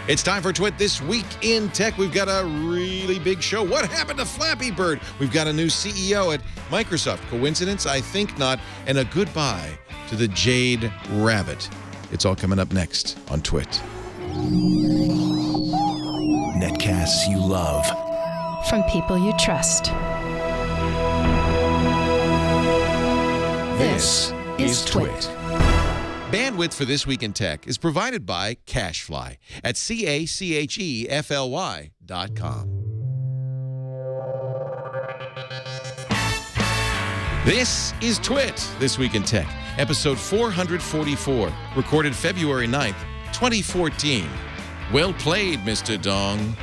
It's time for Twit This Week in Tech. We've got a really big show. What happened to Flappy Bird? We've got a new CEO at Microsoft. Coincidence? I think not. And a goodbye to the Jade Rabbit. It's all coming up next on Twit. Netcasts you love. From people you trust. This is Twit. Bandwidth for This Week in Tech is provided by CacheFly at CacheFly.com. This is Twit, This Week in Tech, episode 444, recorded February 9th, 2014. Well played, Mr. Dong.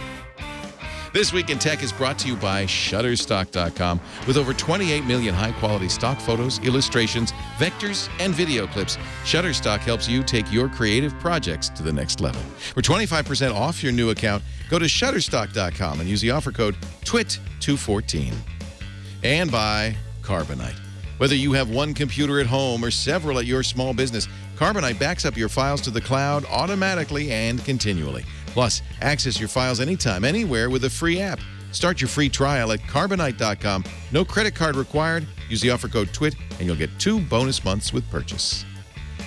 This Week in Tech is brought to you by Shutterstock.com with over 28 million high-quality stock photos, illustrations, vectors, and video clips. Shutterstock helps you take your creative projects to the next level. For 25% off your new account, go to Shutterstock.com and use the offer code TWIT214. And by Carbonite. Whether you have one computer at home or several at your small business, Carbonite backs up your files to the cloud automatically and continually. Plus, access your files anytime, anywhere with a free app. Start your free trial at Carbonite.com. No credit card required. Use the offer code TWIT and you'll get 2 bonus months with purchase.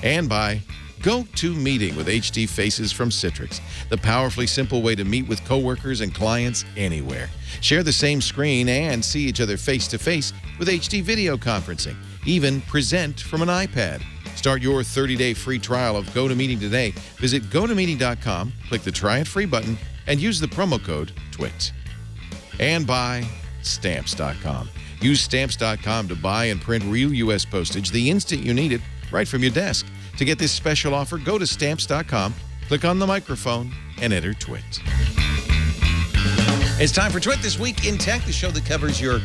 And by GoToMeeting with HD Faces from Citrix, the powerfully simple way to meet with coworkers and clients anywhere. Share the same screen and see each other face-to-face with HD video conferencing. Even present from an iPad. Start your 30-day free trial of GoToMeeting today. Visit GoToMeeting.com, click the Try It Free button, and use the promo code TWIT. And by Stamps.com. Use Stamps.com to buy and print real U.S. postage the instant you need it, right from your desk. To get this special offer, go to Stamps.com, click on the microphone, and enter TWIT. It's time for Twit This Week in Tech, the show that covers your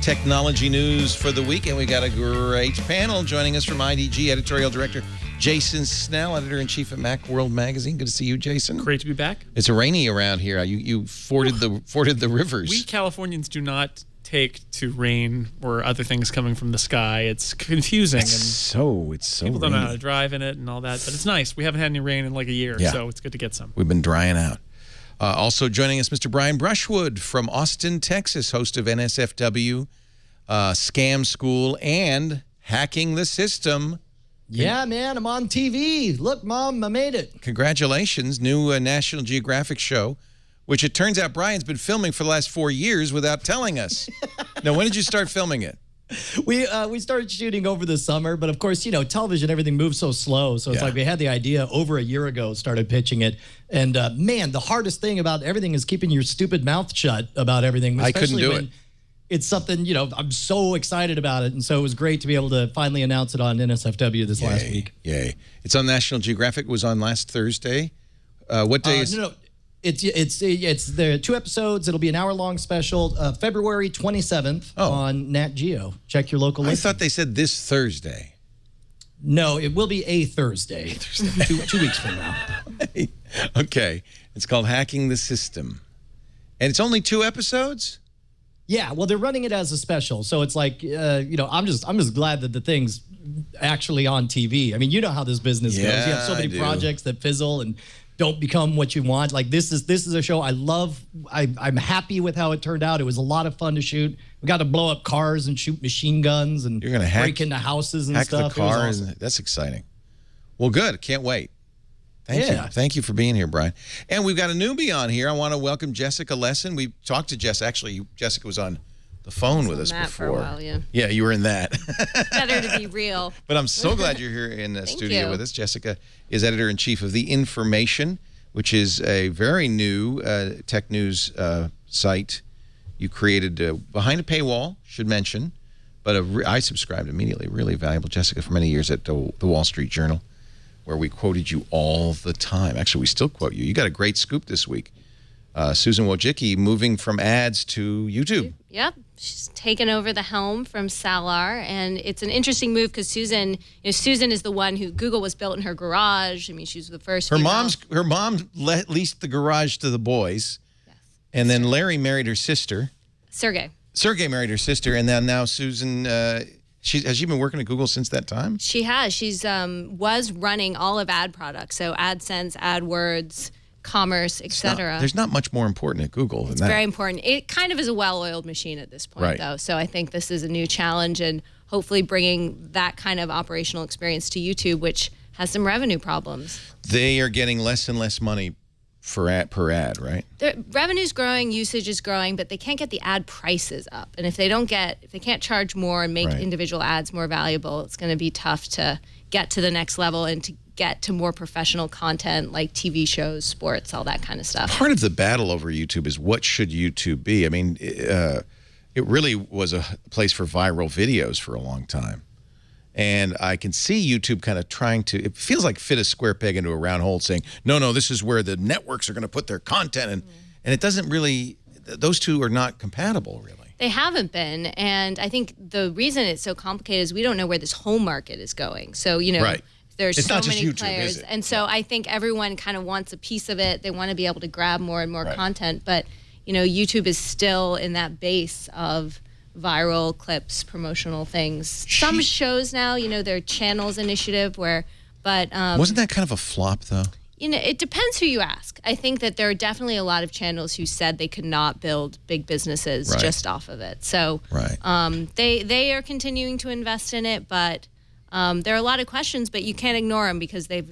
technology news for the week, and we got a great panel joining us from IDG, editorial director Jason Snell, editor-in-chief at Macworld Magazine. Good to see you, Jason. Great to be back. It's rainy around here. You forded the rivers. We Californians do not take to rain or other things coming from the sky. It's confusing. It's so people don't know rainy. how to drive in it and all that, but it's nice. We haven't had any rain in like a year, so it's good to get some. We've been drying out. Also joining us, Mr. Brian Brushwood from Austin, Texas, host of NSFW, Scam School, and Hacking the System. Yeah, man, I'm on TV. Look, Mom, I made it. Congratulations, new National Geographic show, which it turns out Brian's been filming for the last 4 years without telling us. Now, when did you start filming it? We started shooting over the summer, but of course, you know, television, everything moves so slow. So it's like we had the idea over a year ago, started pitching it. And man, the hardest thing about everything is keeping your stupid mouth shut about everything. I couldn't do it. It's something, you know, I'm so excited about it. And so it was great to be able to finally announce it on NSFW this last week. Yay. It's on National Geographic. It was on last Thursday. What day is it? No. It's there 2 episodes. It'll be an hour-long special, February 27th on Nat Geo. Check your local link. I thought they said this Thursday. No, it will be a Thursday. 2 weeks from now. Okay. It's called Hacking the System. And it's only 2 episodes? Yeah, well, they're running it as a special. So it's like, you know, I'm just glad that the thing's actually on TV. I mean, you know how this business goes. You have so many projects that fizzle and don't become what you want. Like this is a show I love. I'm happy with how it turned out. It was a lot of fun to shoot. We got to blow up cars and shoot machine guns and break into houses and stuff. Hack the car. Awesome. That's exciting. Well, good. Can't wait. Thank you. Thank you for being here, Brian. And we've got a newbie on here. I want to welcome Jessica Lesson. We talked to Jess. Actually, Jessica was on the phone with us before. For a while, yeah, you were in that. Better to be real. But I'm so glad you're here in the studio with us. Jessica is editor-in-chief of The Information, which is a very new tech news site you created behind a paywall, should mention. But I subscribed immediately. Really valuable. Jessica, for many years at the Wall Street Journal, where we quoted you all the time. Actually, we still quote you. You got a great scoop this week. Susan Wojcicki moving from ads to YouTube. Yep. She's taken over the helm from Salar, and it's an interesting move because Susan is the one who Google was built in her garage. I mean, she was the first. Her mom leased the garage to the boys, and then Larry married her sister. Sergey married her sister, and then now Susan. Has she been working at Google since that time? She has. She's was running all of ad products, so AdSense, AdWords, commerce, etc. There's not much more important at Google than It's that. very important. It kind of is a well-oiled machine at this point, though. So I think this is a new challenge, and hopefully bringing that kind of operational experience to YouTube, which has some revenue problems. They are getting less and less money per ad, right? Their revenue's growing, usage is growing, but they can't get the ad prices up. And if they can't charge more and make individual ads more valuable, it's going to be tough to get to the next level and to get to more professional content like TV shows, sports, all that kind of stuff. Part of the battle over YouTube is what should YouTube be? I mean, it really was a place for viral videos for a long time. And I can see YouTube kind of trying to, it feels like fit a square peg into a round hole, saying, no, this is where the networks are going to put their content. And it doesn't really, those two are not compatible, really. They haven't been. And I think the reason it's so complicated is we don't know where this whole market is going. So, there's it's so not just many YouTube, players. is it? And so I think everyone kind of wants a piece of it. They want to be able to grab more and more content. But, YouTube is still in that base of viral clips, promotional things. Some shows now, their channels initiative wasn't that kind of a flop, though? It depends who you ask. I think that there are definitely a lot of channels who said they could not build big businesses just off of it. So they are continuing to invest in it, but there are a lot of questions, but you can't ignore them because they've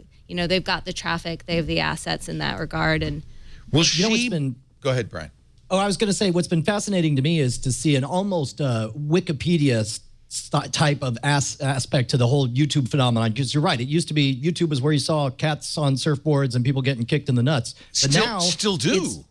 got the traffic, they have the assets in that regard. And Go ahead, Brian. Oh, I was going to say what's been fascinating to me is to see an almost Wikipedia type of aspect to the whole YouTube phenomenon. Because you're right, it used to be YouTube was where you saw cats on surfboards and people getting kicked in the nuts. But now still do.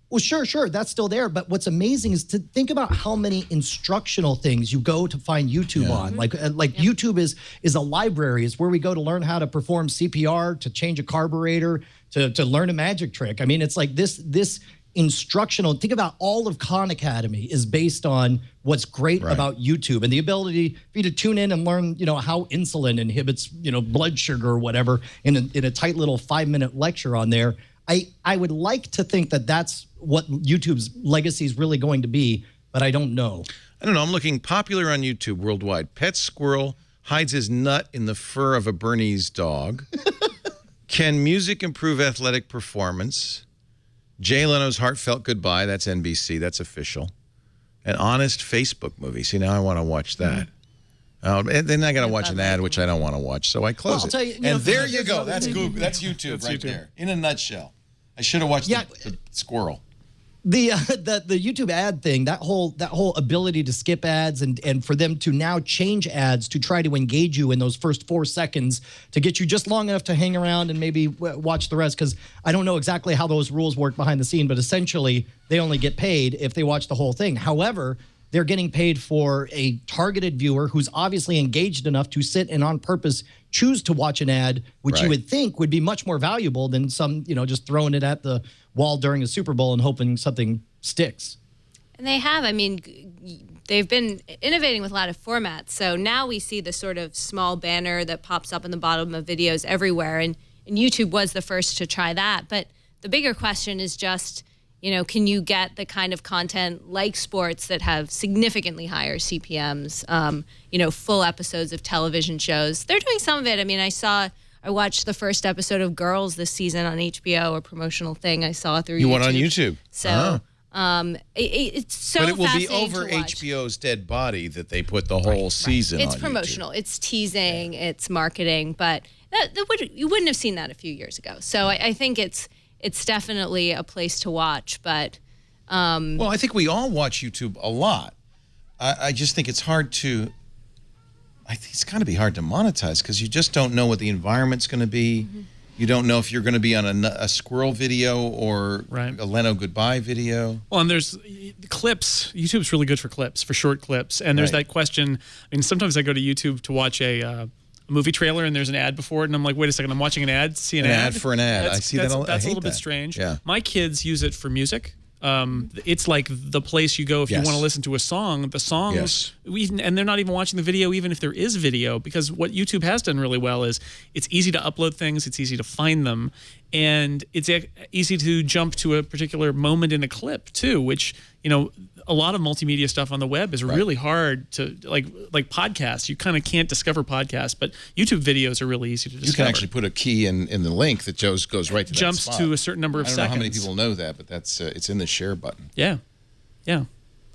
Well, sure, that's still there. But what's amazing is to think about how many instructional things you go to find YouTube on. Like YouTube is a library. It's where we go to learn how to perform CPR, to change a carburetor, to learn a magic trick. I mean, it's like this instructional. Think about all of Khan Academy is based on what's great about YouTube and the ability for you to tune in and learn, how insulin inhibits, blood sugar or whatever in a tight little 5-minute lecture on there. I would like to think that that's what YouTube's legacy is really going to be, but I don't know. I don't know. I'm looking popular on YouTube worldwide. Pet squirrel hides his nut in the fur of a Bernese dog. Can music improve athletic performance? Jay Leno's heartfelt goodbye. That's NBC. That's official. An honest Facebook movie. See, now I want to watch that. And then I got to watch an ad, which I don't want to watch, so I close it. I'll tell you, and there you go. That's Google. That's YouTube there. In a nutshell. I should have watched the squirrel. The YouTube ad thing, that whole ability to skip ads and for them to now change ads to try to engage you in those first 4 seconds to get you just long enough to hang around and maybe watch the rest, because I don't know exactly how those rules work behind the scene, but essentially they only get paid if they watch the whole thing. However, they're getting paid for a targeted viewer who's obviously engaged enough to sit and on purpose choose to watch an ad, which you would think would be much more valuable than some, just throwing it at the wall during a Super Bowl and hoping something sticks. And they have, they've been innovating with a lot of formats. So now we see the sort of small banner that pops up in the bottom of videos everywhere. And YouTube was the first to try that. But the bigger question is just, can you get the kind of content like sports that have significantly higher CPMs, full episodes of television shows? They're doing some of it. I watched the first episode of Girls this season on HBO, a promotional thing I saw through YouTube. You went on YouTube? So it's so But it will be fascinating over to watch. HBO's Dead Body that they put the whole season on It's promotional. YouTube. It's teasing. It's marketing. But you wouldn't have seen that a few years ago. So I think it's definitely a place to watch. But well, I think we all watch YouTube a lot. I just think it's hard to... I think it's got to be hard to monetize because you just don't know what the environment's going to be. Mm-hmm. You don't know if you're going to be on a squirrel video or a Leno goodbye video. Well, and there's clips. YouTube's really good for clips, for short clips. And there's that question. Sometimes I go to YouTube to watch a movie trailer and there's an ad before it. And I'm like, wait a second, I'm watching an ad, see an ad? For an ad. I see that. That's a little bit strange. Yeah. My kids use it for music. It's like the place you go if you want to listen to a song. The songs, and they're not even watching the video, even if there is video, because what YouTube has done really well is it's easy to upload things, it's easy to find them, And it's easy to jump to a particular moment in a clip too, which, a lot of multimedia stuff on the web is really hard to, like podcasts. You kind of can't discover podcasts, but YouTube videos are really easy to discover. You can actually put a key in the link that goes right to jumps that spot. to a certain number of seconds. I don't know how many people know that, but that's it's in the share button. Yeah.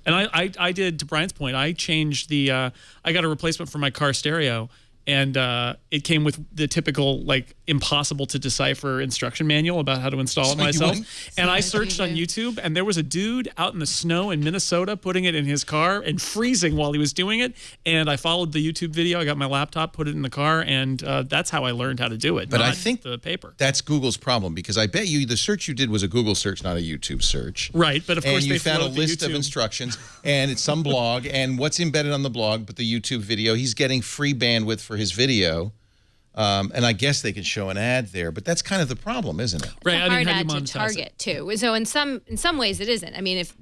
And I did, to Brian's point, I changed I got a replacement for my car stereo, and it came with the typical, impossible to decipher instruction manual about how to install it myself. And I searched on YouTube, and there was a dude out in the snow in Minnesota putting it in his car and freezing while he was doing it. And I followed the YouTube video. I got my laptop, put it in the car, and that's how I learned how to do it. But I think the paper. That's Google's problem, because I bet you the search you did was a Google search, not a YouTube search. Right, but of course and you they found a float the list of YouTube. instructions, and it's some blog, and what's embedded on the blog, but the YouTube video, he's getting free bandwidth for his video. And I guess they can show an ad there, but that's kind of the problem, isn't it? Right. It's a hard ad to target too. So in some ways it isn't. I mean, if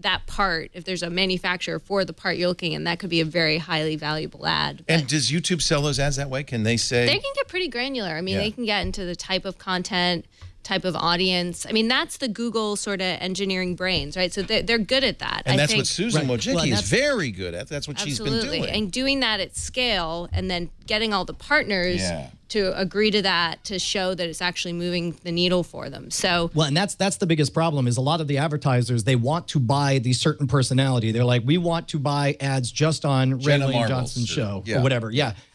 there's a manufacturer for the part you're looking at, that could be a very highly valuable ad. And does YouTube sell those ads that way? Can they say? They can get pretty granular. I mean, they can get into the type of content, type of audience. I mean, that's the Google sort of engineering brains, right? So they're good at that. And that's what Susan Wojcicki is very good at. That's what she's been doing. And doing that at scale, and then getting all the partners to agree to that, to show that it's actually moving the needle for them. So and that's the biggest problem, is a lot of the advertisers, they want to buy the certain personality. They're like, we want to buy ads just on Ray William Johnson's show or whatever.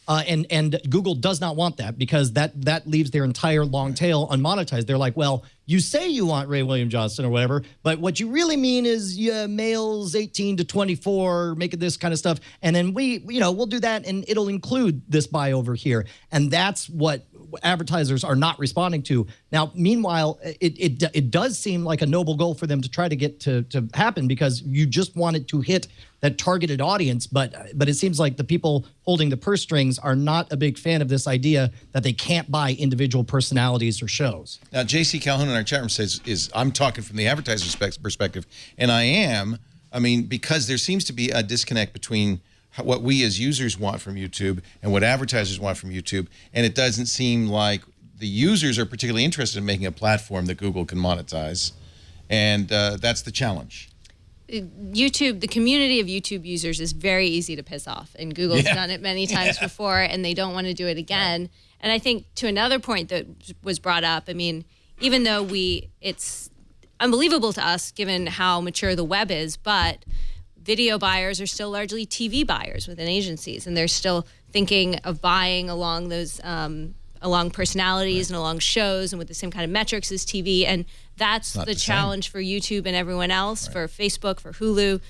And Google does not want that, because that leaves their entire long tail unmonetized. They're like, well, you say you want Ray William Johnson or whatever, but what you really mean is males 18 to 24 making this kind of stuff. And then we'll do that, and it'll include this buy over here. And that's what advertisers are not responding to. Now, meanwhile, it does seem like a noble goal for them to try to get to happen, because you just want it to hit that targeted audience. But it seems like the people holding the purse strings are not a big fan of this idea that they can't buy individual personalities or shows. Now, J.C. Calhoun in our chat room says, I'm talking from the advertiser's perspective, and I am. I mean, because there seems to be a disconnect between what we as users want from YouTube and what advertisers want from YouTube, and it doesn't seem like the users are particularly interested in making a platform that Google can monetize, and that's the challenge. YouTube, the community of YouTube users is very easy to piss off, and Google's done it many times before, and they don't want to do it again. And I think to another point that was brought up, I mean, even though it's unbelievable to us given how mature the web is, but video buyers are still largely TV buyers within agencies, and they're still thinking of buying along those along personalities and along shows and with the same kind of metrics as TV. And that's the challenge for YouTube and everyone else, for Facebook, for Hulu,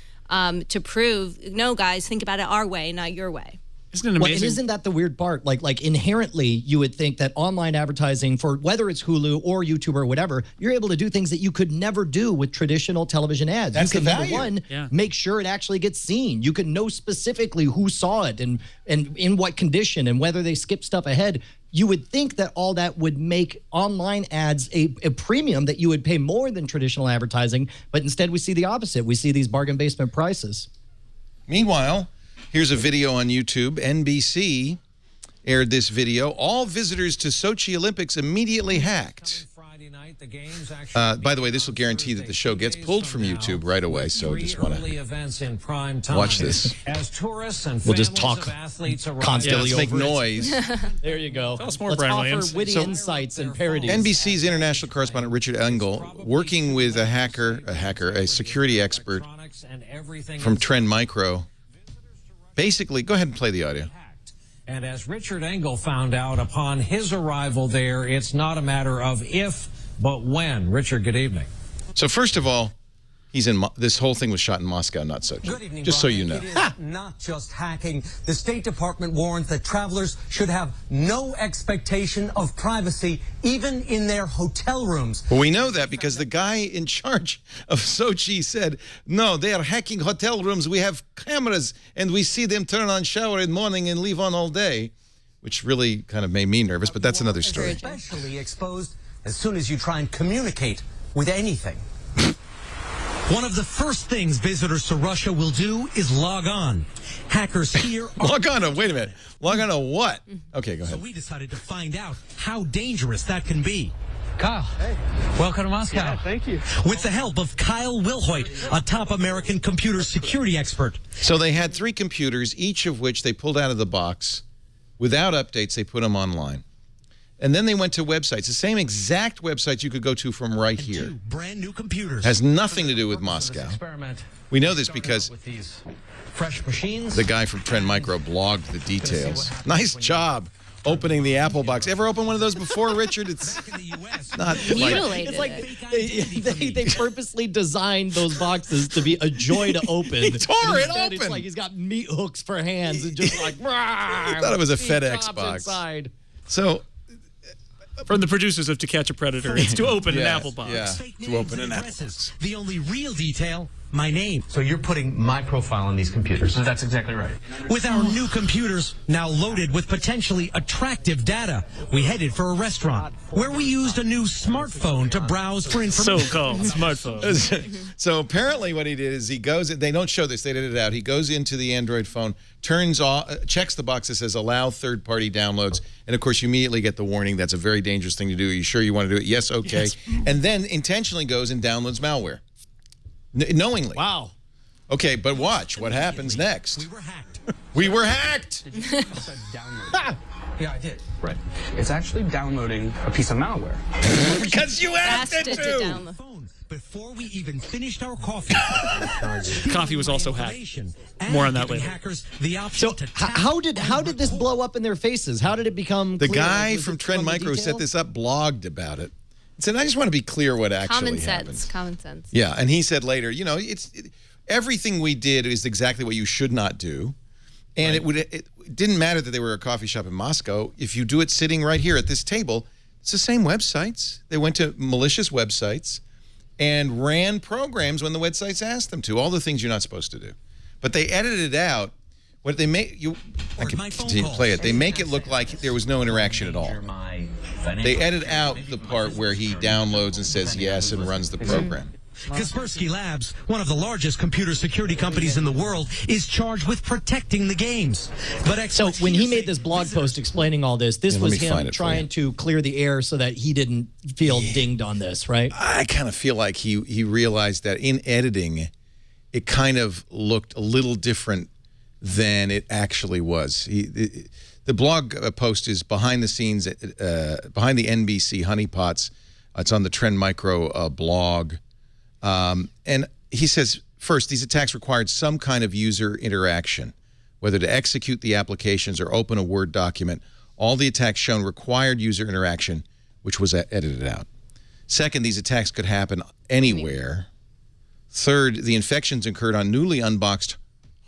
to prove, no, guys, think about it our way, not your way. Isn't it amazing? Well, isn't that the weird part? Like inherently, you would think that online advertising, for whether it's Hulu or YouTube or whatever, you're able to do things that you could never do with traditional television ads. That's you can, the value. Number one, make sure it actually gets seen. You can know specifically who saw it and in what condition and whether they skip stuff ahead. You would think that all that would make online ads a premium that you would pay more than traditional advertising, but instead we see the opposite. We see these bargain basement prices. Meanwhile, here's a video on YouTube. NBC aired this video. All visitors to Sochi Olympics immediately hacked. By the way, this will guarantee that the show gets pulled from YouTube right away, so just want to watch this. We'll just talk constantly let's make noise. There you go. Tell us more, Let's Brian offer Williams. witty insights and parodies. NBC's international correspondent Richard Engel, working with a security expert from Trend Micro. Basically, go ahead and play the audio. And as Richard Engel found out upon his arrival there, it's not a matter of if, but when. Richard, good evening. So first of all, this whole thing was shot in Moscow, not Sochi. Good evening, just Brian. so you know. It is not just hacking. The State Department warns that travelers should have no expectation of privacy, even in their hotel rooms. Well, we know that because the guy in charge of Sochi said, no, they are hacking hotel rooms. We have cameras, and we see them turn on shower in the morning and leave on all day, which really kind of made me nervous, but that's another story. Especially exposed as soon as you try and communicate with anything. One of the first things visitors to Russia will do is log on. Hackers here log on to, wait a minute. Log on to what? Okay, go ahead. So we decided to find out how dangerous that can be. Kyle. Hey. Welcome to Moscow. Yeah, thank you. With the help of Kyle Wilhoit, a top American computer security expert. So they had 3 computers, each of which they pulled out of the box. Without updates, they put them online. And then they went to websites, the same exact websites you could go to from right here. 2 brand new computers. Has nothing to do with Moscow. We know this because with these fresh machines. the guy from Trend Micro blogged the details. Nice job opening the Apple box. Ever open one of those before, Richard? It's not Mutilated. It's like they purposely designed those boxes to be a joy to open. He tore it Instead, open. It's like he's got meat hooks for hands and just like. I thought it was a FedEx box. Inside. So, From the producers of To Catch a Predator, it's to open an Apple box. Yeah, to open an Apple box. The only real detail, my name. So you're putting my profile on these computers. That's exactly right. With our new computers now loaded with potentially attractive data, we headed for a restaurant where we used a new smartphone to browse for information. So-called smartphone. So apparently what he did is he goes, they don't show this, they did it out. He goes into the Android phone, turns off, checks the box that says allow third-party downloads, and of course you immediately get the warning that's a very dangerous thing to do. Are you sure you want to do it? Yes, okay. Yes. And then intentionally goes and downloads malware. Knowingly. Wow. Okay, but watch what happens next. We were hacked. We were hacked. Yeah, I did. Right. It's actually downloading a piece of malware. Because you asked it to. download. Before we even finished our coffee. Coffee was also hacked. More on that later. Hackers the option So to how did this blow up in their faces? How did it become The clear? guy Was from it Trend the Micro who set detail? this up blogged about it. He said, I just want to be clear what actually happened. Common sense. Yeah, and he said later, you know, everything we did is exactly what you should not do. And it didn't matter that they were a coffee shop in Moscow. If you do it sitting right here at this table, it's the same websites. They went to malicious websites and ran programs when the websites asked them to, all the things you're not supposed to do. But they edited it out. What they make I can continue to play it. They make it look like there was no interaction at all. They edit out the part where he downloads and says yes and runs the program. Kaspersky Labs, one of the largest computer security companies in the world, is charged with protecting the games. But So when he made this blog post explaining all this, this was him trying to clear the air so that he didn't feel dinged on this, right? I kind of feel like he realized that in editing, it kind of looked a little different than it actually was. The blog post is behind the scenes, behind the NBC honeypots. It's on the Trend Micro blog. And he says, first, these attacks required some kind of user interaction, whether to execute the applications or open a Word document. All the attacks shown required user interaction, which was edited out. Second, these attacks could happen anywhere. Third, the infections occurred on newly unboxed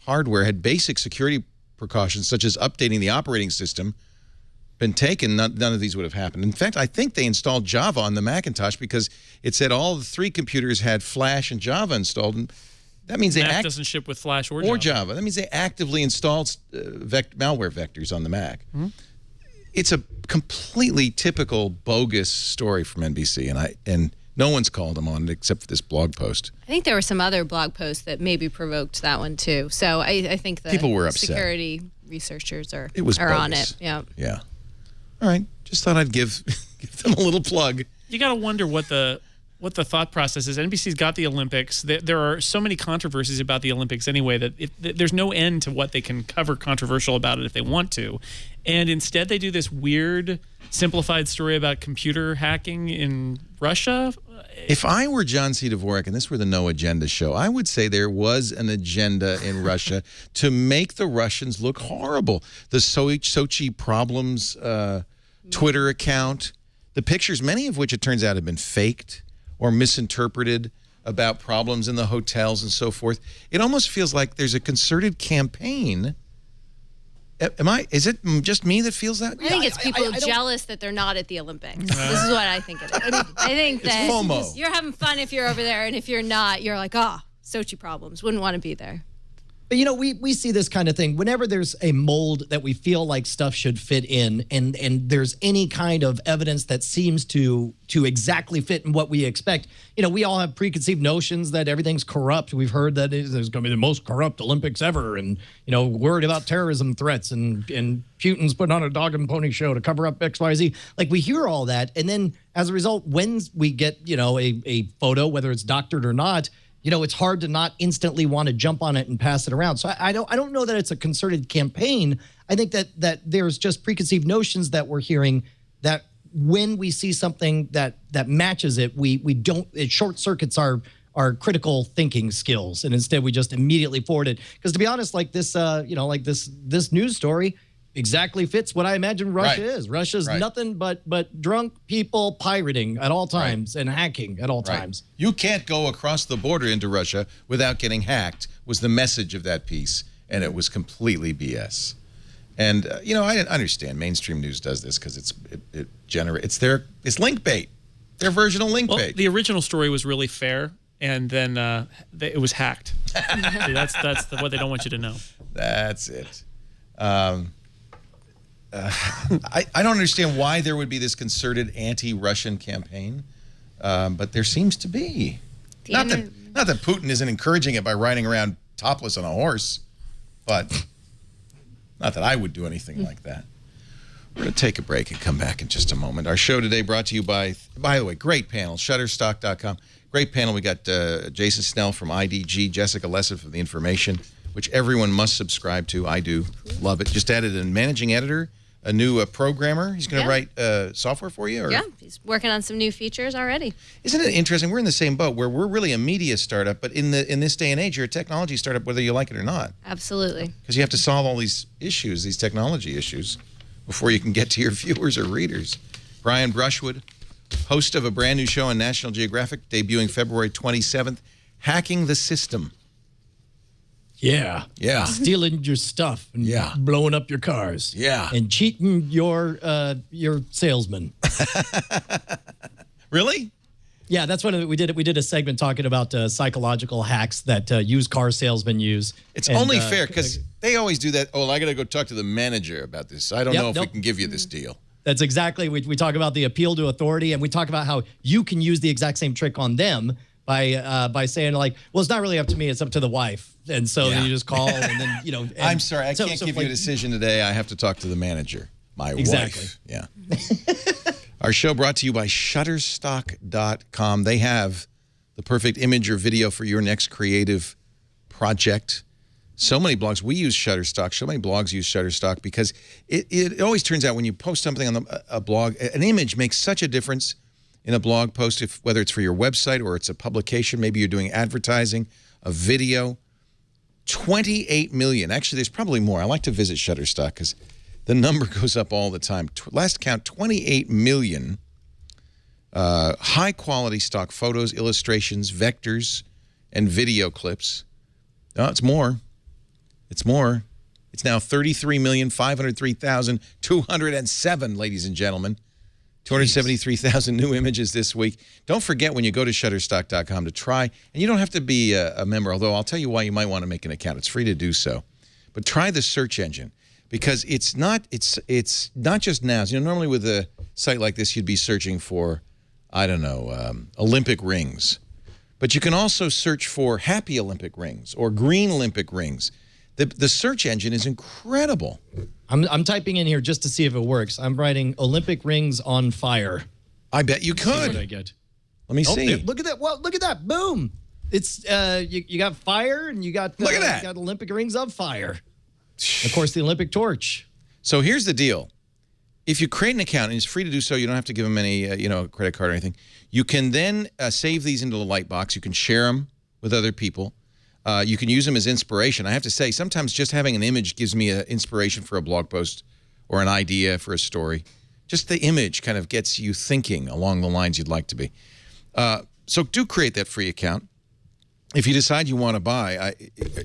hardware, had basic security precautions such as updating the operating system. Been taken, none of these would have happened. In fact, I think they installed Java on the Macintosh because it said all the 3 computers had Flash and Java installed. And that means Mac doesn't ship with Flash or Java. That means they actively installed malware vectors on the Mac. Mm-hmm. It's a completely typical bogus story from NBC, and no one's called them on it except for this blog post. I think there were some other blog posts that maybe provoked that one too. So I think the people were upset. Security researchers are bogus. On it. Yeah. Yeah. All right. Just thought I'd give them a little plug. You got to wonder what the thought process is. NBC's got the Olympics. There are so many controversies about the Olympics anyway that there's no end to what they can cover controversial about it if they want to. And instead they do this weird simplified story about computer hacking in Russia. If I were John C. Dvorak and this were the No Agenda show, I would say there was an agenda in Russia to make the Russians look horrible. The Sochi Problems Twitter account, the pictures, many of which it turns out have been faked or misinterpreted about problems in the hotels and so forth. It almost feels like there's a concerted campaign. Is it just me that feels that? I think it's people jealous that they're not at the Olympics. This is what I think it is. I think that it's FOMO. You're having fun if you're over there, and if you're not, you're like, Sochi Problems. Wouldn't want to be there. But, you know, we see this kind of thing whenever there's a mold that we feel like stuff should fit in, and there's any kind of evidence that seems to exactly fit in what we expect. You know, we all have preconceived notions that everything's corrupt. We've heard that there's going to be the most corrupt Olympics ever, and, you know, worried about terrorism threats, and Putin's putting on a dog and pony show to cover up XYZ. Like, we hear all that, and then as a result, when we get, you know, a photo, whether it's doctored or not, you know, it's hard to not instantly want to jump on it and pass it around. So I don't know that it's a concerted campaign. I think that there's just preconceived notions that we're hearing that when we see something that matches it, it short circuits our critical thinking skills, and instead we just immediately forward it. Because to be honest, like this, you know, like this news story exactly fits what I imagine Russia is. Russia's nothing but drunk people pirating at all times and hacking at all times. You can't go across the border into Russia without getting hacked was the message of that piece, and it was completely BS. And you know, I understand mainstream news does this because it's link bait, their version of link bait. The original story was really fair, and then it was hacked. See, that's what they don't want you to know. That's it. I don't understand why there would be this concerted anti-Russian campaign, but there seems to be. Not that Putin isn't encouraging it by riding around topless on a horse, but not that I would do anything like that. We're going to take a break and come back in just a moment. Our show today brought to you by the way, great panel, Shutterstock.com. Great panel. We got Jason Snell from IDG, Jessica Lessard from The Information, which everyone must subscribe to. I do. Love it. Just added a managing editor, a new programmer. He's going to write software for you? Or? Yeah, he's working on some new features already. Isn't it interesting? We're in the same boat where we're really a media startup, but in this day and age, you're a technology startup whether you like it or not. Absolutely. Because you have to solve all these issues, these technology issues, before you can get to your viewers or readers. Brian Brushwood, host of a brand new show on National Geographic, debuting February 27th, Hacking the System. Yeah. Stealing your stuff and blowing up your cars. Yeah. And cheating your salesman. Really? Yeah, that's what we did. We did a segment talking about psychological hacks that used car salesmen use. It's only fair because they always do that. Oh, I got to go talk to the manager about this. I don't know if we can give you this deal. That's exactly. We talk about the appeal to authority, and we talk about how you can use the exact same trick on them by saying, like, well, it's not really up to me, it's up to the wife. And so then you just call, and then, you know. I'm sorry, I can't give you a decision today. I have to talk to the manager, my wife. Yeah. Our show brought to you by Shutterstock.com. They have the perfect image or video for your next creative project. So many blogs. We use Shutterstock. So many blogs use Shutterstock because it always turns out when you post something on a blog, an image makes such a difference in a blog post, whether it's for your website or it's a publication. Maybe you're doing advertising, a video. 28 million. Actually, there's probably more. I like to visit Shutterstock because the number goes up all the time. Last count, 28 million high-quality stock photos, illustrations, vectors, and video clips. No, it's more. It's more. It's now 33,503,207, ladies and gentlemen. 273,000 new images this week. Don't forget when you go to Shutterstock.com to try, and you don't have to be a member, although I'll tell you why you might want to make an account. It's free to do so. But try the search engine because it's not just nouns. You know, normally with a site like this, you'd be searching for, I don't know, Olympic rings. But you can also search for happy Olympic rings or green Olympic rings. The search engine is incredible. I'm typing in here just to see if it works. I'm writing Olympic rings on fire. I bet you could. See what I get. Let me see. Look at that. Well, look at that. Boom. It's you got fire and you got look at that. You got Olympic rings on fire. Of course, the Olympic torch. So here's the deal. If you create an account, and it's free to do so, you don't have to give them any credit card or anything. You can then save these into a Lightbox. You can share them with other people. You can use them as inspiration. I have to say, sometimes just having an image gives me an inspiration for a blog post or an idea for a story. Just the image kind of gets you thinking along the lines you'd like to be. So do create that free account. If you decide you want to buy,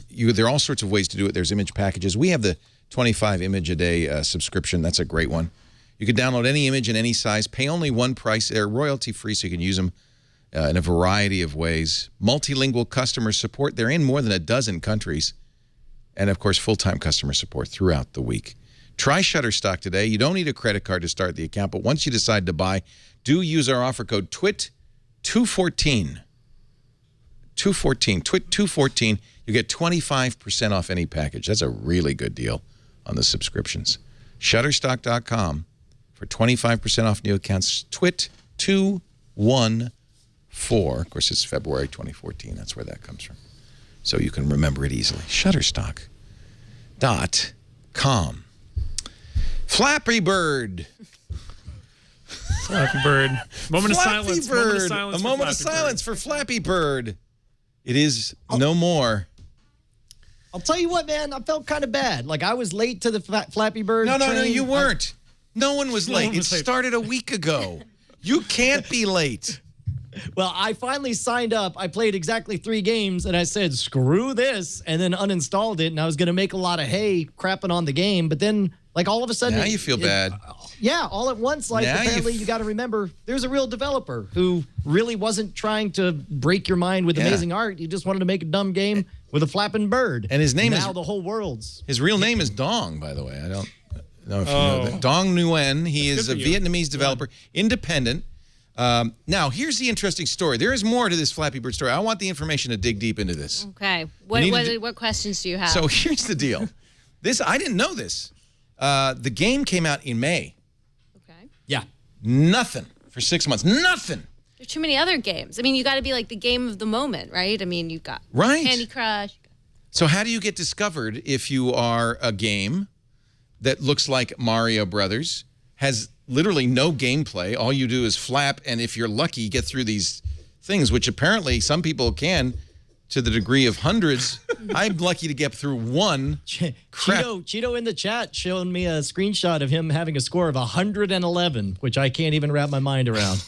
there are all sorts of ways to do it. There's image packages. We have the 25 image a day subscription. That's a great one. You can download any image in any size, pay only one price. They're royalty free, so you can use them in a variety of ways. Multilingual customer support. They're in more than a dozen countries. And, of course, full-time customer support throughout the week. Try Shutterstock today. You don't need a credit card to start the account, but once you decide to buy, do use our offer code TWIT214. TWIT214. You get 25% off any package. That's a really good deal on the subscriptions. Shutterstock.com for 25% off new accounts. TWIT214. Of course, it's February 2014. That's where that comes from. So you can remember it easily. Shutterstock.com. Flappy Bird. Flappy Bird. Moment of Flappy silence. Bird. A moment of silence for Flappy Bird. It is no more. I'll tell you what, man. I felt kind of bad. Like, I was late to the Flappy Bird No, train. you weren't. No one was late. It late. started a week ago. You can't be late. Well, I finally signed up. I played exactly 3 games, and I said, screw this, and then uninstalled it, and I was going to make a lot of hay crapping on the game, but then, like, all of a sudden... Now you feel bad. Yeah, all at once, like, Now apparently you got to remember, there's a real developer who really wasn't trying to break your mind with amazing art. He just wanted to make a dumb game with a flapping bird. And his name now is... the whole world's... His real name is Dong, by the way. I don't know if you know that. Dong Nguyen. He is a Vietnamese developer, independent. Now, here's the interesting story. There is more to this Flappy Bird story. I want the information to dig deep into this. Okay. What questions do you have? So here's the deal. I didn't know this. The game came out in May. Okay. Yeah. Nothing for 6 months. Nothing. There's too many other games. I mean, you got to be like the game of the moment, right? I mean, you've got Candy Crush. So how do you get discovered if you are a game that looks like Mario Brothers, has literally no gameplay? All you do is flap, and if you're lucky, get through these things, which apparently some people can to the degree of hundreds. I'm lucky to get through one. Cheeto in the chat showing me a screenshot of him having a score of 111, which I can't even wrap my mind around.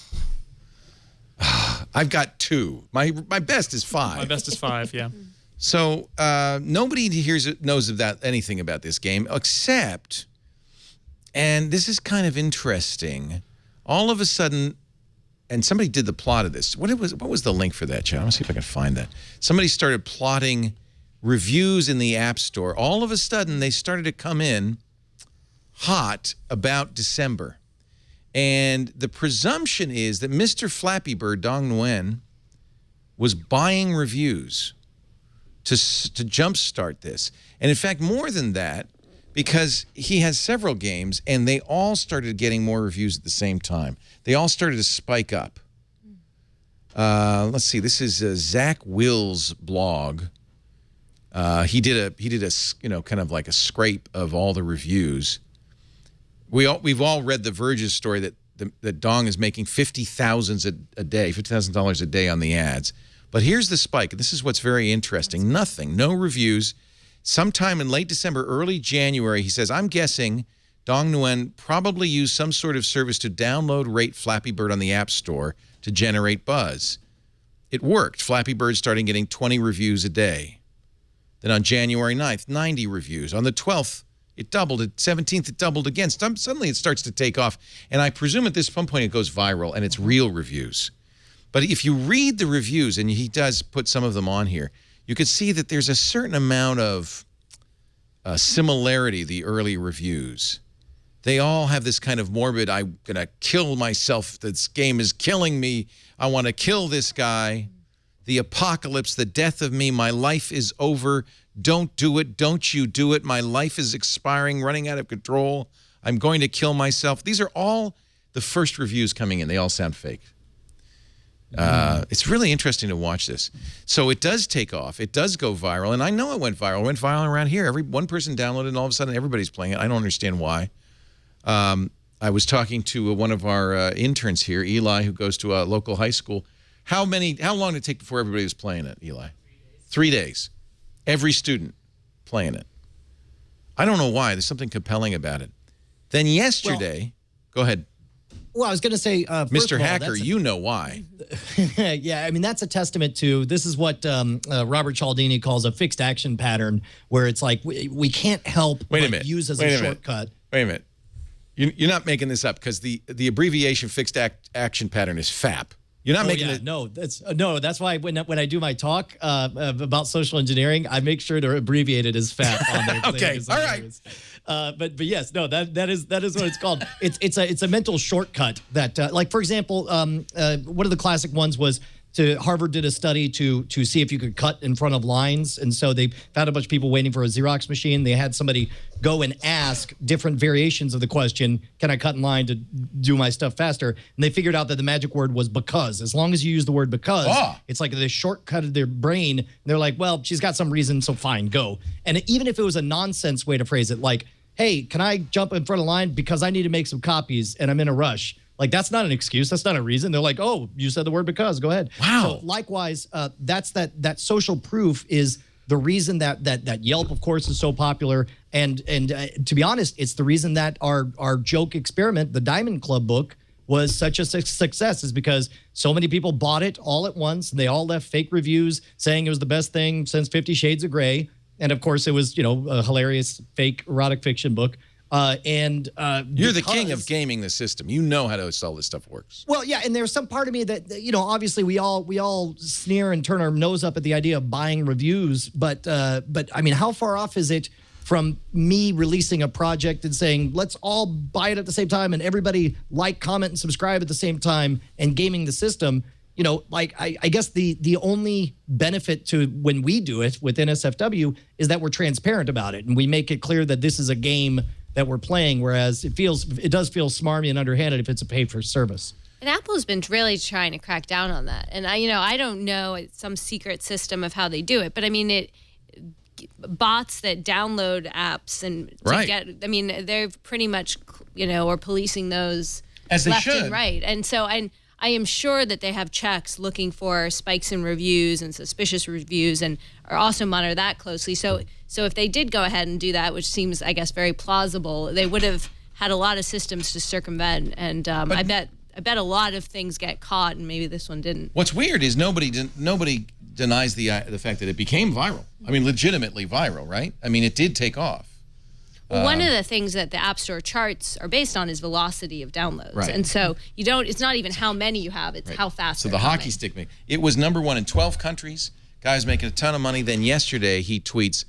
I've got 2. My best is 5. My best is 5, yeah. So nobody knows anything about this game except, and this is kind of interesting, all of a sudden, and somebody did the plot of this. What was the link for that, Chad? I want to see if I can find that. Somebody started plotting reviews in the App Store. All of a sudden, they started to come in hot about December. And the presumption is that Mr. Flappy Bird, Dong Nguyen, was buying reviews to jumpstart this. And in fact, more than that, because he has several games, and they all started getting more reviews at the same time. They all started to spike up. Let's see. This is Zach Will's blog. He did a kind of like a scrape of all the reviews. We've all read the Verge's story that Dong is making $50,000 a day, $50,000 a day on the ads. But here's the spike. This is what's very interesting. Nothing, no reviews. Sometime in late December, early January, he says, I'm guessing Dong Nguyen probably used some sort of service to download, rate Flappy Bird on the App Store to generate buzz. It worked. Flappy Bird started getting 20 reviews a day. Then on January 9th, 90 reviews. On the 12th, it doubled. At 17th, it doubled again. Suddenly, it starts to take off. And I presume at this point, it goes viral, and it's real reviews. But if you read the reviews, and he does put some of them on here, you can see that there's a certain amount of similarity, the early reviews. They all have this kind of morbid, I'm going to kill myself, this game is killing me, I want to kill this guy, the apocalypse, the death of me, my life is over, don't do it, don't you do it, my life is expiring, running out of control, I'm going to kill myself. These are all the first reviews coming in. They all sound fake. It's really interesting to watch this. So it does take off. It does go viral. And I know it went viral. It went viral around here. One person downloaded it, and all of a sudden everybody's playing it. I don't understand why. I was talking to one of our interns here, Eli, who goes to a local high school. How long did it take before everybody was playing it, Eli? 3 days. Every student playing it. I don't know why. There's something compelling about it. Then yesterday, go ahead. Well, I was going to say, Mr. Hacker, you know why. Yeah, I mean, that's a testament to, this is what Robert Cialdini calls a fixed action pattern, where it's like we can't help but use as a shortcut. Wait a minute. You're not making this up, because the abbreviation fixed action pattern is FAP. You're not making it. No, that's why when I do my talk about social engineering, I make sure to abbreviate it as FAP on there. Okay, all right. But yes, no, that is what it's called. It's a mental shortcut that, like for example, one of the classic ones was Harvard did a study to see if you could cut in front of lines, and so they found a bunch of people waiting for a Xerox machine. They had somebody go and ask different variations of the question, "Can I cut in line to do my stuff faster?" And they figured out that the magic word was because. As long as you use the word because, it's like they shortcutted their brain. And they're like, "Well, she's got some reason, so fine, go." And even if it was a nonsense way to phrase it, like, "Hey, can I jump in front of the line because I need to make some copies and I'm in a rush?" Like, that's not an excuse. That's not a reason. They're like, "Oh, you said the word because. Go ahead." Wow. So likewise, that's that social proof is the reason that Yelp, of course, is so popular. And to be honest, it's the reason that our joke experiment, the Diamond Club book, was such a success, is because so many people bought it all at once. And they all left fake reviews saying it was the best thing since 50 Shades of Grey. And of course, it was, a hilarious fake erotic fiction book. You're the king of gaming the system. You know how all this stuff works. Well, yeah, and there's some part of me that, obviously we all sneer and turn our nose up at the idea of buying reviews, but I mean, how far off is it from me releasing a project and saying, let's all buy it at the same time and everybody like, comment, and subscribe at the same time and gaming the system? I guess the only benefit to when we do it with NSFW is that we're transparent about it and we make it clear that this is a game that we're playing, whereas it does feel smarmy and underhanded if it's a pay for service. And Apple's been really trying to crack down on that. And I don't know, it's some secret system of how they do it, but I mean, bots that download apps and they're pretty much, are policing those as they left should. And right. And so I am sure that they have checks looking for spikes in reviews and suspicious reviews and are also monitor that closely. So if they did go ahead and do that, which seems, I guess, very plausible, they would have had a lot of systems to circumvent. And I bet a lot of things get caught, and maybe this one didn't. What's weird is nobody denies the fact that it became viral. I mean, legitimately viral, right? I mean, it did take off. One of the things that the App Store charts are based on is velocity of downloads. Right. And so it's not even how many you have, it's how fast So they're the coming. hockey stick, it was #1 in 12 countries. Guy's making a ton of money. Then yesterday he tweets,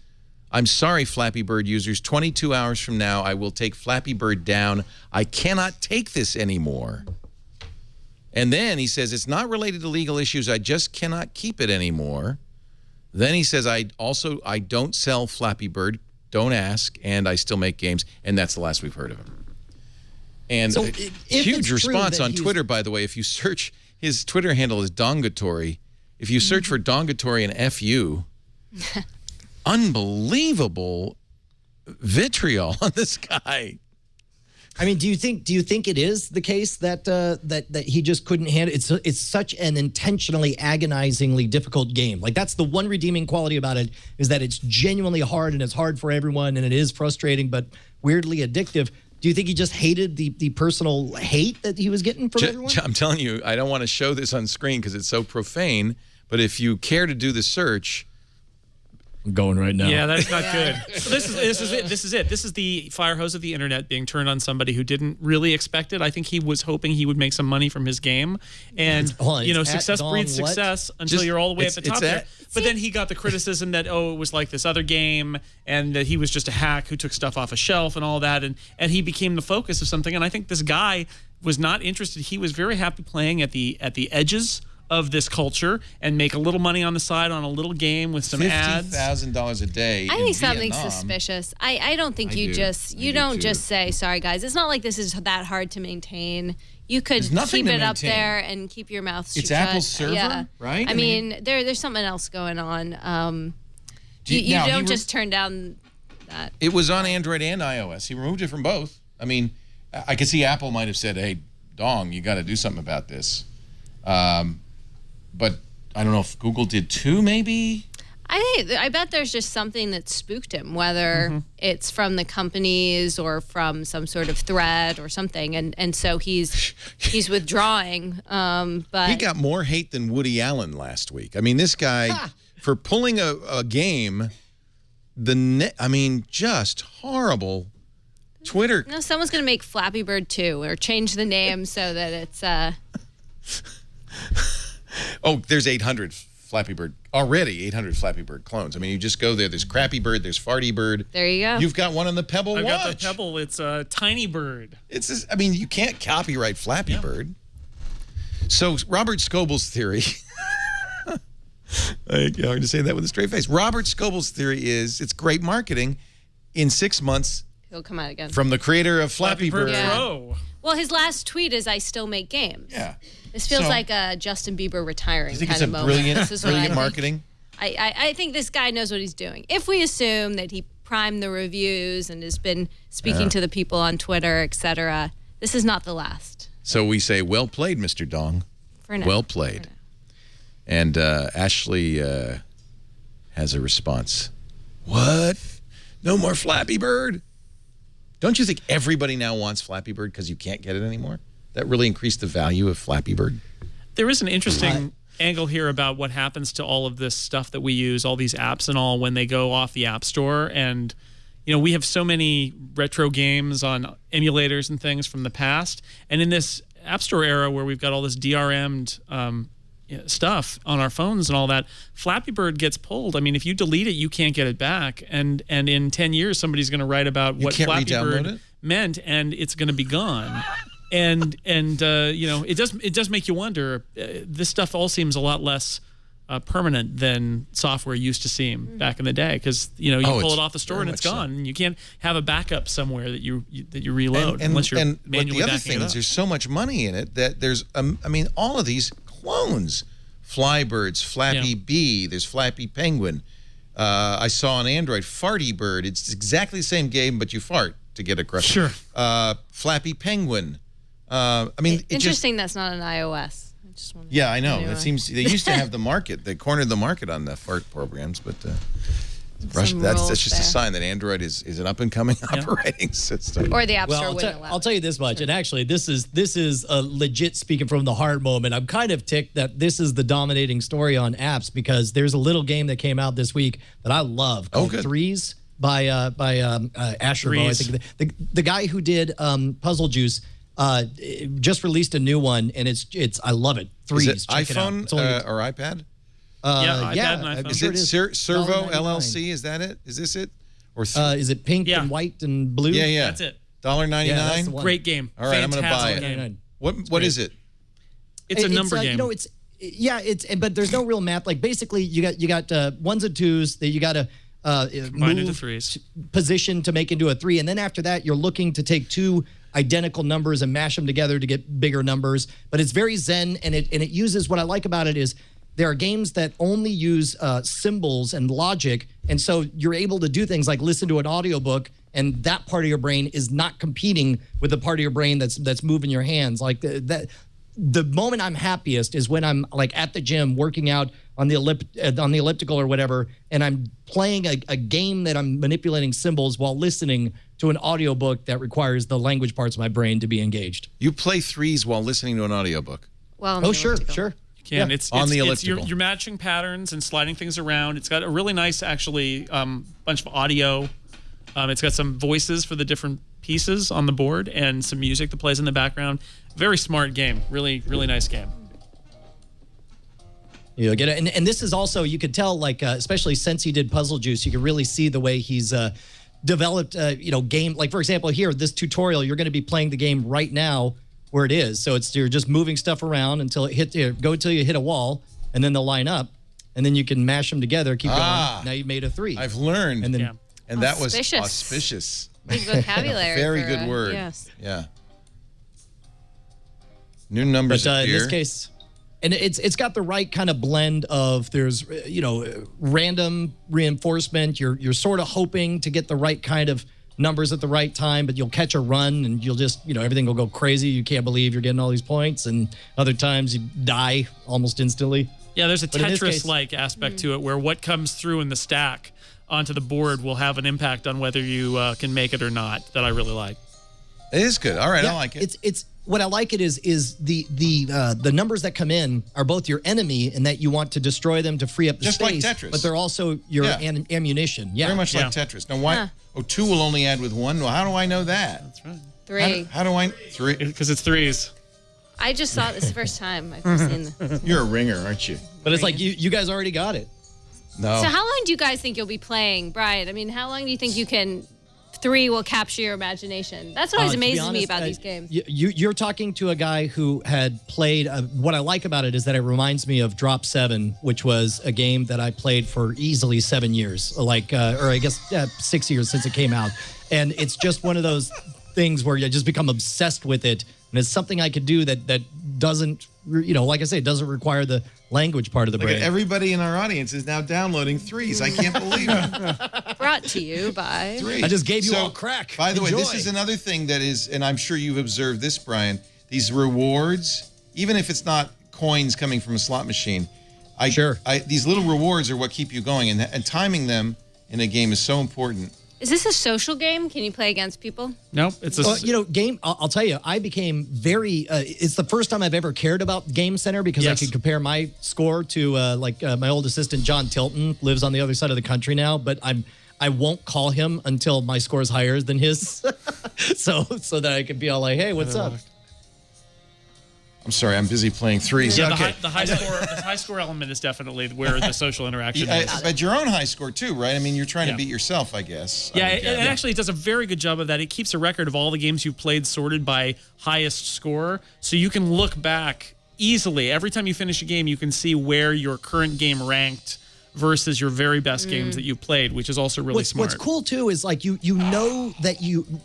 "I'm sorry, Flappy Bird users, 22 hours from now, I will take Flappy Bird down. I cannot take this anymore." And then he says, "It's not related to legal issues. I just cannot keep it anymore." Then he says, I don't sell Flappy Bird. Don't ask, and I still make games, and that's the last we've heard of him. And so huge response on Twitter, by the way. If you search, his Twitter handle is Dongatory. If you search for Dongatory and FU, unbelievable vitriol on this guy. I mean, do you think it is the case that that he just couldn't handle it? It's such an intentionally agonizingly difficult game. Like, that's the one redeeming quality about it, is that it's genuinely hard, and it's hard for everyone, and it is frustrating but weirdly addictive. Do you think he just hated the personal hate that he was getting from everyone? I'm telling you, I don't want to show this on screen because it's so profane, but if you care to do the search, I'm going right now. Yeah, that's not good. So this is it. This is the fire hose of the internet being turned on somebody who didn't really expect it. I think he was hoping he would make some money from his game, and success breeds success until you're all the way at the top there. But then he got the criticism that, it was like this other game, and that he was just a hack who took stuff off a shelf and all that, and he became the focus of something. And I think this guy was not interested. He was very happy playing at the edges of this culture and make a little money on the side on a little game with some ads. $50,000 a day. I think something's suspicious. I don't think you don't just say, sorry guys. It's not like this is that hard to maintain. You could keep it up there and keep your mouth shut. It's Apple's server, right? I mean, there's something else going on. You don't just turn down that. It was on Android and iOS. He removed it from both. I mean, I could see Apple might have said, "Hey, Dong, you got to do something about this." But I don't know if Google did too, maybe? I bet there's just something that spooked him, whether it's from the companies or from some sort of threat or something, and so he's withdrawing. But he got more hate than Woody Allen last week. I mean, this guy, for pulling a game, just horrible. Twitter. No, someone's going to make Flappy Bird 2 or change the name so that it's... Oh, there's 800 Flappy Bird. Already 800 Flappy Bird clones. I mean, you just go there. There's Crappy Bird. There's Farty Bird. There you go. You've got one on the Pebble Watch. I've got the Pebble. It's a Tiny Bird. It's just, I mean, you can't copyright Flappy Bird. So Robert Scoble's theory, I'm going to say that with a straight face. Robert Scoble's theory is it's great marketing. In 6 months, he'll come out again. From the creator of Flappy Bird. Pro. Well, his last tweet is, "I still make games." Yeah. This feels like a Justin Bieber retiring You think kind it's of a moment. brilliant marketing? I think this guy knows what he's doing. If we assume that he primed the reviews and has been speaking to the people on Twitter, etc., this is not the last. So we say, well played, Mr. Dong. For now. Well played. And Ashley has a response. What? No more Flappy Bird? Don't you think everybody now wants Flappy Bird because you can't get it anymore? That really increased the value of Flappy Bird? There is an interesting angle here about what happens to all of this stuff that we use, all these apps and all, when they go off the App Store. And, you know, we have so many retro games on emulators and things from the past. And in this App Store era where we've got all this DRM'd stuff on our phones and all that, Flappy Bird gets pulled. I mean, if you delete it, you can't get it back. And in 10 years, somebody's going to write about what Flappy Bird meant, and it's going to be gone. And you know, it does make you wonder. This stuff all seems a lot less permanent than software used to seem back in the day, because you know, you pull it off the store and it's gone, and you can't have a backup somewhere that you reload unless you're manually the other backing thing it is up. there's so much money in it that there's I mean, all of these clones, Flybirds, Flappy Bee, there's Flappy Penguin. I saw on Android Farty Bird. It's exactly the same game, but you fart to get across. Sure. Flappy Penguin. I mean, interesting. That's not an iOS. I just wanted I know. Anyway. It seems they used to have the market. They cornered the market on the fart programs, but that's just a sign that Android is an up and coming operating system. Or the App Store wouldn't allow I'll tell you this much, and actually, this is a legit speaking from the heart moment. I'm kind of ticked that this is the dominating story on apps, because there's a little game that came out this week that I love called Threes by Asher Bo. I think the guy who did Puzzle Juice just released a new one, and it's I love it. Threes. Is it iPhone or iPad? iPad and iPhone. Is it Servo LLC? Is that it? Is this it? Or is it pink and white and blue? Yeah. That's it. $1.99. Great game. All right, I'm going to buy it. Game. What is it? It's a number game. You know, but there's no real math. Like basically, you got ones and twos that you got to combine into threes, position to make into a three, and then after that, you're looking to take two identical numbers and mash them together to get bigger numbers. But it's very zen, and it uses, what I like about it is there are games that only use symbols and logic, and so you're able to do things like listen to an audiobook, and that part of your brain is not competing with the part of your brain that's moving your hands. Like the moment I'm happiest is when I'm like at the gym working out on the elliptical or whatever, and I'm playing a game that I'm manipulating symbols while listening to an audiobook that requires the language parts of my brain to be engaged. You play threes while listening to an audiobook? Well, sure. Can. It's on the elliptical. You're matching patterns and sliding things around. It's got a really nice, actually, bunch of audio. It's got some voices for the different pieces on the board and some music that plays in the background. Very smart game. Really, really nice game. You get it, and this is also, you could tell, like especially since he did Puzzle Juice, you can really see the way he's developed game. Like for example, here this tutorial, you're going to be playing the game right now where it is. So you're just moving stuff around until it until you hit a wall, and then they'll line up, and then you can mash them together. Keep going. Now you've made a three. I've learned, and then and that was auspicious. Big vocabulary. Very good word. Yes. Yeah. New numbers appear. In this case, and it's got the right kind of blend of there's random reinforcement. You're sort of hoping to get the right kind of numbers at the right time, but you'll catch a run and you'll just everything will go crazy. You can't believe you're getting all these points, and other times you die almost instantly. Yeah, there's a Tetris-like aspect to it where what comes through in the stack onto the board will have an impact on whether you can make it or not. That I really like. It is good. All right, I like it. It's what I like it is the numbers that come in are both your enemy in that you want to destroy them to free up the just space, like Tetris, but they're also your ammunition. Yeah, very much like Tetris. Now, why? Oh, two will only add with one. Well, how do I know that? That's right. Three. How do I three? Because it's threes. I just saw this the first time I've seen this. You're a ringer, aren't you? But it's like you guys already got it. No. So how long do you guys think you'll be playing, Brian? I mean, how long do you think you can... 3 will capture your imagination? That's what always amazes me about these games. You're talking to a guy who had played... what I like about it is that it reminds me of Drop 7, which was a game that I played for easily 7 years, or I guess 6 years since it came out. And it's just one of those things where you just become obsessed with it. And it's something I could do that doesn't, like I say, it doesn't require the language part of the brain. Everybody in our audience is now downloading threes. I can't believe it. Brought to you by... Three. I just gave you all crack. By the way, Enjoy. this is another thing that is, and I'm sure you've observed this, Brian, these rewards, even if it's not coins coming from a slot machine, these little rewards are what keep you going, and timing them in a game is so important. Is this a social game? Can you play against people? Nope. It's a game. I'll tell you, I became very. It's the first time I've ever cared about Game Center because I could compare my score to my old assistant John Tilton lives on the other side of the country now, but I won't call him until my score is higher than his, so that I can be all like, hey, what's up? I'm sorry, I'm busy playing threes. Yeah, okay. the high score element is definitely where the social interaction is. But your own high score too, right? I mean, you're trying to beat yourself, I guess. Yeah, and actually it does a very good job of that. It keeps a record of all the games you've played sorted by highest score, so you can look back easily. Every time you finish a game, you can see where your current game ranked versus your very best games that you played, which is also really smart. What's cool too is like you know that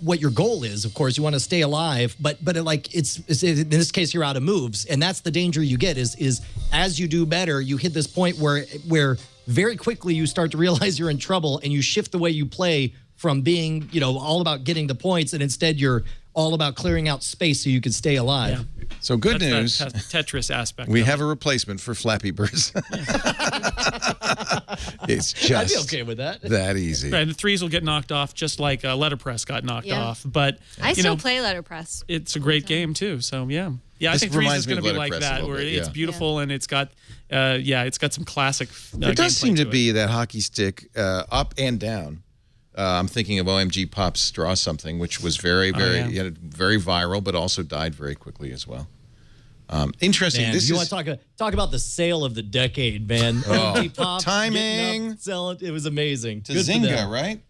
what your goal is. Of course, you want to stay alive, but it's in this case you're out of moves, and that's the danger you get is as you do better, you hit this point where very quickly you start to realize you're in trouble, and you shift the way you play from being all about getting the points, and instead you're all about clearing out space so you can stay alive. Yeah. So good news. That Tetris aspect. We have a replacement for Flappy Birds. It's just I'd be okay with that. That easy. Right, and the threes will get knocked off just like Letterpress got knocked off. But I still play Letterpress. It's a great game too. So yeah, I This think threes reminds is me going to of be like Letterpress a that, little where bit, it's beautiful and it's got some classic. There does seem to be that hockey stick up and down. I'm thinking of OMG Pop's Draw Something, which was very viral, but also died very quickly as well. Interesting. Man, you want to talk about the sale of the decade, man? Pop, timing, selling. It was amazing. To Zynga, right?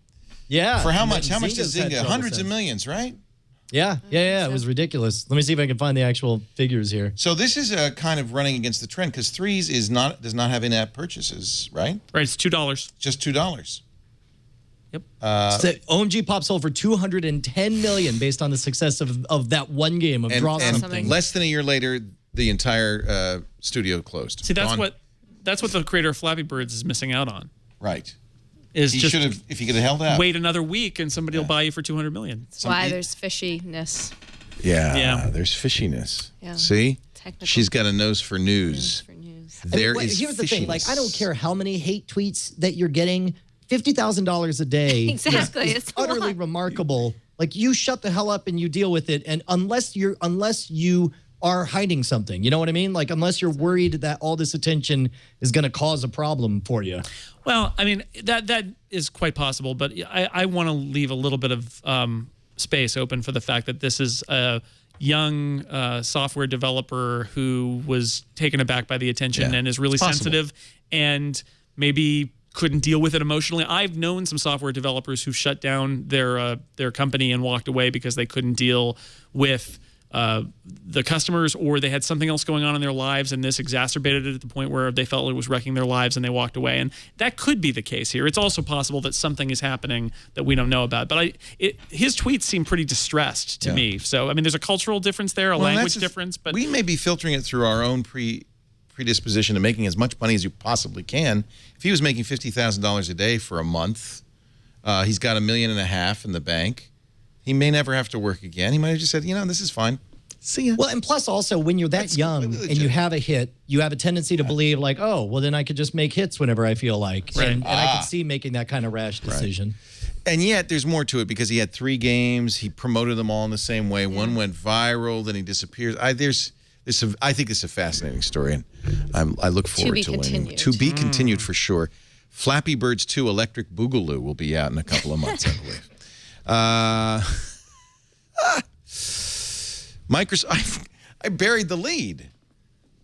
Yeah. For how much? How much does Zynga? Hundreds of millions, right? Yeah. It was ridiculous. Let me see if I can find the actual figures here. So this is a kind of running against the trend because threes does not have in-app purchases, right? Right. It's $2. Just $2. Yep. So OMG Pop sold for $210 million based on the success of that one game of Draw Something. Less than a year later, the entire studio closed. See, that's what the creator of Flappy Birds is missing out on. Right. He should have, if he could have held out. Wait another week and somebody will buy you for $200 million. That's why there's fishiness. Yeah, there's fishiness. Yeah. See? Technical. She's got a nose for news. Here's the thing. Like, I don't care how many hate tweets that you're getting. $50,000 a day exactly. is utterly remarkable. Like, you shut the hell up and you deal with it. And unless you are hiding something, you know what I mean? Like, unless you're worried that all this attention is going to cause a problem for you. Well, I mean, that is quite possible, but I want to leave a little bit of space open for the fact that this is a young software developer who was taken aback by the attention and is really sensitive and maybe couldn't deal with it emotionally. I've known some software developers who shut down their company and walked away because they couldn't deal with the customers, or they had something else going on in their lives, and this exacerbated it at the point where they felt it was wrecking their lives and they walked away. And that could be the case here. It's also possible that something is happening that we don't know about. But his tweets seem pretty distressed to me. So, I mean, there's a cultural difference there, a language difference. But we may be filtering it through our own predisposition to making as much money as you possibly can. If he was making $50,000 a day for a month, he's got $1.5 million in the bank. He may never have to work again. He might have just said, this is fine. See ya. Well, and plus also when you're that young and you have a hit, you have a tendency to believe like, oh, well, then I could just make hits whenever I feel like. Right. And I could see making that kind of rash decision. Right. And yet there's more to it because he had 3 games. He promoted them all in the same way. One went viral, then he disappears. I think it's a fascinating story, and I look forward to learning. To be continued for sure. Flappy Birds 2 Electric Boogaloo will be out in a couple of months, I believe. Microsoft. I buried the lead.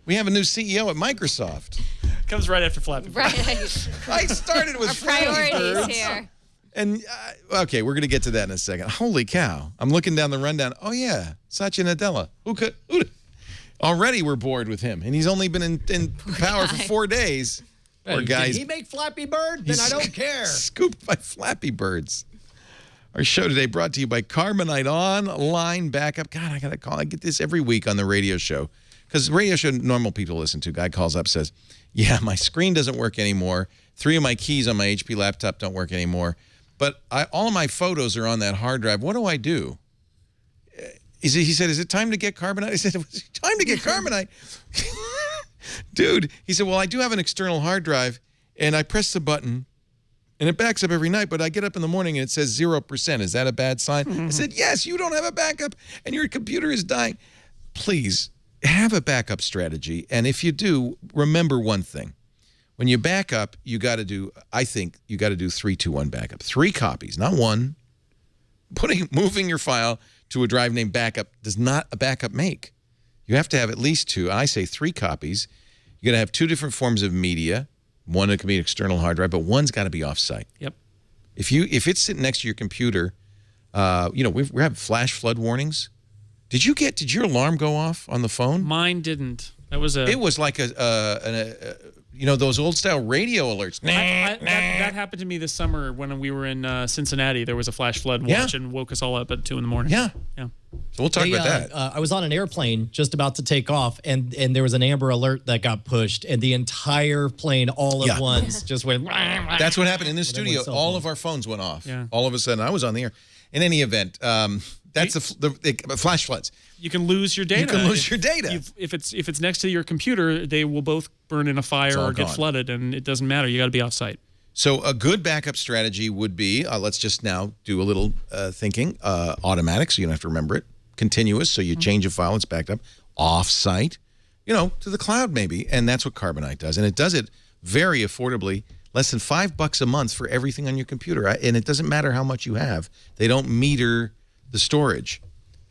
We have a new CEO at Microsoft. Comes right after Flappy Bird. Right. I started with Our Flappy priorities Birds. here. And, okay, we're going to get to that in a second. Holy cow. I'm looking down the rundown. Oh, yeah, Satya Nadella. Already we're bored with him, and he's only been in power for 4 days. Poor guys. Did he make Flappy Bird? Then I don't care. Scooped by Flappy Birds. Our show today brought to you by Carbonite Online Backup. God, I got to call. I get this every week on the radio show. Because radio show normal people listen to. Guy calls up, says, yeah, my screen doesn't work anymore. 3 of my keys on my HP laptop don't work anymore. But all of my photos are on that hard drive. What do I do? He said, is it time to get Carbonite? I said, it's time to get Carbonite. Dude, he said, well, I do have an external hard drive, and I press the button, and it backs up every night, but I get up in the morning, and it says 0%. Is that a bad sign? I said, yes, you don't have a backup, and your computer is dying. Please, have a backup strategy, and if you do, remember one thing. When you back up, I think you got to do 3-2-1 backup. 3 copies, not 1. Moving your file to a drive named backup does not a backup make. You have to have at least 2. I say 3 copies. You're going to have 2 different forms of media. One that can be an external hard drive, but one's got to be offsite. Yep. If it's sitting next to your computer, we're having flash flood warnings. Did your alarm go off on the phone? Mine didn't. It was like those old style radio alerts. That happened to me this summer when we were in Cincinnati. There was a flash flood watch and woke us all up at 2 in the morning. Yeah. Yeah. So we'll talk about that. I was on an airplane just about to take off, and there was an Amber Alert that got pushed, and the entire plane all at once just went. That's what happened in this studio. All of our phones went off. Yeah. All of a sudden, I was on the air. In any event, that's the flash floods. You can lose your data. You can lose your data. If it's next to your computer, they will both burn in a fire or get flooded, and it doesn't matter. You got to be off-site. So a good backup strategy would be, let's just now do a little thinking, automatic, so you don't have to remember it, continuous, so you change a file, it's backed up, off-site, to the cloud maybe, and that's what Carbonite does. And it does it very affordably, less than $5 a month for everything on your computer, and it doesn't matter how much you have. They don't meter the storage.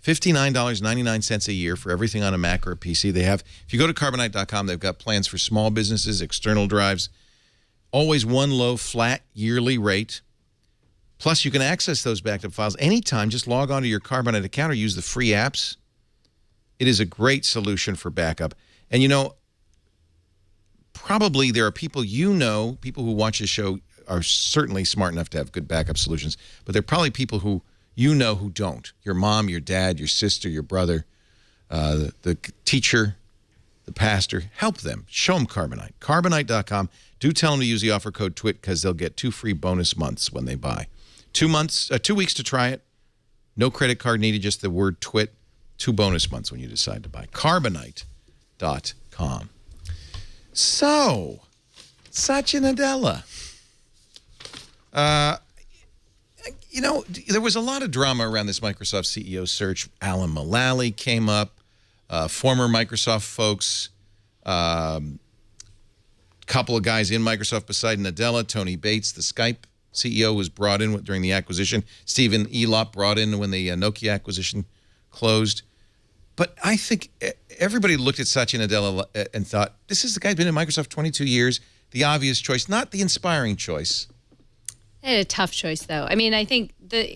$59.99 a year for everything on a Mac or a PC. They have, if you go to Carbonite.com, they've got plans for small businesses, external drives, always one low flat yearly rate. Plus, you can access those backed up files anytime. Just log on to your Carbonite account or use the free apps. It is a great solution for backup. And probably there are people people who watch this show are certainly smart enough to have good backup solutions, but there are probably people who who don't. Your mom, your dad, your sister, your brother, the teacher, the pastor. Help them. Show them Carbonite. Carbonite.com. Do tell them to use the offer code TWIT because they'll get 2 free bonus months when they buy. 2 weeks to try it. No credit card needed, just the word TWIT. 2 bonus months when you decide to buy. Carbonite.com. So, Satya Nadella. There was a lot of drama around this Microsoft CEO search. Alan Mulally came up, former Microsoft folks, couple of guys in Microsoft beside Nadella, Tony Bates, the Skype CEO, was brought in during the acquisition. Stephen Elop brought in when the Nokia acquisition closed. But I think everybody looked at Satya Nadella and thought, this is the guy who's been in Microsoft 22 years, the obvious choice, not the inspiring choice. They had a tough choice, though. I mean, I think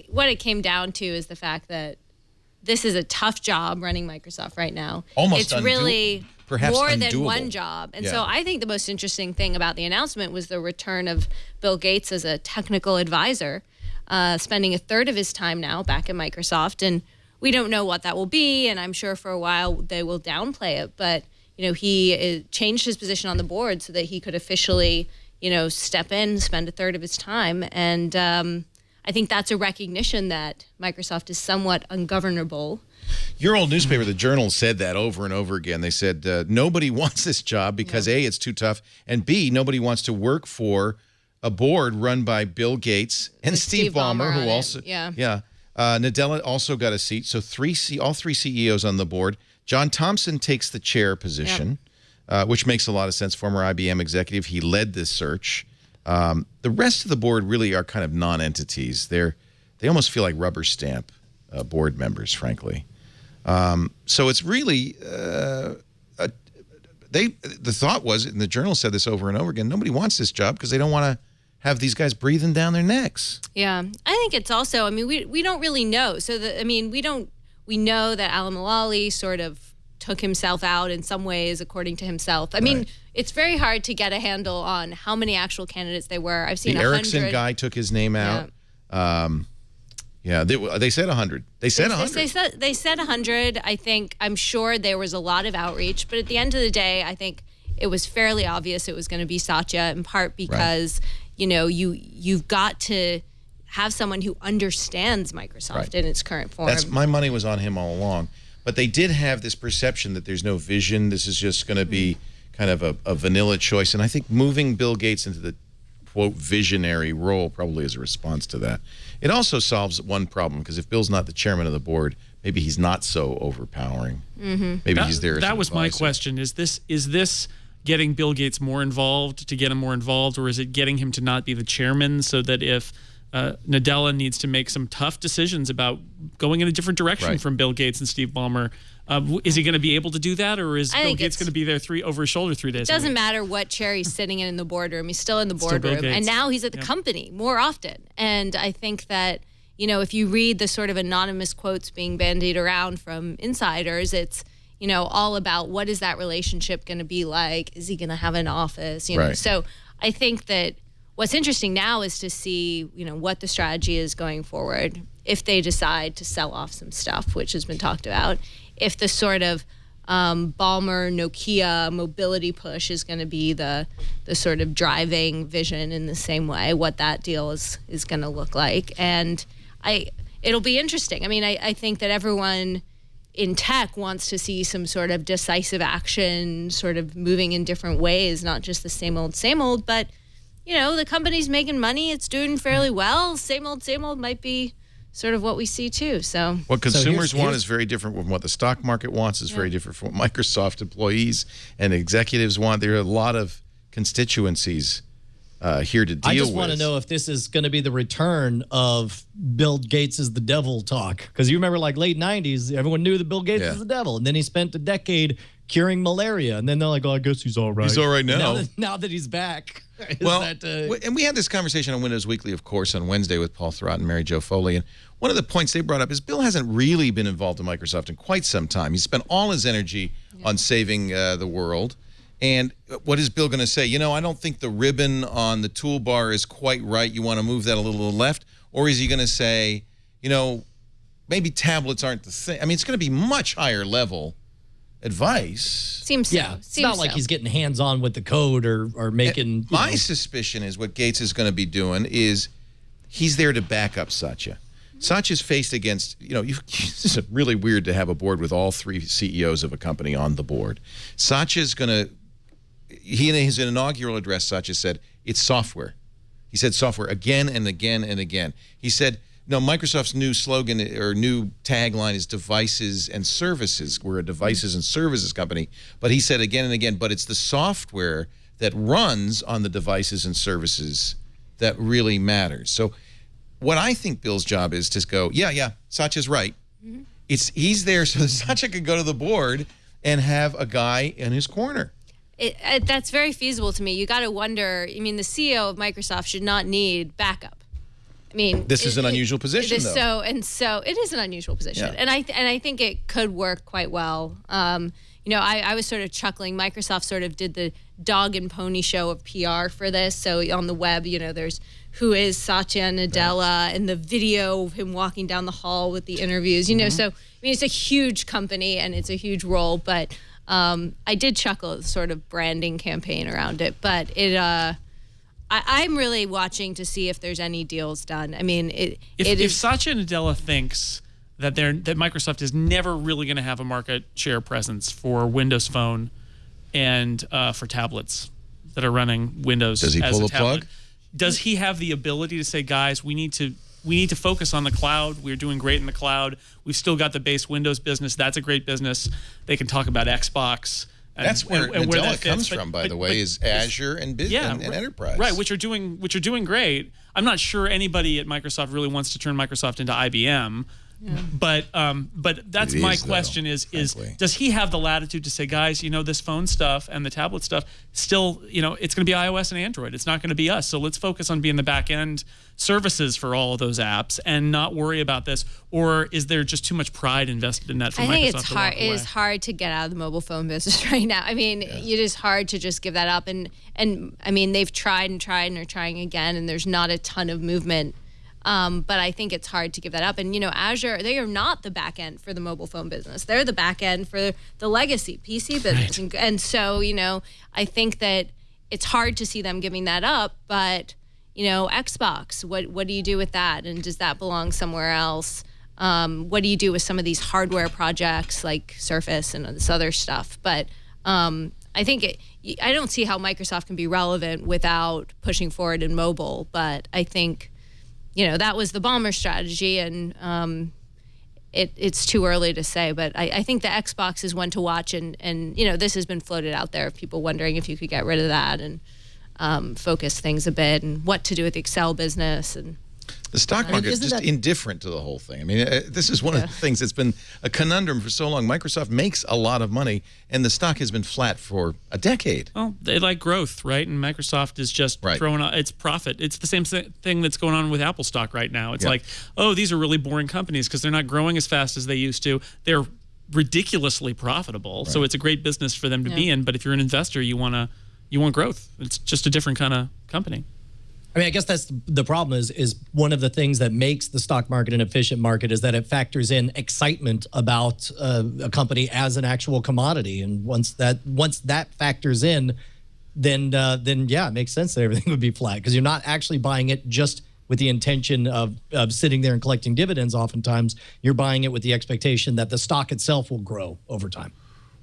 what it came down to is the fact that this is a tough job running Microsoft right now. Almost it's really perhaps more undoable. than one job. And so I think the most interesting thing about the announcement was the return of Bill Gates as a technical advisor, spending a third of his time now back at Microsoft. And we don't know what that will be, and I'm sure for a while they will downplay it. But, he changed his position on the board so that he could officially step in, spend a third of his time. And I think that's a recognition that Microsoft is somewhat ungovernable. Your old newspaper, The Journal, said that over and over again. They said nobody wants this job because A, it's too tough, and B, nobody wants to work for a board run by Bill Gates and Steve Ballmer, who also... Nadella also got a seat. So all three CEOs on the board. John Thompson takes the chair position. Which makes a lot of sense. Former IBM executive. He led this search. The rest of the board really are kind of non-entities. They almost feel like rubber stamp board members, frankly. So it's really the thought was, and the journal said this over and over again, nobody wants this job because they don't want to have these guys breathing down their necks. Yeah, I think it's also, I mean, we don't really know. So, we know that Al-Malali sort of took himself out in some ways, according to himself. I mean, it's very hard to get a handle on how many actual candidates they were. I've seen the 100. Erickson guy took his name out. Yeah, they said 100. They said 100. They said 100. I'm sure there was a lot of outreach, but at the end of the day, I think it was fairly obvious it was going to be Satya, in part because you've got to have someone who understands Microsoft in its current form. My money was on him all along. But they did have this perception that there's no vision. This is just going to be kind of a vanilla choice. And I think moving Bill Gates into the, quote, visionary role probably is a response to that. It also solves one problem, because if Bill's not the chairman of the board, maybe he's not so overpowering. Maybe he's there as That an was my advisor. question. Is this getting Bill Gates more involved to get him more involved, or is it getting him to not be the chairman so that if Nadella needs to make some tough decisions about going in a different direction from Bill Gates and Steve Ballmer, is he going to be able to do that, or is Bill Gates going to be there over his shoulder 3 days? It doesn't matter what chair he's sitting in the boardroom. He's still in the boardroom, and now he's at the company more often. And I think that if you read the sort of anonymous quotes being bandied around from insiders, it's all about what is that relationship going to be like? Is he going to have an office? So I think that what's interesting now is to see, what the strategy is going forward. If they decide to sell off some stuff, which has been talked about, if the sort of Ballmer, Nokia mobility push is going to be the sort of driving vision in the same way, what that deal is going to look like. And it'll be interesting. I mean, I think that everyone in tech wants to see some sort of decisive action, sort of moving in different ways, not just the same old, but the company's making money. It's doing fairly well. Same old might be sort of what we see too. So what consumers want is very different from what the stock market wants. Is very different from what Microsoft employees and executives want. There are a lot of constituencies here to deal with. I just want to know if this is going to be the return of Bill Gates is the devil talk. Because you remember, like, late 90s, everyone knew that Bill Gates was the devil. And then he spent a decade curing malaria. And then they're like, oh, I guess he's all right. He's all right now. Now that he's back. And we had this conversation on Windows Weekly, of course, on Wednesday with Paul Thurrott and Mary Jo Foley. And one of the points they brought up is Bill hasn't really been involved in Microsoft in quite some time. He's spent all his energy on saving the world. And what is Bill going to say? I don't think the ribbon on the toolbar is quite right. You want to move that a little left? Or is he going to say, maybe tablets aren't the thing? I mean, it's going to be much higher level advice. Seems so. Yeah, it's not like he's getting hands-on with the code or making... My suspicion is what Gates is going to be doing is he's there to back up Satya. Satya's faced against, it's really weird to have a board with all 3 CEOs of a company on the board. Satya's going to... He, in his inaugural address, Satya said, it's software. He said software again and again and again. He said, no, Microsoft's new slogan or new tagline is devices and services. We're a devices and services company. But he said again and again, but it's the software that runs on the devices and services that really matters. So what I think Bill's job is to go, yeah, Satya's right. He's there so that Satya could go to the board and have a guy in his corner. That's very feasible to me. You got to wonder, the CEO of Microsoft should not need backup. This is an unusual position, though. So it is an unusual position. Yeah. And I think it could work quite well. I was sort of chuckling. Microsoft sort of did the dog and pony show of PR for this. So on the web, there's who is Satya Nadella and the video of him walking down the hall with the interviews. So it's a huge company and it's a huge role, but I did chuckle at the sort of branding campaign around it, but I'm really watching to see if there's any deals done. If Satya Nadella thinks that Microsoft is never really going to have a market share presence for Windows Phone and for tablets that are running Windows, does he as pull a a tablet, plug? Does he have the ability to say, guys, we need to focus on the cloud. We're doing great in the cloud. We've still got the base Windows business. That's a great business. They can talk about Xbox. That's where Nadella comes from, by the way, is Azure and business and enterprise. Right, which are doing great. I'm not sure anybody at Microsoft really wants to turn Microsoft into IBM. But that's my question is does he have the latitude to say, guys, this phone stuff and the tablet stuff still, it's going to be iOS and Android. It's not going to be us. So let's focus on being the back end services for all of those apps and not worry about this. Or is there just too much pride invested in that for Microsoft? I think it's hard. It is hard to get out of the mobile phone business right now. I mean, it is hard to just give that up. And I mean, they've tried and are trying again, and there's not a ton of movement. But I think it's hard to give that up. And, Azure, they are not the back end for the mobile phone business. They're the back end for the legacy PC business. Right. And so, I think that it's hard to see them giving that up. But, Xbox, what do you do with that? And does that belong somewhere else? What do you do with some of these hardware projects like Surface and this other stuff? But I think I don't see how Microsoft can be relevant without pushing forward in mobile. But I think... that was the bomber strategy, and it's too early to say. But I think the Xbox is one to watch, and this has been floated out there of people wondering if you could get rid of that and focus things a bit, and what to do with the Excel business. And the stock market is just indifferent to the whole thing. I mean, this is one of the things that's been a conundrum for so long. Microsoft makes a lot of money, and the stock has been flat for a decade. Well, they like growth, right? And Microsoft is just throwing out its profit. It's the same thing that's going on with Apple stock right now. It's like, oh, these are really boring companies because they're not growing as fast as they used to. They're ridiculously profitable, so it's a great business for them to be in. But if you're an investor, you want growth. It's just a different kind of company. I mean, I guess that's the problem is one of the things that makes the stock market an efficient market is that it factors in excitement about a company as an actual commodity. And once that factors in, then yeah, it makes sense that everything would be flat because you're not actually buying it just with the intention of sitting there and collecting dividends. Oftentimes, you're buying it with the expectation that the stock itself will grow over time.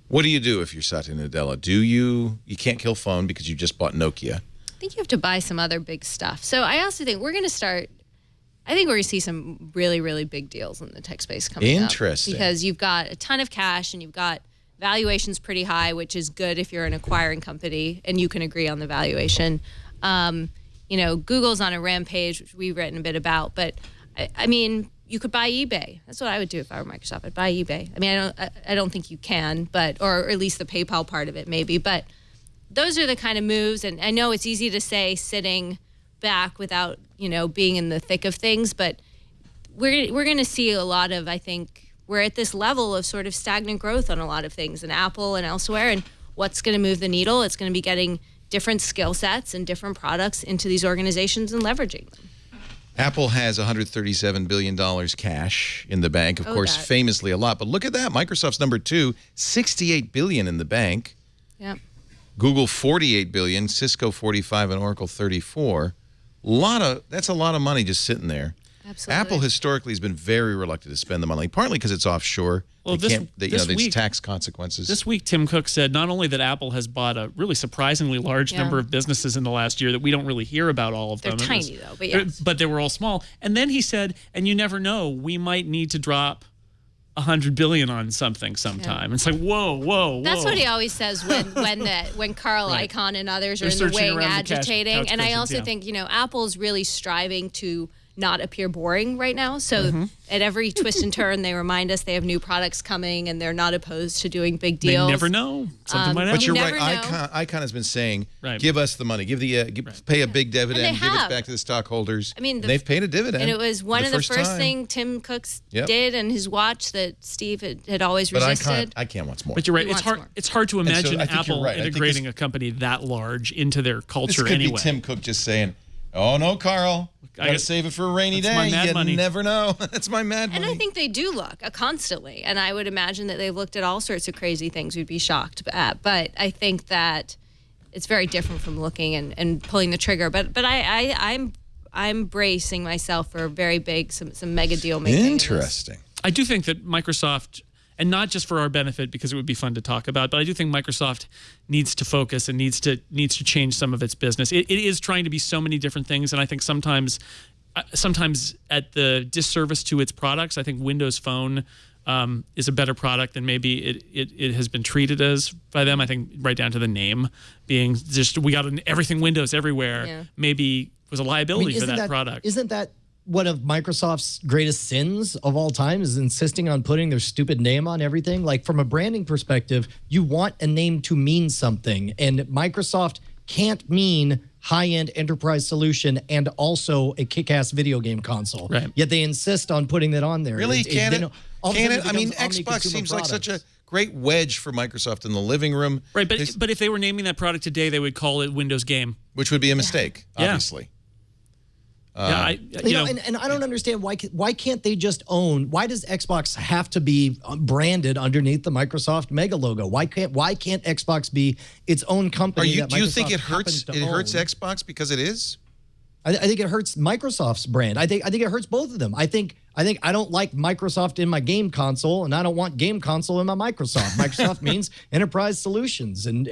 What do you do if you're Satya Nadella? You can't kill phone because you just bought Nokia. I think you have to buy some other big stuff. So I also think we're going to see some really, really big deals in the tech space coming up. Interesting. Because you've got a ton of cash and you've got valuations pretty high, which is good if you're an acquiring company and you can agree on the valuation. Google's on a rampage, which we've written a bit about. But, I mean, you could buy eBay. That's what I would do if I were Microsoft. I'd buy eBay. I mean, I don't think you can, or at least the PayPal part of it maybe. But those are the kind of moves, and I know it's easy to say sitting back without, being in the thick of things, but we're going to see a lot of, I think, we're at this level of sort of stagnant growth on a lot of things in Apple and elsewhere, and what's going to move the needle? It's going to be getting different skill sets and different products into these organizations and leveraging them. Apple has $137 billion cash in the bank, of course, famously a lot, but look at that. Microsoft's number 2, $68 billion in the bank. Yep. Google, $48 billion, Cisco, $45, and Oracle, $34. That's a lot of money just sitting there. Absolutely. Apple historically has been very reluctant to spend the money, partly because it's offshore. Well, there's tax consequences. This week, Tim Cook said not only that Apple has bought a really surprisingly large number of businesses in the last year that we don't really hear about all of them. They're tiny, though, but yes. But they were all small. And then he said, and you never know, we might need to drop $100 billion on something sometime. It's like, whoa. That's what he always says when Carl Icahn and others are in the wing agitating. And I also think, Apple's really striving to not appear boring right now. So at every twist and turn, they remind us they have new products coming and they're not opposed to doing big deals. They never know. Something might happen. But you're right. Icahn has been saying, give us the money. Pay a big dividend. Give it back to the stockholders. I mean, they've paid a dividend. And it was one of the first things Tim Cook did and his watch that Steve had always resisted. I can't want more. But you're right. It's hard to imagine Apple integrating a company that large into their culture anyway. This could be Tim Cook just saying, oh, no, Carl. I gotta save it for a rainy day. You never know. That's my mad money. And I think they do look constantly. And I would imagine that they've looked at all sorts of crazy things we'd be shocked at. But I think that it's very different from looking and pulling the trigger. But I'm bracing myself for a very big, some mega deal making. Interesting. I do think that Microsoft, and not just for our benefit because it would be fun to talk about, but I do think Microsoft needs to focus and needs to change some of its business. It is trying to be so many different things, and I think sometimes at the disservice to its products. I think Windows Phone is a better product than maybe it has been treated as by them. I think right down to the name being just we got everything Windows everywhere. Maybe was a liability for that product. Isn't that one of Microsoft's greatest sins of all time is insisting on putting their stupid name on everything? Like, from a branding perspective, you want a name to mean something, and Microsoft can't mean high-end enterprise solution and also a kick-ass video game console. Right. Yet they insist on putting that on there. Really? Can it? I mean, Xbox omni-consumer seems like such a products. great wedge for Microsoft in the living room. Right, but if they were naming that product today, they would call it Windows Game. Which would be a mistake, obviously. You know, and I don't understand why can't they just own? Why does Xbox have to be branded underneath the Microsoft mega logo? Why can't Xbox be its own company? Do you think it hurts? happens to It hurts own? Xbox because it is. I think it hurts Microsoft's brand. I think it hurts both of them. I think I don't like Microsoft in my game console, and I don't want game console in my Microsoft. Microsoft means enterprise solutions, and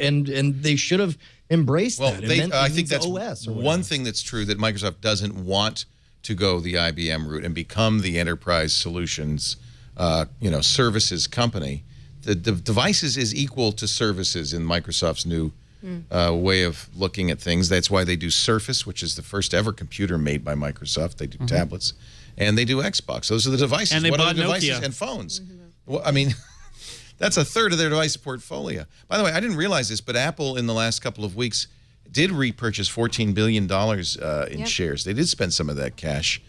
they should have embraced that. I think that's OS or one thing that's true, that Microsoft doesn't want to go the IBM route and become the enterprise solutions, services company. The devices is equal to services in Microsoft's new way of looking at things. That's why they do Surface, which is the first ever computer made by Microsoft. They do tablets, and they do Xbox. Those are the devices. And they what bought other devices Nokia. and phones? Well, I mean, that's a third of their device portfolio. By the way, I didn't realize this, but Apple in the last couple of weeks did repurchase $14 billion in shares. They did spend some of that cash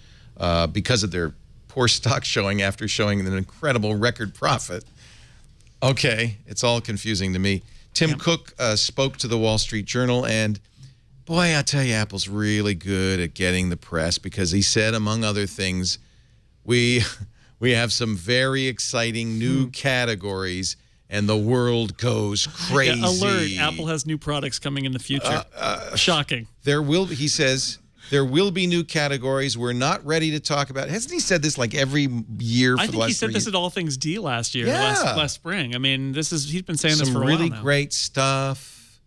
because of their poor stock showing after showing an incredible record profit. Okay, it's all confusing to me. Tim Cook spoke to the Wall Street Journal, and boy, I tell you, Apple's really good at getting the press, because he said, among other things, we have some very exciting new categories, and the world goes crazy. Yeah, alert! Apple has new products coming in the future. Shocking. He says, there will be new categories we're not ready to talk about. Hasn't he said this like every year for the last 3 years? I think he said this at All Things D last year, last spring. I mean, he's been saying this some for a while now. really great stuff.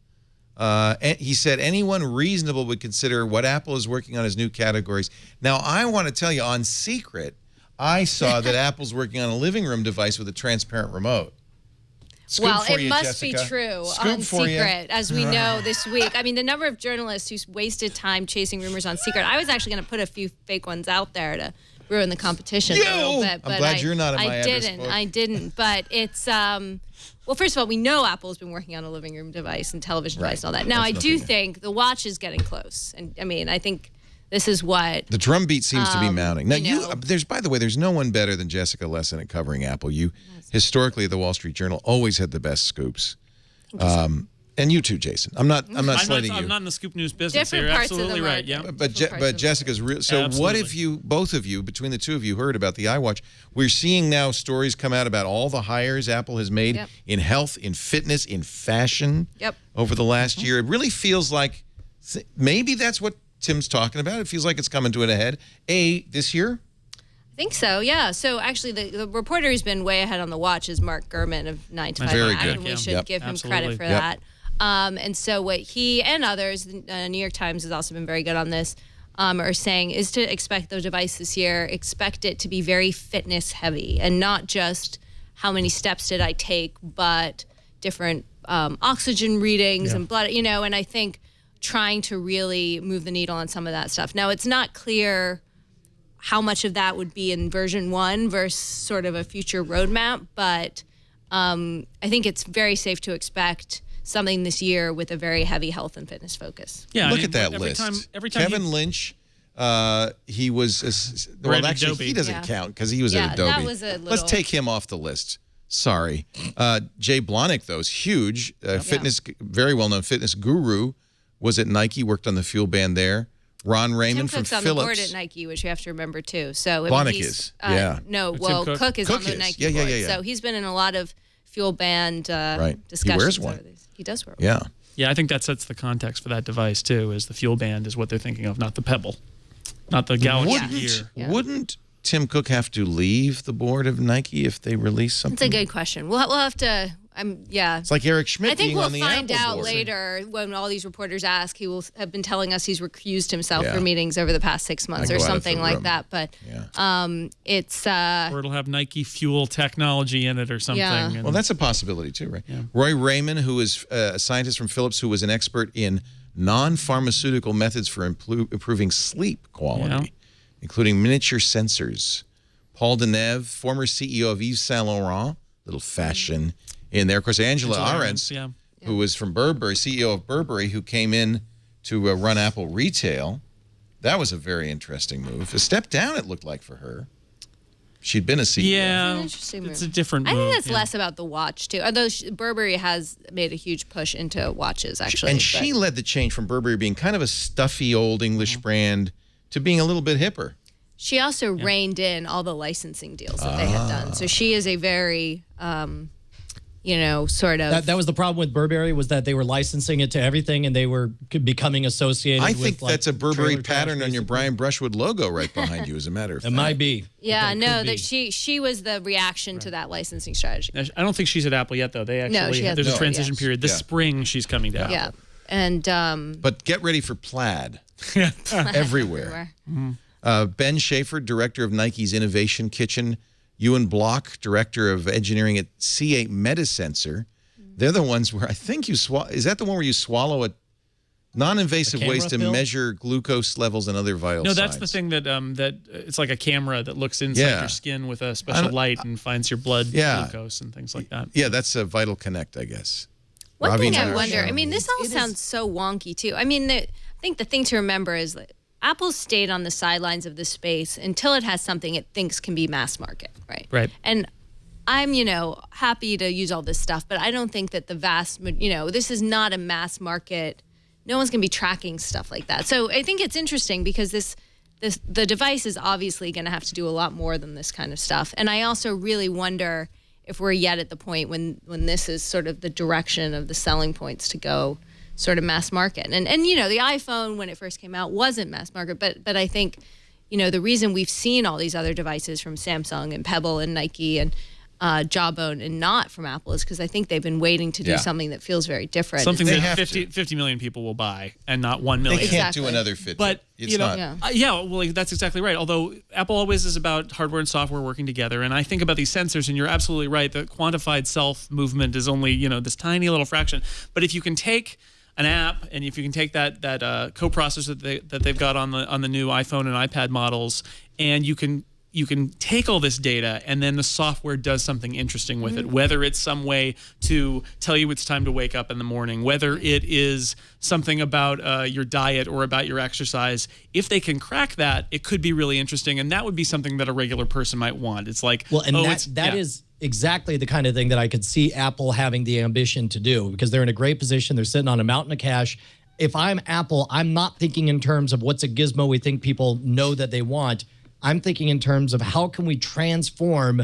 And he said anyone reasonable would consider what Apple is working on as new categories. Now, I want to tell you, on secret, I saw that Apple's working on a living room device with a transparent remote. Scoop well, for it you, must Jessica. be true Scoop on for Secret, you. as we know this week. I mean, the number of journalists who's wasted time chasing rumors on Secret. I was actually going to put a few fake ones out there to ruin the competition a little bit. But I'm glad you're not in my address book. I didn't. But it's, well, first of all, we know Apple's been working on a living room device and television device and all that. Now, I do think the watch is getting close. And I mean, I think this is what the drumbeat seems to be mounting. Now, by the way, there's no one better than Jessica Lessin at covering Apple. You historically, the Wall Street Journal always had the best scoops. And you too, Jason. I'm not slating you. I'm not in the scoop news business. Different You're parts of absolutely them right. are- Yeah. But Jessica's real. So what if both of you, between the two of you, heard about the iWatch? We're seeing now stories come out about all the hires Apple has made in health, in fitness, in fashion over the last year. It really feels like maybe that's what Tim's talking about. It feels like it's coming to an head. This year? I think so, yeah. So actually, the reporter who's been way ahead on the watch is Mark Gurman of 9 to 5 Very Mac, good. and we should give him credit for Yep. that. And so what he and others, New York Times has also been very good on this, are saying is to expect the device this year, expect it to be very fitness heavy, and not just how many steps did I take, but different oxygen readings and blood, and I think trying to really move the needle on some of that stuff. Now, it's not clear how much of that would be in version 1 versus sort of a future roadmap, but I think it's very safe to expect something this year with a very heavy health and fitness focus. Yeah, Look at that list. Every time Kevin Lynch, he was well. Actually, he doesn't count because he was at Adobe. That was a little... Let's take him off the list. Sorry, Jay Blahnik, though, is huge. Fitness, very well-known fitness guru, was at Nike, worked on the Fuel Band there. Ron Raymond Tim from Cook's Philips. on the board at Nike, which you have to remember too. So Blahnik is, no, Tim well, Cook? Cook is on the Nike board. Yeah. So he's been in a lot of Fuel Band discussions. He wears one. over these. He does wear one. Yeah. Yeah, I think that sets the context for that device too. Is the Fuel Band is what they're thinking of, not the Pebble, not the Galaxy Gear. Wouldn't Tim Cook have to leave the board of Nike if they release something? That's a good question. We'll have to. It's like Eric Schmidt I think being we'll on the find Apple out board. later when all these reporters ask. He will have been telling us he's recused himself for meetings over the past 6 months or something like that. But it's or it'll have Nike Fuel technology in it or something. Yeah. And Well, that's a possibility too, right? Yeah. Roy Raymond, who is a scientist from Philips, who was an expert in non-pharmaceutical methods for improving sleep quality. including miniature sensors. Paul Deneuve, former CEO of Yves Saint Laurent, little fashion in there. Of course, Angela Ahrendts, who was from Burberry, CEO of Burberry, who came in to run Apple Retail. That was a very interesting move. A step down, it looked like, for her. She'd been a CEO. Yeah, It's an interesting move. It's a different move. I think that's less about the watch, too. Although Burberry has made a huge push into watches, actually. And she led the change from Burberry being kind of a stuffy old English brand to being a little bit hipper. She also reined in all the licensing deals that they had done. So she is a very, sort of... That was the problem with Burberry, was that they were licensing it to everything and they were becoming associated with... I think that's a Burberry trailer pattern trash, on your Brian Brushwood logo right behind you, as a matter of fact. It might be. Yeah, no, that she was the reaction to that licensing strategy. I don't think she's at Apple yet, though. They actually there's a transition period. This spring, she's coming down. Yeah, and but get ready for plaid everywhere. Ben Schaefer, director of Nike's Innovation Kitchen. Ewan Block, director of engineering at C8 Metasensor. They're the ones where I think you swallow. Is that the one where you swallow a non-invasive ways to measure glucose levels and other vital signs? No, that's the thing that it's like a camera that looks inside your skin with a special light and finds your blood glucose and things like that. Yeah, that's a Vital Connect, I guess. One thing I wonder, I mean, this all sounds so wonky, too. I mean, I think the thing to remember is that Apple stayed on the sidelines of this space until it has something it thinks can be mass market, right? Right. And I'm, happy to use all this stuff, but I don't think that the vast, this is not a mass market. No one's going to be tracking stuff like that. So I think it's interesting because the device is obviously going to have to do a lot more than this kind of stuff. And I also really wonder if we're yet at the point when this is sort of the direction of the selling points to go sort of mass market. And the iPhone, when it first came out, wasn't mass market, but I think, the reason we've seen all these other devices from Samsung and Pebble and Nike and Jawbone and not from Apple is because I think they've been waiting to do something that feels very different. Something that 50 million people will buy and not 1 million. They can't do another Fitbit. But, it's not. That's exactly right. Although Apple always is about hardware and software working together. And I think about these sensors, and you're absolutely right. The quantified self movement is only, this tiny little fraction. But if you can take an app, and if you can take that coprocessor that they've got on the new iPhone and iPad models, and you can take all this data, and then the software does something interesting with it, whether it's some way to tell you it's time to wake up in the morning, whether it is something about your diet or about your exercise. If they can crack that, it could be really interesting, and that would be something that a regular person might want. It's like, that is exactly the kind of thing that I could see Apple having the ambition to do, because they're in a great position. They're sitting on a mountain of cash. If I'm Apple, I'm not thinking in terms of what's a gizmo we think people know that they want. I'm thinking in terms of how can we transform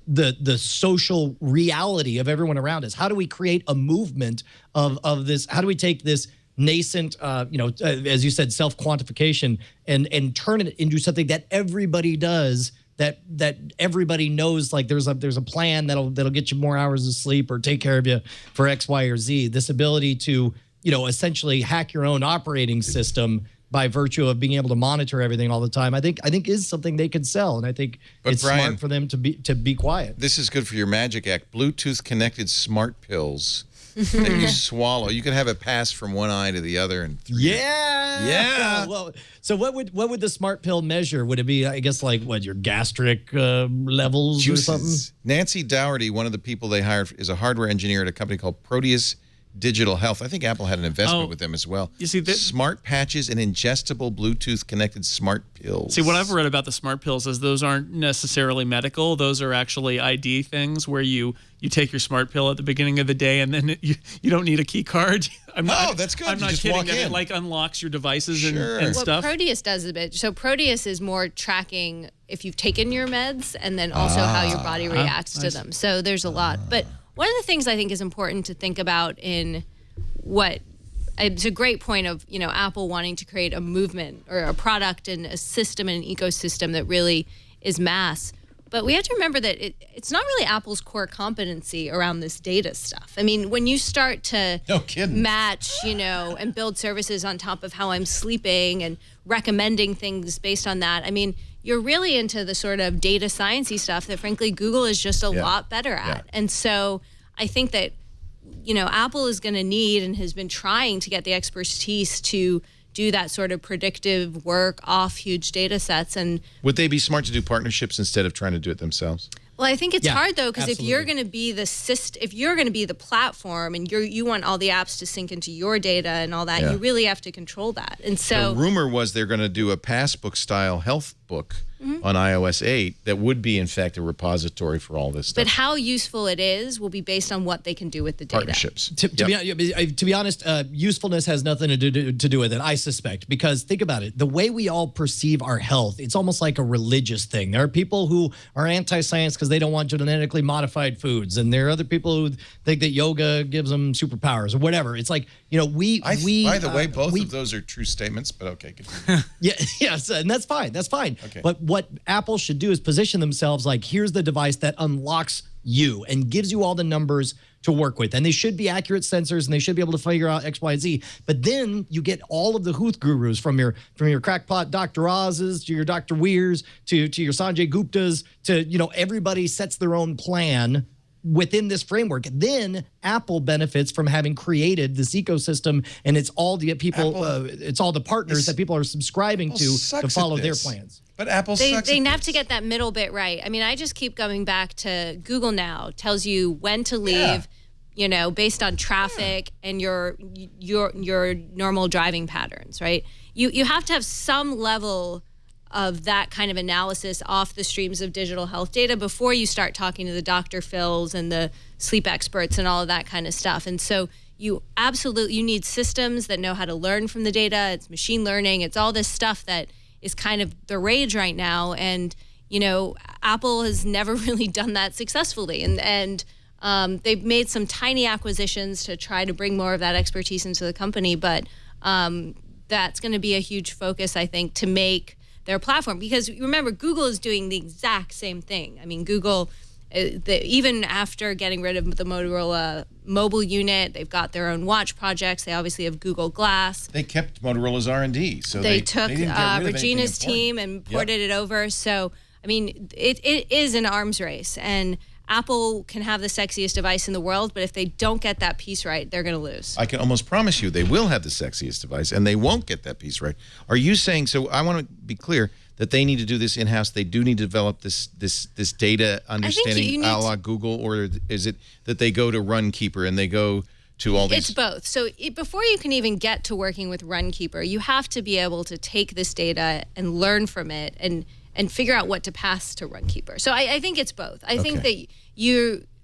the social reality of everyone around us? How do we create a movement of this? How do we take this nascent, as you said, self-quantification and turn it into something that everybody does, that everybody knows, like there's a plan that'll get you more hours of sleep or take care of you for X, Y, or Z. This ability to, essentially hack your own operating system by virtue of being able to monitor everything all the time, I think is something they could sell, and I think it's smart for them to be quiet. This is good for your Magic Act. Bluetooth connected smart pills that you swallow. You can have it pass from one eye to the other. And yeah. Well, so what would the smart pill measure? Would it be, I guess, like your gastric levels juices or something? Nancy Dougherty, one of the people they hired, is a hardware engineer at a company called Proteus Digital Health. I think Apple had an investment with them as well. You see, smart patches and ingestible Bluetooth connected smart pills. See, what I've read about the smart pills is those aren't necessarily medical. Those are actually ID things where you take your smart pill at the beginning of the day and then you don't need a key card. That's good. I'm not kidding. That it unlocks your devices and stuff. What Proteus does a bit. So Proteus is more tracking if you've taken your meds and then also how your body reacts to them. So there's a lot. But one of the things I think is important to think about it's a great point of, Apple wanting to create a movement or a product and a system and an ecosystem that really is mass. But we have to remember that it's not really Apple's core competency around this data stuff. I mean, when you start to match, and build services on top of how I'm sleeping and recommending things based on that, I mean, you're really into the sort of data science-y stuff that, frankly, Google is just a lot better at. Yeah. And so I think that, Apple is going to need and has been trying to get the expertise to do that sort of predictive work off huge data sets. And would they be smart to do partnerships instead of trying to do it themselves? well, I think it's hard though, because if absolutely. you're going to be if you're going to be the platform and you want all the apps to sync into your data and all that, you really have to control that. And so the rumor was they're going to do a passbook style health book on iOS 8 that would be in fact a repository for all this stuff. but how useful it is will be based on what they can do with the data. Partnerships. To be honest, usefulness has nothing to do with it, I suspect, because think about it. The way we all perceive our health, it's almost like a religious thing. There are people who are anti-science because they don't want genetically modified foods, and there are other people who think that yoga gives them superpowers or whatever. It's like, you know, by the way, both of those are true statements, but okay, continue. Yes, and that's fine. That's fine. Okay. But what Apple should do is position themselves like, here's the device that unlocks you and gives you all the numbers to work with. And they should be accurate sensors, and they should be able to figure out X, Y, Z. But then you get all of the Huth gurus from your crackpot Dr. Oz's to your Dr. Weir's to your Sanjay Gupta's to, you know, everybody sets their own plan within this framework. Then Apple benefits from having created this ecosystem, and it's all the people, it's all the partners that people are subscribing to follow their plans. But Apple They sucks have to get that middle bit right. I mean, I just keep going back to Google Now tells you when to leave, you know, based on traffic and your normal driving patterns, right? You have to have some level of that kind of analysis off the streams of digital health data before you start talking to the Dr. Phils and the sleep experts and all of that kind of stuff. And so you need systems that know how to learn from the data. It's machine learning. It's all this stuff that is kind of the rage right now. And, you know, Apple has never really done that successfully. And they've made some tiny acquisitions to try to bring more of that expertise into the company. But that's going to be a huge focus, I think, to make their platform. Because remember, Google is doing the exact same thing. I mean, Google, even after getting rid of the Motorola mobile unit, they've got their own watch projects. They obviously have Google Glass. They kept Motorola's R&D. So they took didn't get rid of Regina's anything team and ported it over. So, I mean, it is an arms race. And Apple can have the sexiest device in the world, but if they don't get that piece right, they're going to lose. I can almost promise you they will have the sexiest device, and they won't get that piece right. Are you saying, so I want to be clear, that they need to do this in-house, they do need to develop this data understanding a la Google, or is it that they go to Runkeeper and they go to all these? It's both. So before you can even get to working with Runkeeper, you have to be able to take this data and learn from it and figure out what to pass to Runkeeper. So I think it's both. I think that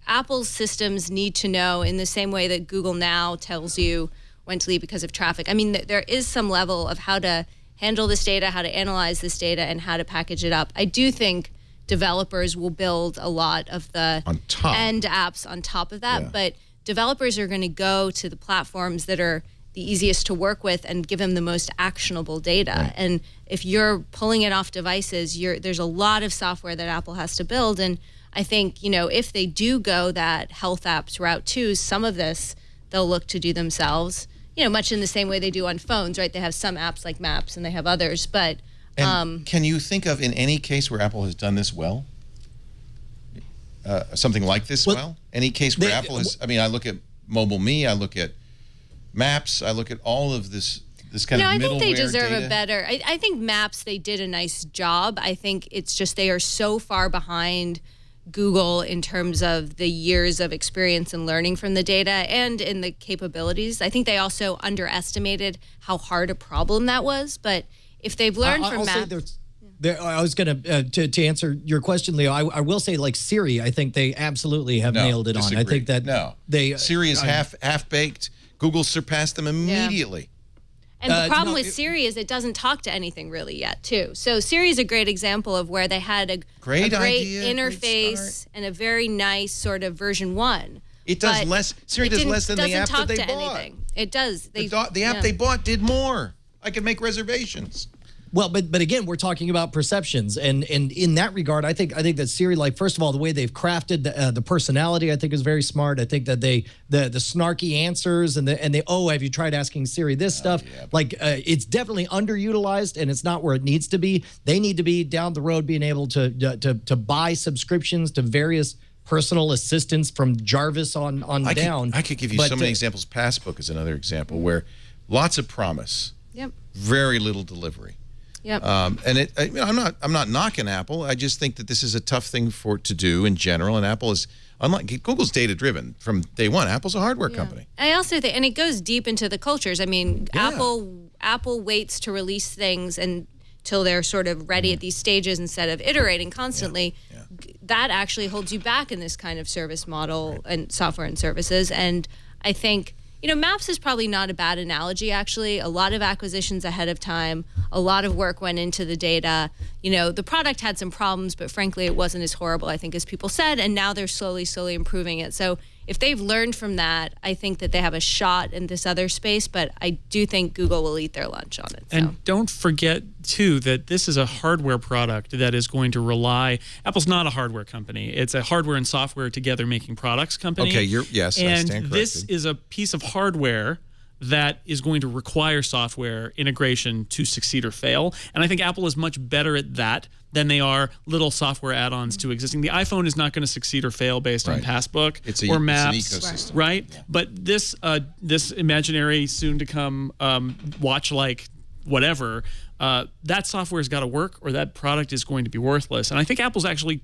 Apple's systems need to know, in the same way that Google Now tells you when to leave because of traffic. I mean, there is some level of how to handle this data, how to analyze this data, and how to package it up. I do think developers will build a lot of the end apps on top of that, but developers are going to go to the platforms that are the easiest to work with and give them the most actionable data. Right. And if you're pulling it off devices, there's a lot of software that Apple has to build. And I think, you know, if they do go that health apps route too, some of this they'll look to do themselves, you know, much in the same way they do on phones, right? They have some apps like Maps and they have others, but... can you think of in any case where Apple has done this well? Something like this well? Any case where Apple has... I mean, I look at Mobile Me, I look at Maps, I look at all of this kind of middleware data. I think they deserve a better... I think Maps, they did a nice job. I think it's just they are so far behind Google in terms of the years of experience and learning from the data and in the capabilities. I think they also underestimated how hard a problem that was. But if they've learned from Maps... I was going to answer your question, Leo. I will say, like Siri, I think they absolutely have nailed it on. I think that Siri is half baked. Google surpassed them immediately. Yeah. And the problem with Siri is it doesn't talk to anything really yet, too. So Siri is a great example of where they had a great interface and a very nice sort of version 1. It does less. Siri does less than the app that they bought. Anything. It does. The app they bought did more. I could make reservations. Well, but again, we're talking about perceptions, and in that regard, I think that Siri, like, first of all, the way they've crafted the personality, I think is very smart. I think that the snarky answers and have you tried asking Siri this stuff? Yeah. Like, it's definitely underutilized, and it's not where it needs to be. They need to be down the road being able to buy subscriptions to various personal assistants from Jarvis on down. I could give you so many examples. Passbook is another example where lots of promise. Yep. Very little delivery. Yep. And I'm not knocking Apple. I just think that this is a tough thing to do in general. And Apple is, unlike Google's data driven from day one. Apple's a hardware company. I also think, and it goes deep into the cultures. I mean, Apple waits to release things until they're sort of ready at these stages instead of iterating constantly. That actually holds you back in this kind of service model and software and services. And I think, Maps is probably not a bad analogy, actually. A lot of acquisitions ahead of time. A lot of work went into the data. The product had some problems, but frankly, it wasn't as horrible, I think, as people said. And now they're slowly improving it. So if they've learned from that, I think that they have a shot in this other space. But I do think Google will eat their lunch on it. So. And don't forget, too, that this is a hardware product that is going to rely. Apple's not a hardware company. It's a hardware and software together making products company. Okay, yes, I stand corrected. And this is a piece of hardware that is going to require software integration to succeed or fail. And I think Apple is much better at that than they are little software add-ons to existing. The iPhone is not going to succeed or fail based on Passbook or Maps, it's an ecosystem. right? Yeah. But this imaginary, soon-to-come watch-like whatever, that software's got to work, or that product is going to be worthless. And I think Apple's actually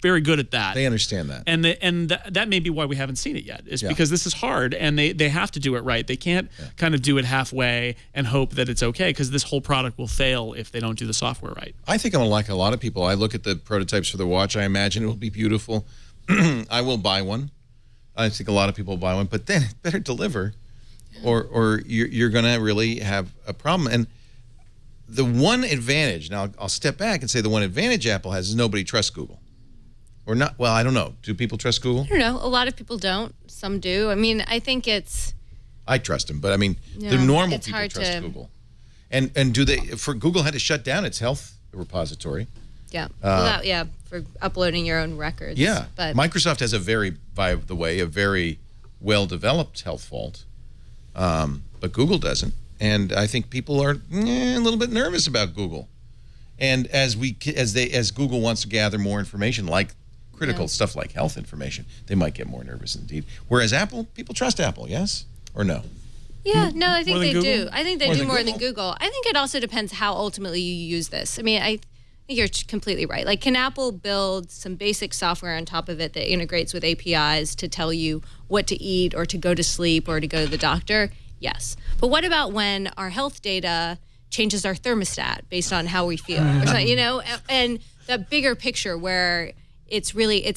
very good at that. They understand that. And that may be why we haven't seen it yet, is because this is hard, and they have to do it right. They can't kind of do it halfway and hope that it's okay, because this whole product will fail if they don't do the software right. I think I'm like a lot of people. I look at the prototypes for the watch. I imagine it will be beautiful. I will buy one. I think a lot of people will buy one, but then it better deliver, or you're going to really have a problem. And the one advantage, now I'll step back and say the one advantage Apple has is nobody trusts Google. Or not? Well, I don't know. Do people trust Google? I don't know. A lot of people don't. Some do. I mean, I think it's... I trust them, but I mean, the normal people trust Google. And do they... For Google had to shut down its health repository. Yeah. For uploading your own records. Yeah. But Microsoft has a by the way, a very well-developed health vault, but Google doesn't. And I think people are a little bit nervous about Google. And as Google wants to gather more information, like critical stuff like health information, they might get more nervous indeed. Whereas Apple, people trust Apple, yes or no? Yeah, no, I think they Google? do. I think they do more than Google. I think it also depends how ultimately you use this. I mean, I think you're completely right. Like, can Apple build some basic software on top of it that integrates with APIs to tell you what to eat or to go to sleep or to go to the doctor? Yes. But what about when our health data changes our thermostat based on how we feel, or something, and the bigger picture where it's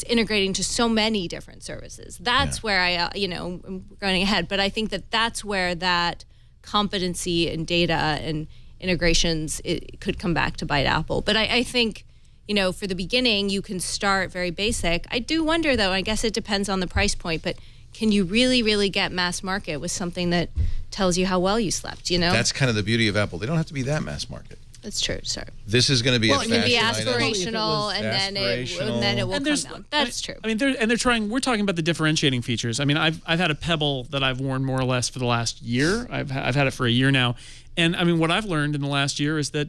integrating to so many different services. That's where I'm running ahead, but I think that's where that competency in data and integrations, it could come back to bite Apple. But I think, for the beginning, you can start very basic. I do wonder, though, I guess it depends on the price point, but can you really, really get mass market with something that tells you how well you slept, That's kind of the beauty of Apple. They don't have to be that mass market. That's true. Sorry. This is going to be it can be aspirational, and then it will come down. That's true. I mean, they're trying. We're talking about the differentiating features. I mean, I've had a Pebble that I've worn more or less for the last year. I've had it for a year now, and I mean, what I've learned in the last year is that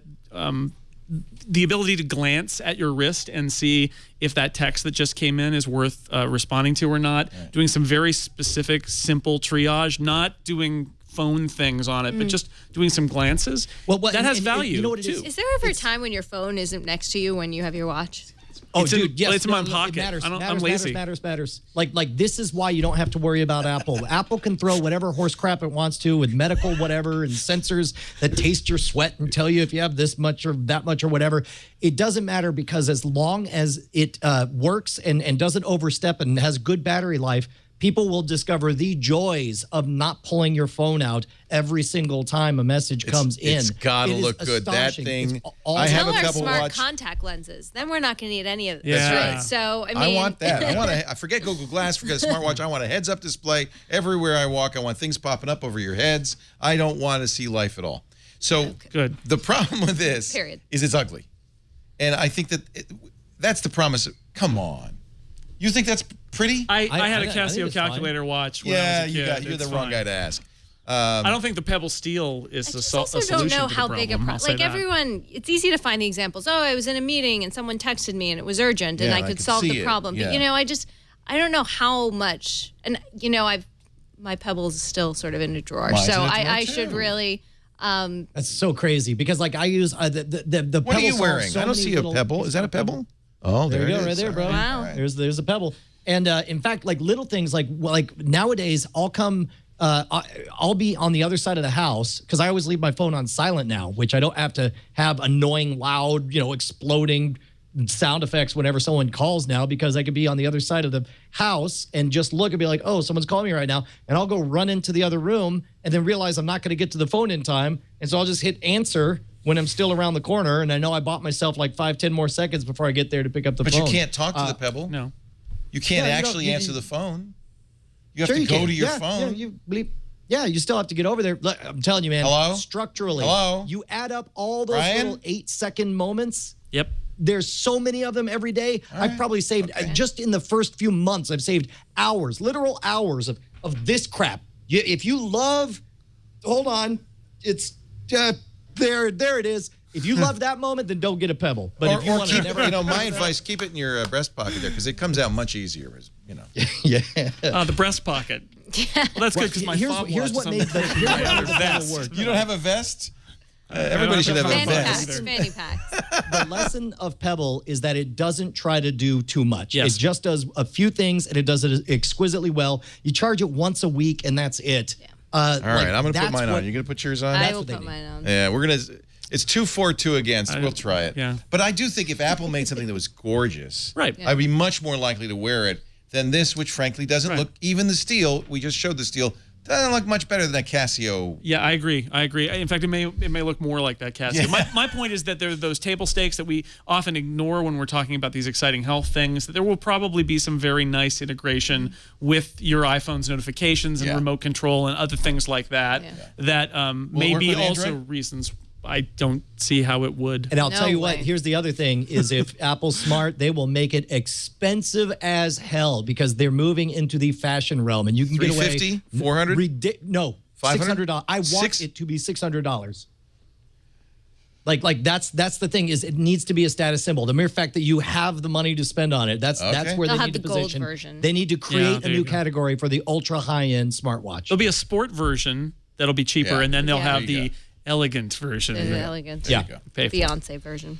the ability to glance at your wrist and see if that text that just came in is worth responding to or not. Right. Doing some very specific, simple triage, not doing phone things on it, but just doing some glances. Well, that has value. You know what it is? Is there ever a time when your phone isn't next to you when you have your watch? Oh, dude, yes. It's in my pocket. I'm lazy. Matters. Like this is why you don't have to worry about Apple. Apple can throw whatever horse crap it wants to with medical whatever and sensors that taste your sweat and tell you if you have this much or that much or whatever. It doesn't matter, because as long as it works and doesn't overstep and has good battery life, people will discover the joys of not pulling your phone out every single time a message comes in. It's got to look good. That thing. I have a couple smart contact lenses. Then we're not going to need any of this. Yeah. Right? So I want that. I forget Google Glass, forget a smartwatch. I want a heads-up display everywhere I walk. I want things popping up over your heads. I don't want to see life at all. So good. The problem with this is it's ugly, and I think that's the promise. Come on. You think that's pretty? I had a Casio calculator watch when I was a kid. You're the wrong guy to ask. I don't think the Pebble Steel is a solution to the problem. I also don't know how big a problem. Like everyone, it's easy to find the examples. Oh, I was in a meeting and someone texted me and it was urgent and I could solve the problem. But I don't know how much. And my Pebble is still sort of in a drawer, so I should really. That's so crazy because like I use the What are you Pebble wearing? so I don't many see a little- pebble. Is that a pebble? Oh, There there you it go, is. right there, bro. All right, Wow. all right. There's a pebble. And in fact, like little things like nowadays, I'll come. I'll be on the other side of the house because I always leave my phone on silent now, which I don't have to have annoying, loud, exploding sound effects whenever someone calls now because I could be on the other side of the house and just look and be like, oh, someone's calling me right now. And I'll go run into the other room and then realize I'm not going to get to the phone in time. And so I'll just hit answer when I'm still around the corner. And I know I bought myself like 5-10 more seconds before I get there to pick up the phone. But you can't talk to the pebble. No. You can't Yeah, you don't- actually you- answer the phone. You have Sure to you go can. to your Yeah, phone. you still have to get over there. Look, I'm telling you, man. Hello? Structurally, Hello? you add up all those Brian? little 8-second moments. Yep. There's so many of them every day. I've probably saved just in the first few months. I've saved hours, literal hours of this crap. If you love, hold on, it's there it is. If you love that moment, then don't get a pebble. But if you want to keep, never, my advice, keep it in your breast pocket there because it comes out much easier. yeah. The breast pocket. Well, that's good because my fob here's watch what is made on the here's what made the pebble vest. work. You don't have a vest? Everybody should have a Fanny vest. packs, fanny packs. The lesson of Pebble is that it doesn't try to do too much. Yes. It just does a few things and it does it exquisitely well. You charge it once a week and that's it. Yeah. All right, I'm going to put mine on. You going to put yours on? I will what they put mine on. Yeah, we're going to. It's 2-4-2 against. We'll try it. Yeah. But I do think if Apple made something that was gorgeous, Right. I'd be much more likely to wear it than this, which frankly doesn't look. Even the steel, we just showed the steel, doesn't look much better than a Casio. Yeah, I agree. In fact, it may look more like that Casio. Yeah. My point is that there are those table stakes that we often ignore when we're talking about these exciting health things. That there will probably be some very nice integration with your iPhone's notifications and remote control and other things like that. Yeah. That may work be with also Android? reasons I don't see how it would. And I'll tell you what, way. here's the other thing is if Apple's smart, they will make it expensive as hell because they're moving into the fashion realm and you can get away. $350? $400? No, $500? $600. I want it to be $600. Like that's the thing is it needs to be a status symbol. The mere fact that you have the money to spend on it, that's where They'll they have need the to gold position. version. They need to create a there new you go. category for the ultra high-end smartwatch. There'll be a sport version that'll be cheaper, Yeah. and then they'll Yeah. have There you the elegant version. The elegant. Yeah. Pay for it. Beyonce version.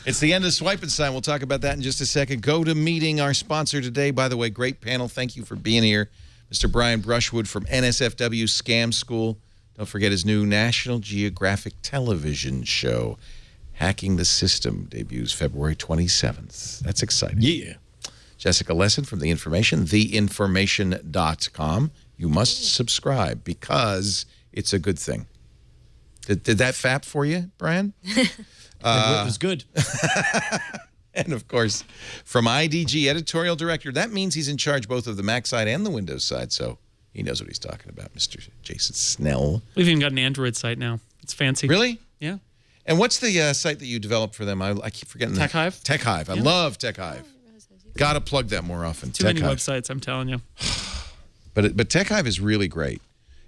It's the end of Swipe and Sign. We'll talk about that in just a second. Go to Meeting, our sponsor today. By the way, great panel. Thank you for being here. Mr. Brian Brushwood from NSFW Scam School. Don't forget his new National Geographic television show, Hacking the System, debuts February 27th. That's exciting. Yeah. Jessica Lesson from The Information, theinformation.com. You must subscribe because it's a good thing. Did that fap for you, Brian? It was good. And, of course, from IDG, editorial director. That means he's in charge both of the Mac side and the Windows side, so he knows what he's talking about, Mr. Jason Snell. We've even got an Android site now. It's fancy. Really? Yeah. And what's the site that you developed for them? I keep forgetting. Tech Hive? Tech Hive. I love Tech Hive. Got to plug that more often. Too Tech many Hive. websites, I'm telling you. But Tech Hive is really great.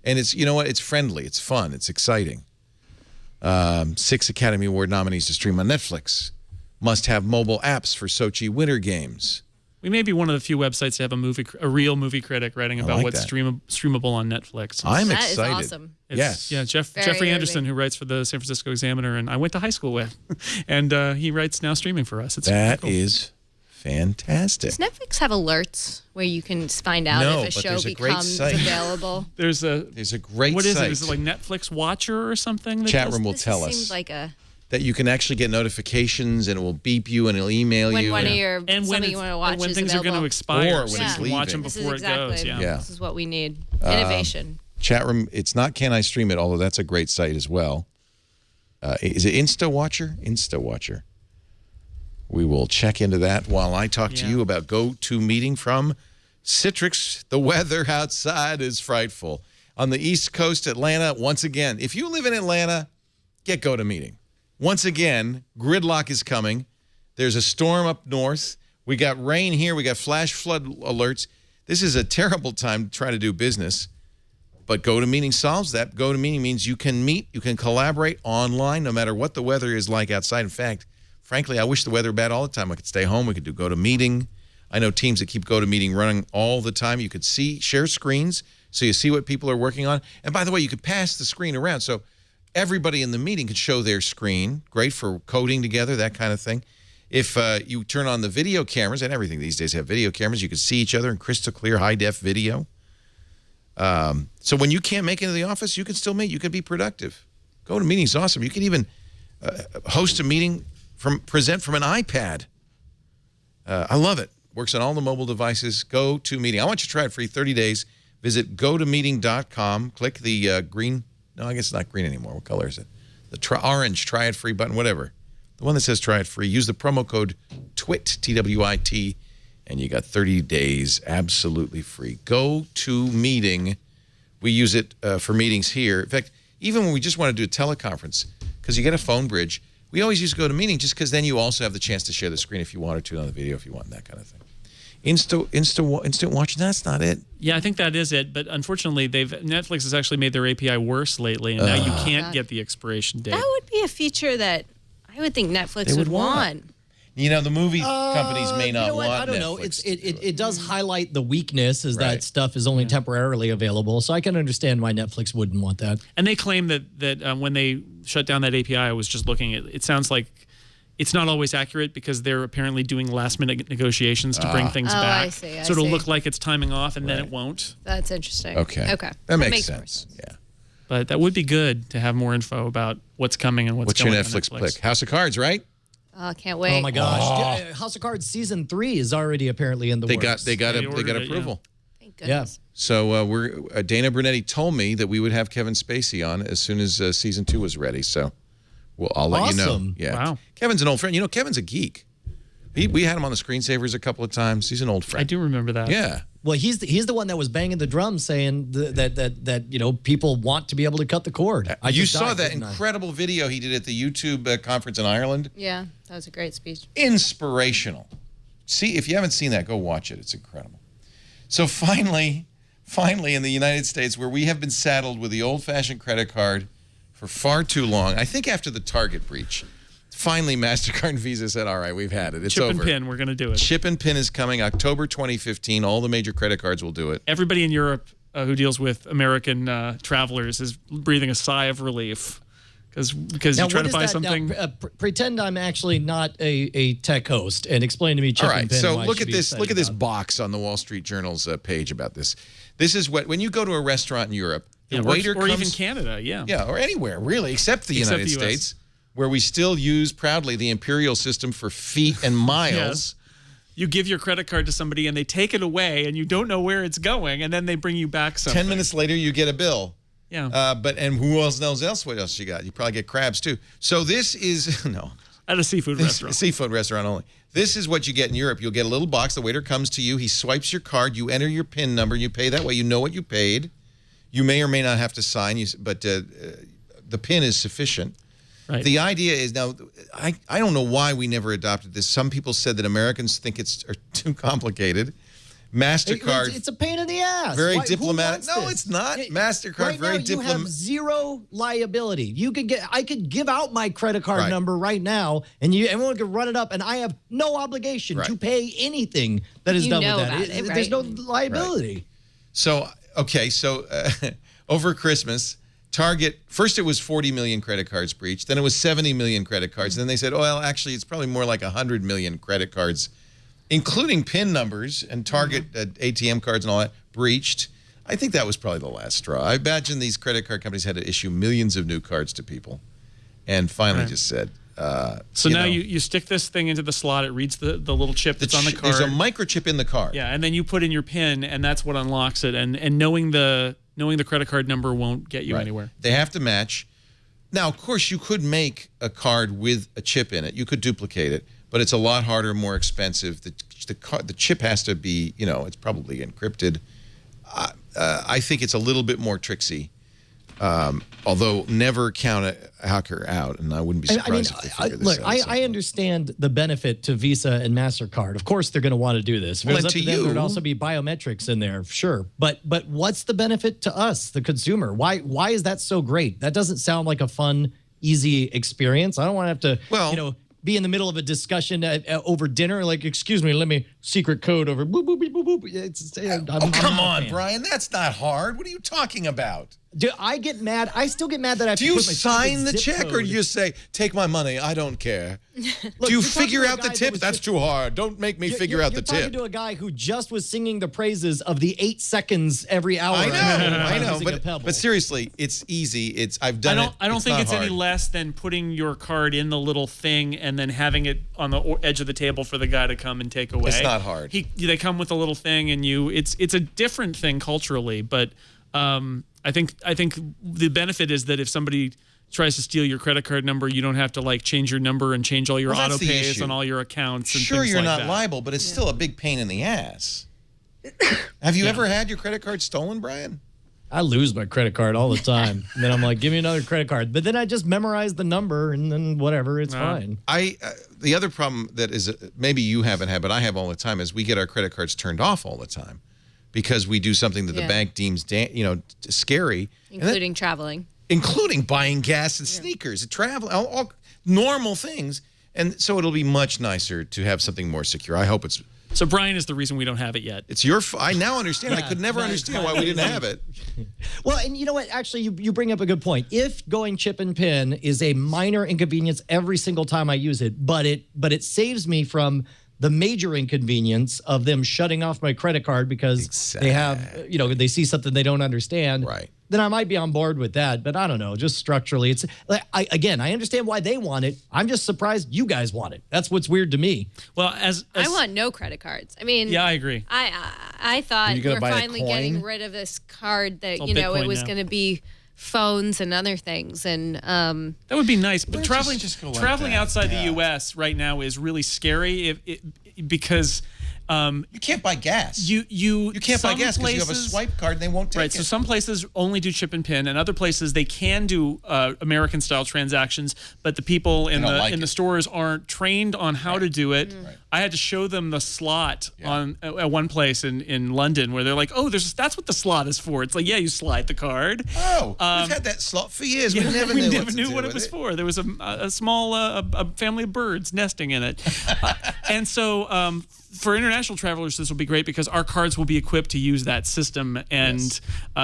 And it's, you know what? It's friendly. It's fun. It's exciting. 6 Academy Award nominees to stream on Netflix. Must have mobile apps for Sochi Winter Games. We may be one of the few websites to have a real movie critic writing about like what's that. streamable on Netflix. I'm That is excited. awesome. Yes. Yeah, Very Jeffrey early. Anderson, who writes for the San Francisco Examiner, and I went to high school with, and he writes now streaming for us. It's That pretty cool. is fantastic. Does Netflix have alerts where you can find out No, if a but show there's a great becomes site. available? There's a great what is site. it? Is it like Netflix Watcher or something? that Chat does room will This tell just us seems like a that you can actually get notifications and it will beep you and it'll email when you. one of your And when, something you want to watch and when is things are going to available. expire, Or when so it's you can watch them leaving. This is before it goes. exactly. Yeah. This is what we need. Innovation. Chat room, it's not Can I Stream It, although that's a great site as well. Is it InstaWatcher? InstaWatcher. We will check into that while I talk to Yeah. you about GoToMeeting from Citrix. The weather outside is frightful. On the East Coast, Atlanta, once again, if you live in Atlanta, get GoToMeeting. Once again, gridlock is coming. There's a storm up north. We got rain here. We got flash flood alerts. This is a terrible time to try to do business. But GoToMeeting solves that. GoToMeeting means you can meet, you can collaborate online no matter what the weather is like outside. In fact, frankly, I wish the weather were bad all the time. I could stay home. We could do GoToMeeting. I know teams that keep GoToMeeting running all the time. You could see, share screens so you see what people are working on. And by the way, you could pass the screen around, so everybody in the meeting could show their screen. Great for coding together, that kind of thing. If you turn on the video cameras, and everything these days have video cameras, you can see each other in crystal clear, high-def video. So when you can't make it into the office, you can still meet. You can be productive. GoToMeeting is awesome. You can even host a meeting present from an iPad. I love it. Works on all the mobile devices. GoToMeeting. I want you to try it free, 30 days. Visit gotomeeting.com. Click the green. No, I guess it's not green anymore. What color is it? The orange try it free button, whatever. The one that says try it free. Use the promo code TWIT, T-W-I-T, and you got 30 days absolutely free. GoToMeeting. We use it for meetings here. In fact, even when we just want to do a teleconference, because you get a phone bridge, we always use GoToMeeting just because then you also have the chance to share the screen if you wanted to on the video, if you want, that kind of thing. Instant watch, that's not it. Yeah, I think that is it. But unfortunately, Netflix has actually made their API worse lately, and now you can't get the expiration date. That would be a feature that I would think Netflix would want. You know, the movie companies may not want I don't Netflix know. It does highlight the weakness is that stuff is only temporarily available. So I can understand why Netflix wouldn't want that. And they claim that when they shut down that API, I was just looking at it, sounds like it's not always accurate because they're apparently doing last-minute negotiations to bring things back. I see. So it'll look like it's timing off, and then it won't. That's interesting. Okay. That makes sense. Yeah. But that would be good to have more info about what's coming and what's your going Netflix on pick? House of Cards, right? Oh, can't wait. Oh my gosh! House of Cards season 3 is already apparently in the works. They got approval. Thank goodness. So Dana Brunetti told me that we would have Kevin Spacey on as soon as season 2 was ready. So I'll let you know. Yeah. Wow. Kevin's an old friend. You know, Kevin's a geek. We had him on the Screensavers a couple of times. He's an old friend. I do remember that. Yeah. Well, he's the one that was banging the drum saying that you know people want to be able to cut the cord. You saw that incredible video he did at the YouTube conference in Ireland? Yeah, that was a great speech. Inspirational. See, if you haven't seen that, go watch it. It's incredible. So finally, in the United States, where we have been saddled with the old-fashioned credit card for far too long, I think after the Target breach, finally MasterCard and Visa said, all right, we've had it. It's over. Chip and PIN, we're going to do it. Chip and PIN is coming October 2015. All the major credit cards will do it. Everybody in Europe who deals with American travelers is breathing a sigh of relief. Because you try to buy something. Now, pretend I'm actually not a tech host and explain to me chip and PIN. So look at this. Look at this box on the Wall Street Journal's page about this. This is when you go to a restaurant in Europe, the waiter or comes, even Canada, or anywhere really, except the United States, where we still use proudly the imperial system for feet and miles. Yes. You give your credit card to somebody and they take it away and you don't know where it's going, and then they bring you back something. 10 minutes later, you get a bill. Yeah. And who else knows what else you got? You probably get crabs too. So this is at a seafood restaurant. Seafood restaurant only. This is what you get in Europe. You'll get a little box. The waiter comes to you. He swipes your card. You enter your PIN number. You pay that way. You know what you paid. You may or may not have to sign, but the PIN is sufficient. Right. The idea is now, I don't know why we never adopted this. Some people said that Americans think it's too complicated. MasterCard. It's a pain in the ass. Very diplomatic. No, it's not. MasterCard, right very now, diplomatic. You have zero liability. I could give out my credit card number right now, and everyone could run it up, and I have no obligation to pay anything that is done with that. There's no liability. Right. So, over Christmas, Target, first it was 40 million credit cards breached, then it was 70 million credit cards, and then they said, well, actually, it's probably more like 100 million credit cards, including PIN numbers and Target ATM cards and all that, breached. I think that was probably the last straw. I imagine these credit card companies had to issue millions of new cards to people and finally just said, so now you stick this thing into the slot. It reads the little chip that's on the card. There's a microchip in the card. Yeah, and then you put in your PIN, and that's what unlocks it. And knowing the credit card number won't get you anywhere. They have to match. Now, of course, you could make a card with a chip in it. You could duplicate it, but it's a lot harder, more expensive. The chip has to be, it's probably encrypted. I think it's a little bit more tricksy. Although never count a hacker out, and I wouldn't be surprised if they figure this out. I understand the benefit to Visa and MasterCard. Of course, they're going to want to do this. If it was up to them, there'd also be biometrics in there, sure. But what's the benefit to us, the consumer? Why is that so great? That doesn't sound like a fun, easy experience. I don't want to have to, be in the middle of a discussion over dinner, like, excuse me, let me secret code over boop, boop, boop, boop, boop. Come on, Brian. That's not hard. What are you talking about? Do I get mad? I still get mad that I have Do to you put my sign the zip check code. or do you say, take my money, I don't care? Look, Do you you're talking figure to a out the guy that tip? was That's just- too hard. Don't make me figure out the You're talking tip. to a guy who just was singing the praises of the 8 seconds every hour. I know, using a Pebble. but seriously, it's easy. I've done it. I don't think not it's any hard. less than putting your card in the little thing and then having it on the edge of the table for the guy to come and take away. It's not hard. They come with a little thing, and it's a different thing culturally, but I think the benefit is that if somebody tries to steal your credit card number, you don't have to like change your number and change all your Well, that's auto the pays issue. on all your accounts. And Sure, things you're like not that. liable, but it's still a big pain in the ass. Have you ever had your credit card stolen, Brian? I lose my credit card all the time. And then I'm like, give me another credit card. But then I just memorize the number and then whatever, it's fine. The other problem that is maybe you haven't had, but I have all the time, is we get our credit cards turned off all the time because we do something that the bank deems scary, Including traveling. including buying gas and sneakers, travel, all normal things. And so it'll be much nicer to have something more secure. I hope it's. So Brian is the reason we don't have it yet. It's your. I now understand. I could never understand why we didn't have it. Well, and you know what? Actually, you bring up a good point. If going chip and pin is a minor inconvenience every single time I use it, but it saves me from the major inconvenience of them shutting off my credit card because they have, they see something they don't understand. Right. Then I might be on board with that. But I don't know. Just structurally, it's I understand why they want it. I'm just surprised you guys want it. That's what's weird to me. Well, as I want no credit cards. I mean, yeah, I agree. I thought you gonna we're buy a finally coin? getting rid of this card that all it Bitcoin was now. going to be phones and other things, and That would be nice, but traveling just go like traveling that? outside Yeah. the U.S. right now is really scary because You can't buy gas. you can't buy some gas because you have a places- swipe card and they won't take Right, it. so some places only do chip and pin, and other places they can do American-style transactions, but the people in don't the like in it. the stores aren't trained on how to do it. I had to show them the slot at one place in London where they're like, "Oh, that's what the slot is for." It's like, yeah, you slide the card. Oh, we've had that slot for years. Yeah, we never we knew never what, to knew do what it with was for. There was a small a family of birds nesting in it, and so for international travelers, this will be great because our cards will be equipped to use that system, and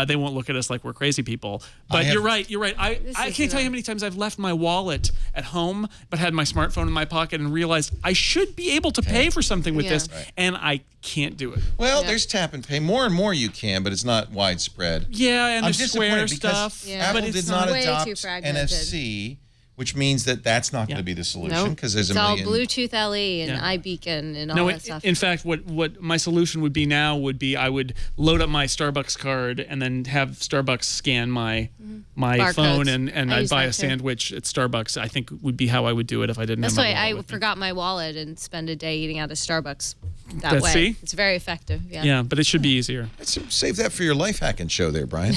they won't look at us like we're crazy people. But you're right. I can't tell you how many times I've left my wallet at home, but had my smartphone in my pocket and realized I should be able to pay for something with this, and I can't do it. Well, there's tap and pay. More and more you can, but it's not widespread. Yeah, and I'm there's Square disappointed because stuff. Yeah. Apple but did it's not way too adopt fragmented. NFC, which means that's not going to be the solution nope. because there's It's a all million. Bluetooth LE and iBeacon and all No, that stuff. in fact, what my solution would be now would be I would load up my Starbucks card and then have Starbucks scan my Barcodes. phone and I I'd use buy that a too. sandwich at Starbucks. I think would be how I would do it if I didn't That's have my why wallet I with me. forgot my wallet and spend a day eating out of Starbucks that way. See? It's very effective. Yeah. Yeah, but it should be easier. Save that for your life hacking show there, Brian.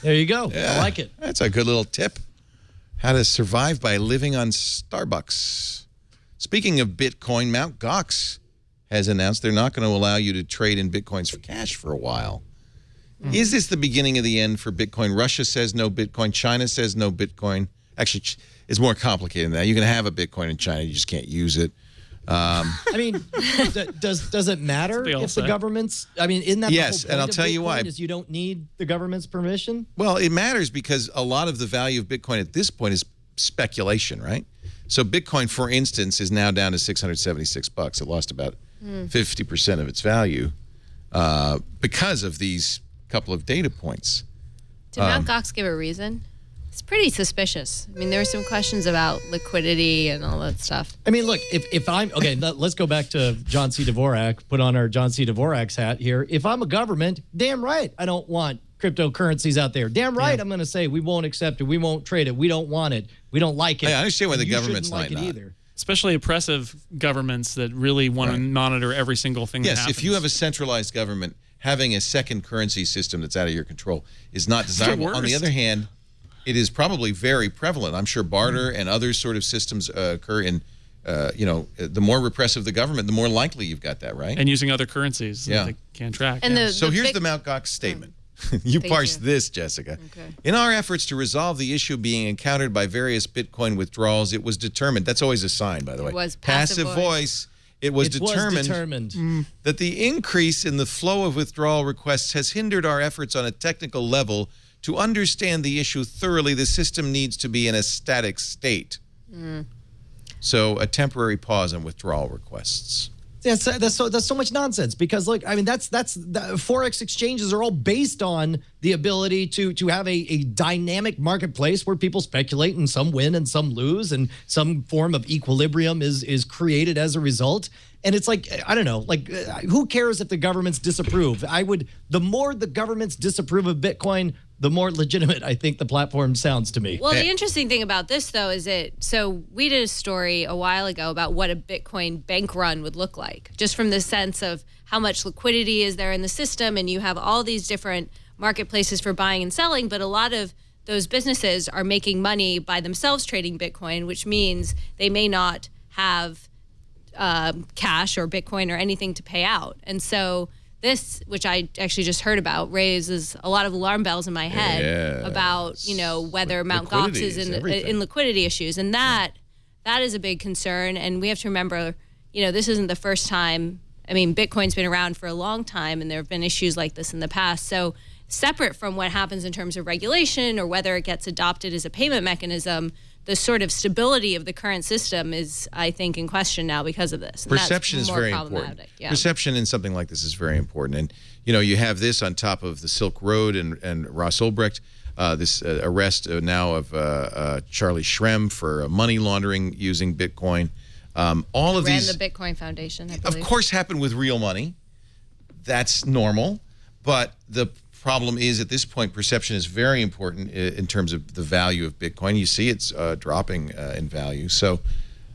There you go. I like it. That's a good little tip. How to survive by living on Starbucks. Speaking of Bitcoin, Mt. Gox has announced they're not going to allow you to trade in Bitcoins for cash for a while. Is this the beginning of the end for Bitcoin? Russia says no Bitcoin. China says no Bitcoin. Actually, it's more complicated than that. You can have a Bitcoin in China. You just can't use it. I mean, does it matter They all if the say. government's? I mean, isn't that Yes, the whole and I'll point of tell you Bitcoin why. Is you don't need the government's permission? Well, it matters because a lot of the value of Bitcoin at this point is speculation, right? So Bitcoin, for instance, is now down to $676. It lost about 50% of its value because of these couple of data points. Did Mt. Gox give a reason? It's pretty suspicious. I mean, there were some questions about liquidity and all that stuff. I mean, look, if I'm okay, let's go back to John C. Dvorak. Put on our John C. Dvorak's hat here. If I'm a government, damn right, I don't want cryptocurrencies out there. Damn right, I'm going to say we won't accept it, we won't trade it, we don't want it, we don't like it. I understand why the You government's shouldn't like not. it either. Especially oppressive governments that really want to monitor every single thing that Yes, happens. if you have a centralized government, having a second currency system that's out of your control is not desirable. On the worst. other hand, it is probably very prevalent. I'm sure barter and other sort of systems occur in, the more repressive the government, the more likely you've got that, right? and using other currencies that they can't track. And yeah. the So here's big- the Mt. Gox statement. You Thank parsed you. this, Jessica. Okay. In our efforts to resolve the issue being encountered by various Bitcoin withdrawals, it was determined, that's always a sign, by the way. It was passive voice. It was determined determined that the increase in the flow of withdrawal requests has hindered our efforts on a technical level to understand the issue thoroughly. The system needs to be in a static state. So a temporary pause on withdrawal requests. That's so much nonsense because look, I mean that's forex exchanges are all based on the ability to have a dynamic marketplace where people speculate and some win and some lose and some form of equilibrium is created as a result. And it's like, I don't know, like who cares if the governments disapprove? The more the governments disapprove of Bitcoin, the more legitimate I think the platform sounds to me. Well, the interesting thing about this, though, is so we did a story a while ago about what a Bitcoin bank run would look like, just from the sense of how much liquidity is there in the system. And you have all these different marketplaces for buying and selling, but a lot of those businesses are making money by themselves trading Bitcoin, which means they may not have cash or Bitcoin or anything to pay out. And so this, which I actually just heard about, raises a lot of alarm bells in my head about, whether Mt. Gox is in liquidity issues. And that is a big concern. And we have to remember, this isn't the first time. I mean, Bitcoin's been around for a long time, and there have been issues like this in the past. So separate from what happens in terms of regulation or whether it gets adopted as a payment mechanism, the sort of stability of the current system is, I think, in question now because of this. And Perception that's is more very problematic. important. Yeah. Perception in something like this is very important. And, you have this on top of the Silk Road and Ross Ulbricht, this arrest now of Charlie Shrem for money laundering using Bitcoin. All of these... Ran the Bitcoin Foundation, I Of believe. course, happened with real money. That's normal. But the problem is, at this point, perception is very important in terms of the value of Bitcoin. You see it's dropping in value. So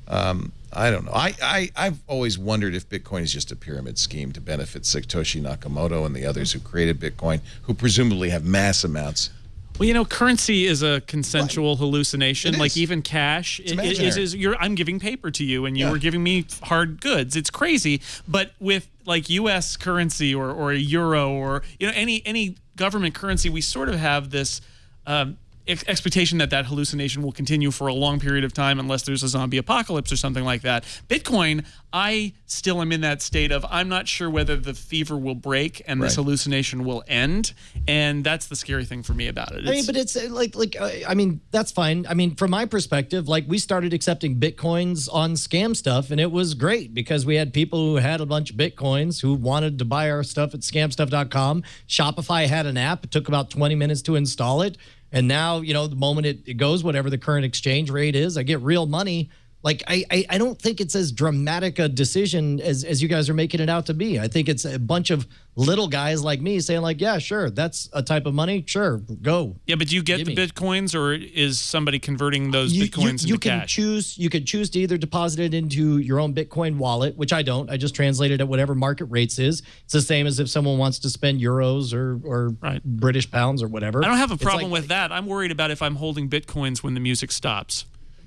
I don't know. I've always wondered if Bitcoin is just a pyramid scheme to benefit Satoshi Nakamoto and the others who created Bitcoin, who presumably have mass amounts. Well, currency is a consensual hallucination. Like even cash I'm giving paper to you and you were giving me hard goods. It's crazy. But with like US currency or a euro or any government currency, we sort of have this expectation that hallucination will continue for a long period of time unless there's a zombie apocalypse or something like that. Bitcoin, I still am in that state of I'm not sure whether the fever will break and this hallucination will end, and that's the scary thing for me about it. I mean, but it's I mean, that's fine. I mean, from my perspective, like we started accepting Bitcoins on scam stuff, and it was great because we had people who had a bunch of Bitcoins who wanted to buy our stuff at scamstuff.com. Shopify had an app. It took about 20 minutes to install it. And now, the moment it goes, whatever the current exchange rate is, I get real money. Like, I don't think it's as dramatic a decision as you guys are making it out to be. I think it's a bunch of little guys like me saying like, yeah, sure, that's a type of money. Sure, go. Yeah, but do you get the Bitcoins or is somebody converting those Bitcoins into cash? You can choose to either deposit it into your own Bitcoin wallet, which I don't. I just translate it at whatever market rates is. It's the same as if someone wants to spend euros or British pounds or whatever. I don't have a problem with that. I'm worried about if I'm holding Bitcoins when the music stops.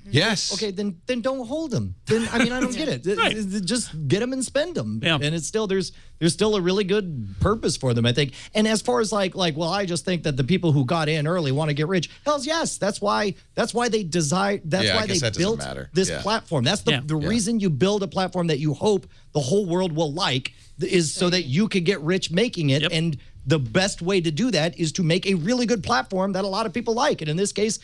Yes. Okay, then don't hold them. Then I don't get it. Just get them and spend them. Yeah. And it's still there's still a really good purpose for them, I think. And as far as like well, I just think that the people who got in early want to get rich. Hell's yes. That's why they desire. That's why they built this platform. That's the reason you build a platform that you hope the whole world will like is so that you could get rich making it. And the best way to do that is to make a really good platform that a lot of people like. And in this case,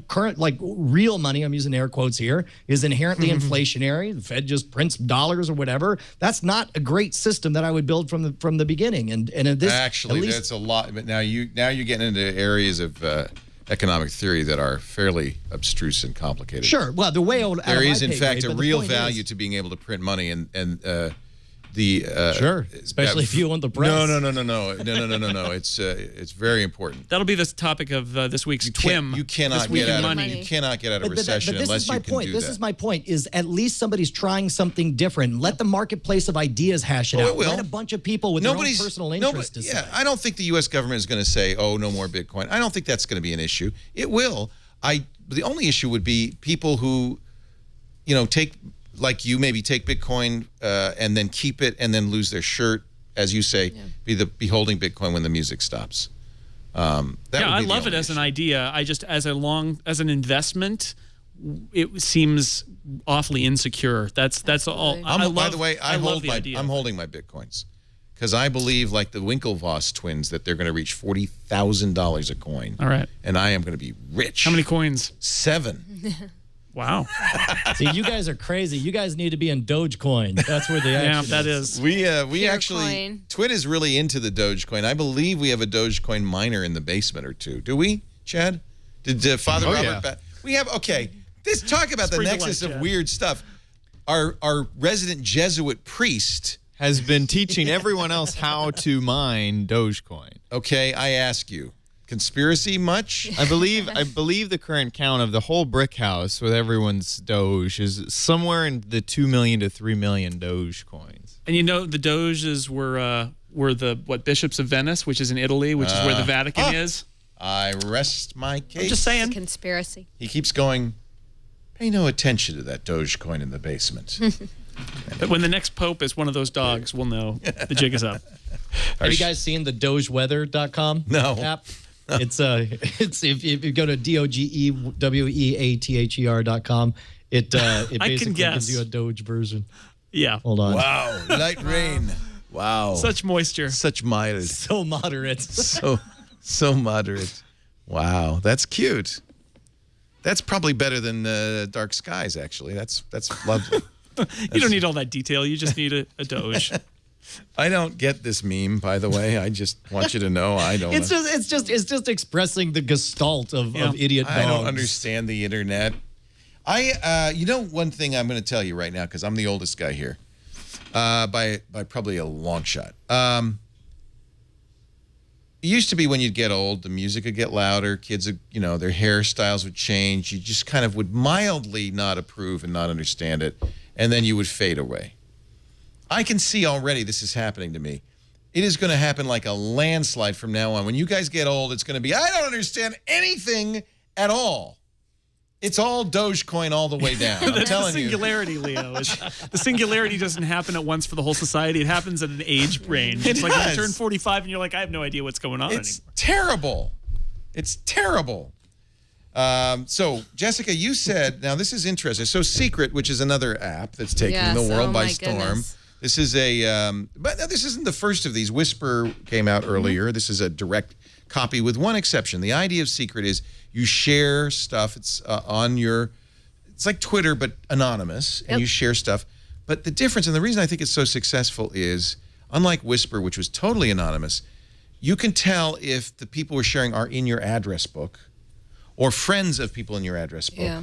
current, like real money, I'm using air quotes here, is inherently inflationary. The Fed just prints dollars or whatever. That's not a great system that I would build from the beginning. And in this, actually, that's a lot. But now you're getting into areas of economic theory that are fairly abstruse and complicated. Sure. Well, the way there is, in fact, a real value to being able to print money and sure, especially if you own the press. No. It's very important. That'll be the topic of this week's TWIM. You cannot get out of You cannot get out of recession unless you can do that. This is my point. Is at least somebody's trying something different. Let the marketplace of ideas hash it out. Let a bunch of people with their own personal interest decide. Yeah, I don't think the U.S. government is going to say, "Oh, no more Bitcoin." I don't think that's going to be an issue. It will. The only issue would be people who, take. Like you maybe take Bitcoin and then keep it and then lose their shirt, as you say, be holding Bitcoin when the music stops. I love it as an idea. I just as an investment, it seems awfully insecure. That's all. By the way, I'm idea. holding my Bitcoins because I believe, like the Winklevoss twins, that they're going to reach $40,000 a coin. All right, and I am going to be rich. How many coins? 7. Wow. See, you guys are crazy. You guys need to be in Dogecoin. That's where the action that is. We Pure actually, coin. Twit is really into the Dogecoin. I believe we have a Dogecoin miner in the basement or two. Do we, Chad? Did Father Robert? We have. Okay. This talk about the nexus of weird stuff. Our resident Jesuit priest has been teaching everyone else how to mine Dogecoin. Okay, I ask you. Conspiracy much? I believe the current count of the whole brick house with everyone's Doge is somewhere in the 2 million to 3 million Doge coins. And the Doges were the bishops of Venice, which is in Italy, which is where the Vatican is. I rest my case. I'm just saying. It's a conspiracy. He keeps going, pay no attention to that Dogecoin in the basement. But when the next pope is one of those dogs, we'll know the jig is up. Have you guys seen the DogeWeather.com app? It's if you go to DOGEWEATHER.com, it basically gives you a Doge version. Yeah. Hold on. Wow. Light rain. Wow. Such moisture. Such mild. So moderate. So moderate. Wow. That's cute. That's probably better than Dark Skies, actually. That's lovely. You don't need all that detail. You just need a Doge. I don't get this meme, by the way. I just want you to know I don't. It's just expressing the gestalt of idiot dogs. I don't understand the internet. One thing I'm going to tell you right now, because I'm the oldest guy here, by probably a long shot. It used to be when you'd get old, the music would get louder, kids would, their hairstyles would change. You just kind of would mildly not approve and not understand it, and then you would fade away. I can see already this is happening to me. It is going to happen like a landslide from now on. When you guys get old, it's going to be, I don't understand anything at all. It's all Dogecoin all the way down. I'm telling you. That's the singularity, Leo. The singularity doesn't happen at once for the whole society. It happens at an age range. It's like when you turn 45 and you're like, I have no idea what's going on It's terrible. It's terrible. So, Jessica, you said, now this is interesting. So, Secret, which is another app that's taking the world by storm. Goodness. This is but this isn't the first of these. Whisper came out earlier. This is a direct copy with one exception. The idea of Secret is you share stuff. It's it's like Twitter, but anonymous, and you share stuff. But the difference, and the reason I think it's so successful is, unlike Whisper, which was totally anonymous, you can tell if the people we're sharing are in your address book or friends of people in your address book. Yeah.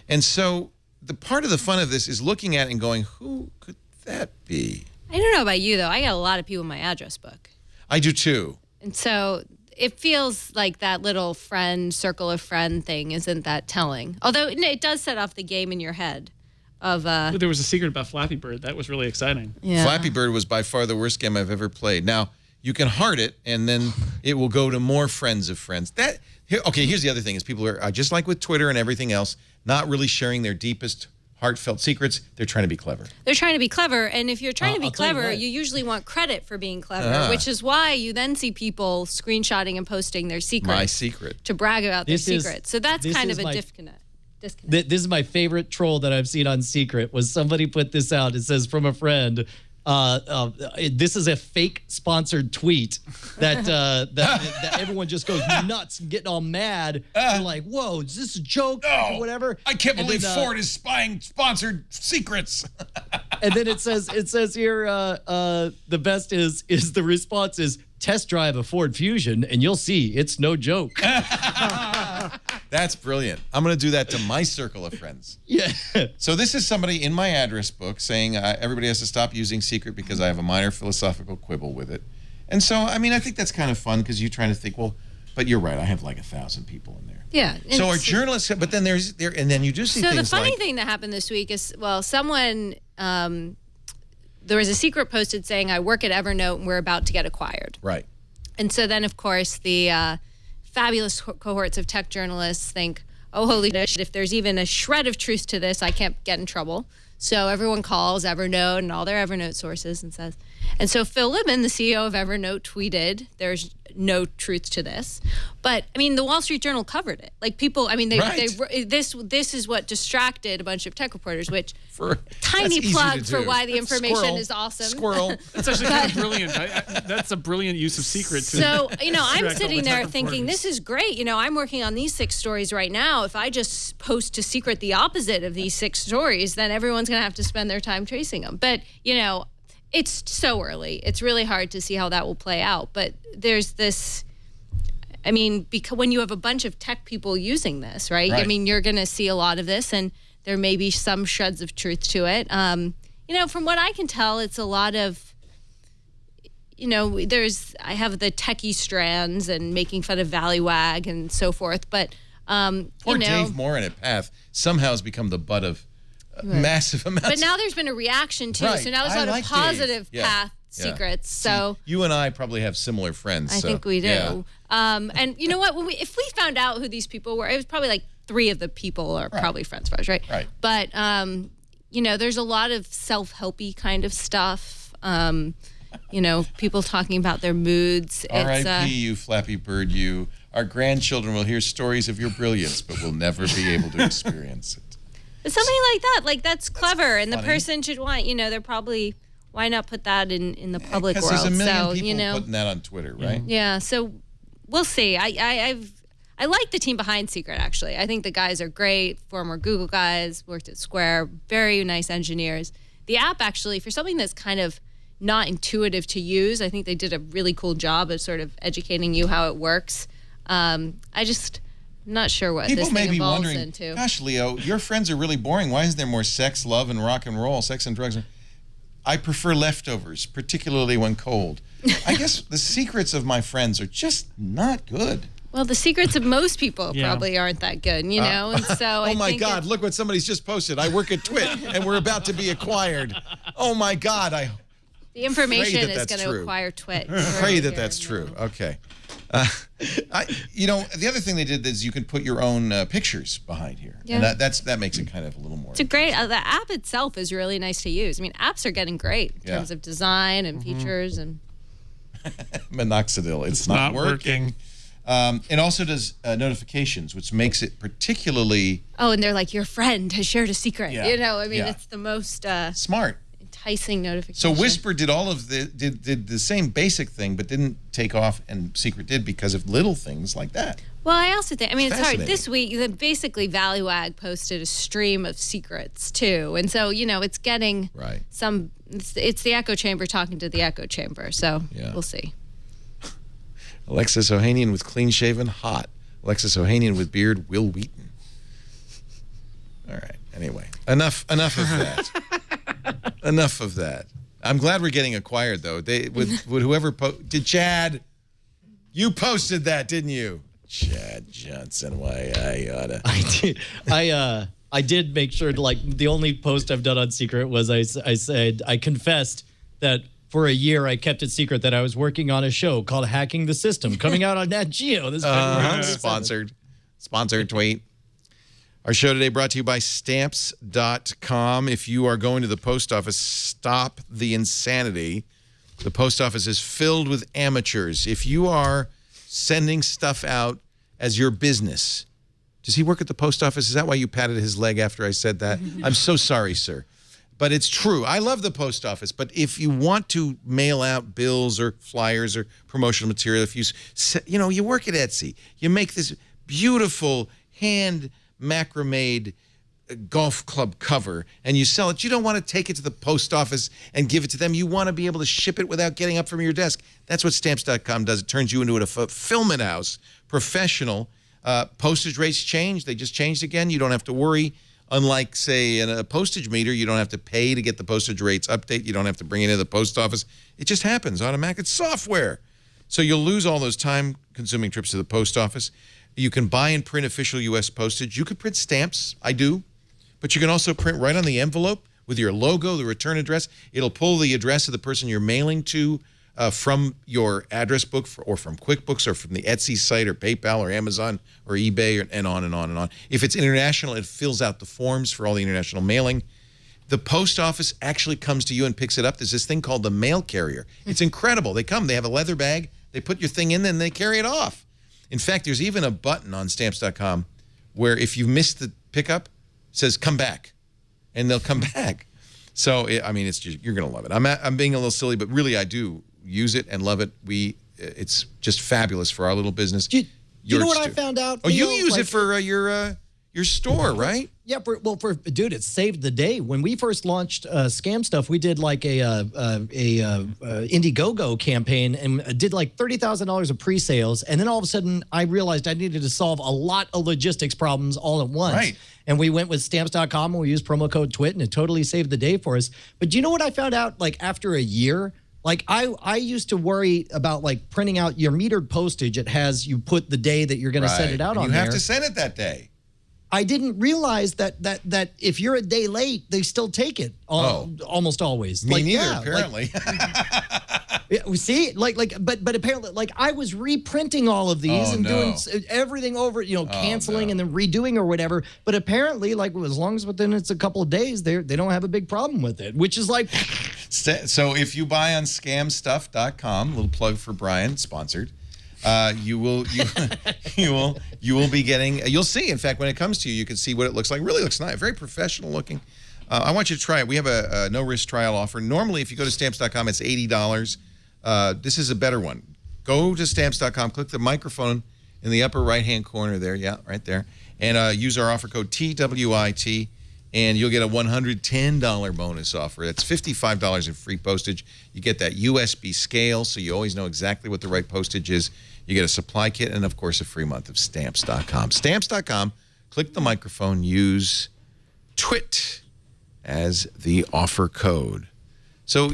And so the part of the fun of this is looking at it and going, who could that be? I don't know about you, though. I got a lot of people in my address book. I do, too. And so it feels like that little circle of friend thing isn't that telling. Although it does set off the game in your head of... There was a secret about Flappy Bird. That was really exciting. Yeah. Flappy Bird was by far the worst game I've ever played. Now, you can heart it, and then it will go to more friends of friends. Here's the other thing, is people are, just like with Twitter and everything else, not really sharing their deepest heartfelt secrets. They're trying to be clever. They're trying to be clever, and if you're trying to be clever, you usually want credit for being clever, which is why you then see people screenshotting and posting their secrets. My secret. To brag about their secrets. So that's kind of a disconnect. This is my favorite troll that I've seen on Secret. Was somebody put this out? It says, from a friend, this is a fake sponsored tweet that everyone just goes nuts and getting all mad. They're like, whoa, is this a joke? Or whatever. I can't believe Ford is spying sponsored secrets. And then it says here, the best is the response is, test drive a Ford Fusion and you'll see it's no joke. That's brilliant. I'm going to do that to my circle of friends. Yeah. So this is somebody in my address book saying everybody has to stop using Secret because I have a minor philosophical quibble with it. And so, I think that's kind of fun because you're trying to think, well, but you're right. I have like 1,000 people in there. Yeah. So our journalists, but then and then you do see things like. So the funny thing that happened this week is, someone, there was a secret posted saying, I work at Evernote and we're about to get acquired. Right. And so then, of course, the fabulous cohorts of tech journalists think, oh, holy shit, if there's even a shred of truth to this, I can't get in trouble. So everyone calls Evernote and all their Evernote sources and says, and so Phil Libin, the CEO of Evernote, tweeted, there's no truth to this. But I mean, the Wall Street Journal covered it. Like people, I mean, this is what distracted a bunch of tech reporters, which tiny plug for why the information is awesome. Squirrel. That's actually kind of brilliant. That's a brilliant use of secrets. So, I'm sitting there thinking, this is great. I'm working on these 6 stories right now. If I just post to secret the opposite of these 6 stories, then everyone's going to have to spend their time tracing them. But, it's so early. It's really hard to see how that will play out. But there's this, because when you have a bunch of tech people using this, right? I mean, you're going to see a lot of this, and there may be some shreds of truth to it. From what I can tell, it's a lot of, I have the techie strands and making fun of Valleywag and so forth. But, Poor Dave Morin at Path somehow has become the butt of massive amounts. But now there's been a reaction too. So now there's a lot of positive Path secrets. So you and I probably have similar friends. I think we do. Yeah. And you know what? If we found out who these people were, it was probably like 3 of the people are probably friends of ours, right? Right. But there's a lot of self-helpy kind of stuff. People talking about their moods. R.I.P. you, Flappy Bird, you. Our grandchildren will hear stories of your brilliance, but will never be able to experience it. Something like that. Like, that's clever. And the person should want, they're probably, why not put that in the public world? Because there's a million people putting that on Twitter, right? Yeah, so we'll see. I like the team behind Secret, actually. I think the guys are great, former Google guys, worked at Square, very nice engineers. The app, actually, for something that's kind of not intuitive to use, I think they did a really cool job of sort of educating you how it works. I'm not sure what People this may thing be evolves wondering, into. gosh, Leo, your friends are really boring. Why is there more sex, love, and rock and roll, sex and drugs? I prefer leftovers, particularly when cold. I guess the secrets of my friends are just not good. Well, the secrets of most people probably aren't that good, And so oh, my God, look what somebody's just posted. I work at Twit, and we're about to be acquired. Oh, my God. The information is going to acquire Twit. Pray that that's true. Okay. The other thing they did is you can put your own pictures behind here, and that makes it kind of a little more. It's a great. The app itself is really nice to use. I mean, apps are getting great in terms of design and features and. Minoxidil, it's not working. It also does notifications, which makes it particularly. Oh, and they're like, your friend has shared a secret. It's the most smart. Enticing notification. So Whisper did all of did the same basic thing, but didn't take off, and Secret did because of little things like that. Well, I also think, it's hard. This week, basically, Valleywag posted a stream of secrets, too. And so, it's getting some, it's the echo chamber talking to the echo chamber. So we'll see. Alexis Ohanian with clean shaven, hot. Alexis Ohanian with beard, Will Wheaton. All right. Anyway, enough of that. Enough of that. I'm glad we're getting acquired, though. With whoever did Chad, you posted that, didn't you? Chad Johnson, why I oughta. I did. I did make sure to, the only post I've done on Secret was I said I confessed that for a year I kept it secret that I was working on a show called Hacking the System coming out on Nat Geo this February. Sponsored tweet. Our show today brought to you by Stamps.com. If you are going to the post office, stop the insanity. The post office is filled with amateurs. If you are sending stuff out as your business, does he work at the post office? Is that why you patted his leg after I said that? I'm so sorry, sir. But it's true. I love the post office. But if you want to mail out bills or flyers or promotional material, if you work at Etsy, you make this beautiful hand macrame golf club cover and you sell it. You don't want to take it to the post office and give it to them. You want to be able to ship it without getting up from your desk. That's what Stamps.com does. It turns you into a fulfillment house, professional. Postage rates change. They just changed again. You don't have to worry. Unlike, say, in a postage meter, you don't have to pay to get the postage rates update. You don't have to bring it into the post office. It just happens automatic. It's software. So you'll lose all those time-consuming trips to the post office. You can buy and print official U.S. postage. You could print stamps. I do. But you can also print right on the envelope with your logo, the return address. It'll pull the address of the person you're mailing to from your address book or from QuickBooks or from the Etsy site or PayPal or Amazon or eBay and on and on and on. If it's international, it fills out the forms for all the international mailing. The post office actually comes to you and picks it up. There's this thing called the mail carrier. It's incredible. They come. They have a leather bag. They put your thing in there and they carry it off. In fact, there's even a button on Stamps.com where if you miss the pickup, it says come back, and they'll come back. So, I mean, it's just, you're going to love it. I'm being a little silly, but really I do use it and love it. It's just fabulous for our little business. Do you know what I found out? Oh, you use it for your store, right? Yeah, dude, it saved the day. When we first launched Scam Stuff, we did like a Indiegogo campaign and did like $30,000 of pre-sales. And then all of a sudden, I realized I needed to solve a lot of logistics problems all at once. Right. And we went with Stamps.com and we used promo code TWIT, and it totally saved the day for us. But do you know what I found out? Like after a year, like I used to worry about like printing out your metered postage. It has you put the day that you're going to send it out on there. You have to send it that day. I didn't realize that if you're a day late, they still take it almost always. Me neither, apparently. See, but apparently, like I was reprinting all of these and doing everything over, canceling and then redoing or whatever. But apparently, like as long as within it's a couple of days, they don't have a big problem with it, which is like. So if you buy on scamstuff.com, little plug for Brian, sponsored. You will be getting. You'll see. In fact, when it comes to you, you can see what it looks like. Really looks nice. Very professional looking. I want you to try it. We have a no risk trial offer. Normally, if you go to stamps.com, it's $80. This is a better one. Go to stamps.com. Click the microphone in the upper right hand corner there. Yeah, right there. And use our offer code TWIT. And you'll get a $110 bonus offer. That's $55 in free postage. You get that USB scale, so you always know exactly what the right postage is. You get a supply kit, and, of course, a free month of Stamps.com. Stamps.com, click the microphone, use TWIT as the offer code. So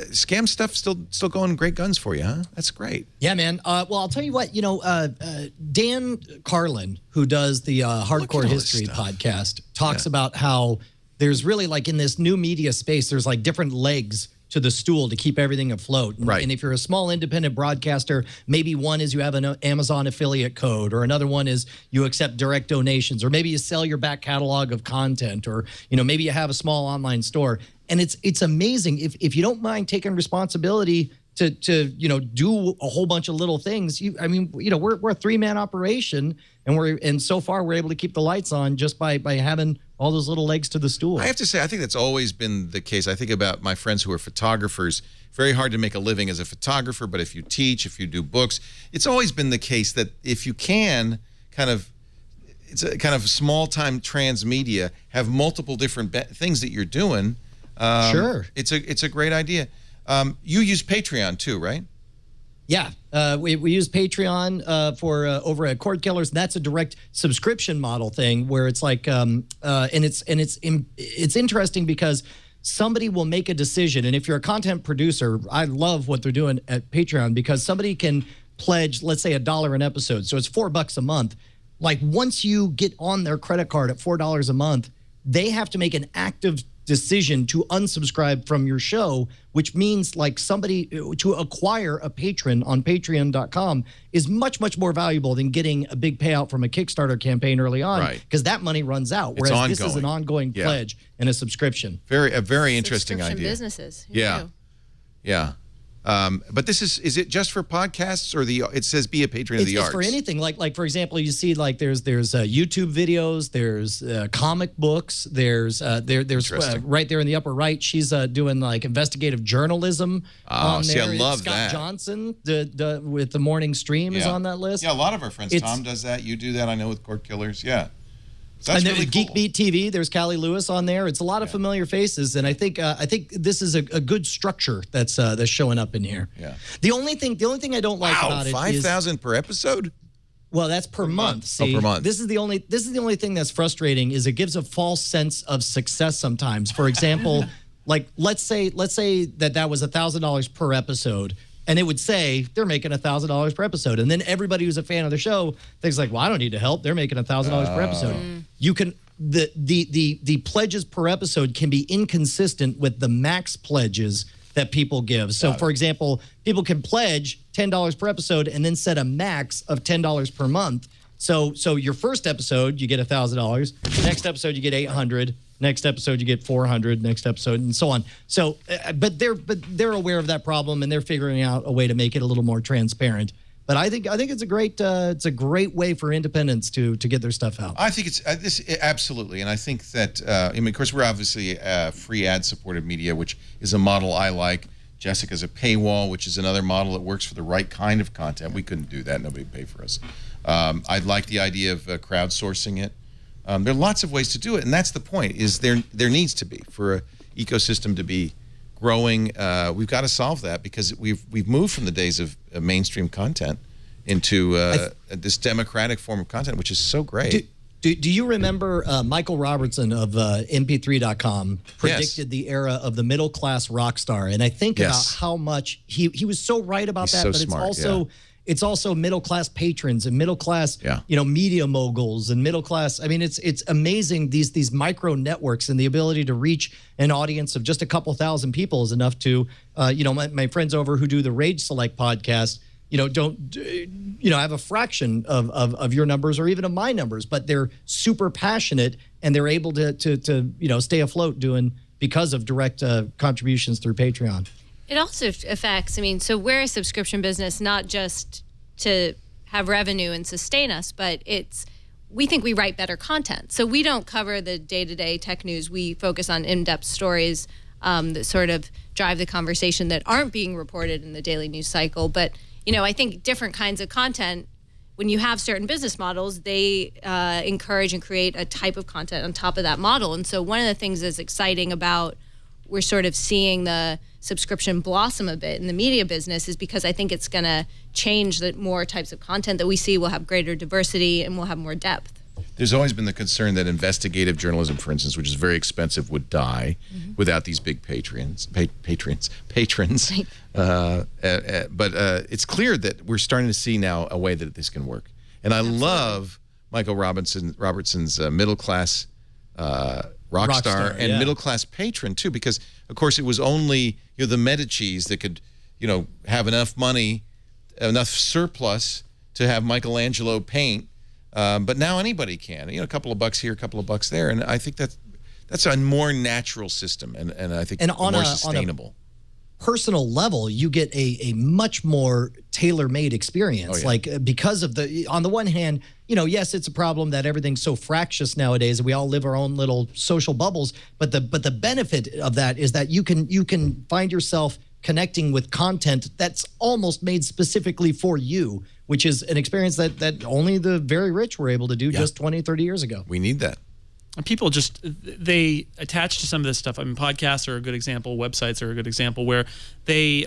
Scam Stuff still going great guns for you, huh? That's great. Yeah, man. Well, I'll tell you what, Dan Carlin, who does the Hardcore History podcast, talks about how there's really like in this new media space, there's like different legs to the stool to keep everything afloat. Right. And if you're a small independent broadcaster, maybe one is you have an Amazon affiliate code, or another one is you accept direct donations, or maybe you sell your back catalog of content, or maybe you have a small online store. And it's amazing if you don't mind taking responsibility to do a whole bunch of little things. We're a three-man operation, and so far we're able to keep the lights on just by having all those little legs to the stool. I have to say, I think that's always been the case. I think about my friends who are photographers. Very hard to make a living as a photographer, but if you teach, if you do books, it's always been the case that if you can it's a kind of small-time transmedia, have multiple different things that you're doing. Sure. It's a great idea. You use Patreon too, right? Yeah, we use Patreon for over at Cord Killers. That's a direct subscription model thing where it's like, and it's interesting because somebody will make a decision, and if you're a content producer, I love what they're doing at Patreon because somebody can pledge, let's say, $1 an episode, so it's $4 a month. Like once you get on their credit card at $4 a month, they have to make an active decision to unsubscribe from your show, which means like somebody to acquire a patron on patreon.com is much, much more valuable than getting a big payout from a Kickstarter campaign early on, because that money runs out. Whereas this is an ongoing pledge and a subscription. A very interesting idea. Businesses. Yeah. But this is it just for podcasts, or it says be a patron of the arts? It's for anything. Like for example, you see like there's YouTube videos, there's comic books, there's right there in the upper right, she's doing like investigative journalism. On there. I love Scott that. Johnson with the morning stream is on that list. Yeah, a lot of our friends. Tom does that. You do that. I know with Cord Killers. Yeah. So that's and really Geek cool. Beat TV, there's Callie Lewis on there. It's a lot of familiar faces, and I think this is a good structure that's showing up in here. Yeah. The only thing I don't like about it is $5,000 per episode. Well, that's per month. See, per month. This is the only thing that's frustrating is it gives a false sense of success sometimes. For example, like let's say that was $1,000 per episode. And it would say they're making $1,000 per episode, and then everybody who's a fan of the show thinks like, "Well, I don't need to help. They're making $1,000 per episode." You can the pledges per episode can be inconsistent with the max pledges that people give. So, for example, people can pledge $10 per episode and then set a max of $10 per month. So your first episode you get $1,000. The next episode you get $800. Next episode, you get 400. Next episode, and so on. So, but they're aware of that problem, and they're figuring out a way to make it a little more transparent. But I think it's a great way for independents to get their stuff out. I think it's absolutely, and I think that I mean, of course, we're obviously free ad-supported media, which is a model I like. Jessica's a paywall, which is another model that works for the right kind of content. We couldn't do that; nobody would pay for us. I'd like the idea of crowdsourcing it. There are lots of ways to do it, and that's the point. Is there needs to be for an ecosystem to be growing? We've got to solve that because we've moved from the days of mainstream content into this democratic form of content, which is so great. Do you remember Michael Robertson of MP3.com predicted the era of the middle class rock star? And I think about how much he was so right about that, but it's also middle class patrons and middle class media moguls and middle class. I mean, it's amazing these micro networks and the ability to reach an audience of just a couple thousand people is enough to my friends over who do the Rage Select podcast. Don't have a fraction of your numbers or even of my numbers, but they're super passionate and they're able to stay afloat because of direct contributions through Patreon. It also affects, so we're a subscription business, not just to have revenue and sustain us, but we think we write better content. So we don't cover the day-to-day tech news. We focus on in-depth stories that sort of drive the conversation that aren't being reported in the daily news cycle. But I think different kinds of content, when you have certain business models, they encourage and create a type of content on top of that model. And so one of the things that's exciting about we're sort of seeing the subscription blossom a bit in the media business is because I think it's going to change that more types of content that we see will have greater diversity and will have more depth. There's always been the concern that investigative journalism, for instance, which is very expensive, would die without these big patrons. But it's clear that we're starting to see now a way that this can work. And I love Michael Robertson's middle-class rock star and middle-class patron, too, because, of course, it was only the Medicis that could have enough money, enough surplus to have Michelangelo paint. But now anybody can. A couple of bucks here, a couple of bucks there, and I think that's a more natural system, and I think more sustainable. On a personal level, you get a much more tailor-made experience. Because of on the one hand, yes, it's a problem that everything's so fractious nowadays, and we all live our own little social bubbles. But the benefit of that is that you can find yourself connecting with content that's almost made specifically for you, which is an experience that only the very rich were able to do just 20, 30 years ago. We need that. And people they attach to some of this stuff. Podcasts are a good example. Websites are a good example where they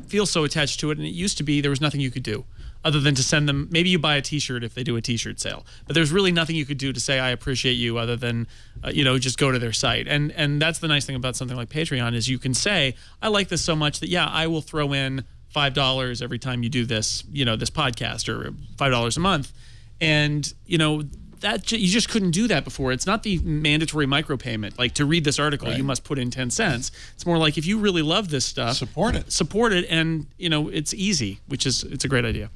feel so attached to it. And it used to be there was nothing you could do other than to send them. Maybe you buy a T-shirt if they do a T-shirt sale. But there's really nothing you could do to say, I appreciate you, other than, just go to their site. And that's the nice thing about something like Patreon is you can say, I like this so much that, I will throw in $5 every time you do this, this podcast, or $5 a month. And, that you just couldn't do that before. It's not the mandatory micropayment. Like, to read this article, you must put in 10 cents. It's more like, if you really love this stuff, support it, and it's easy, it's a great idea.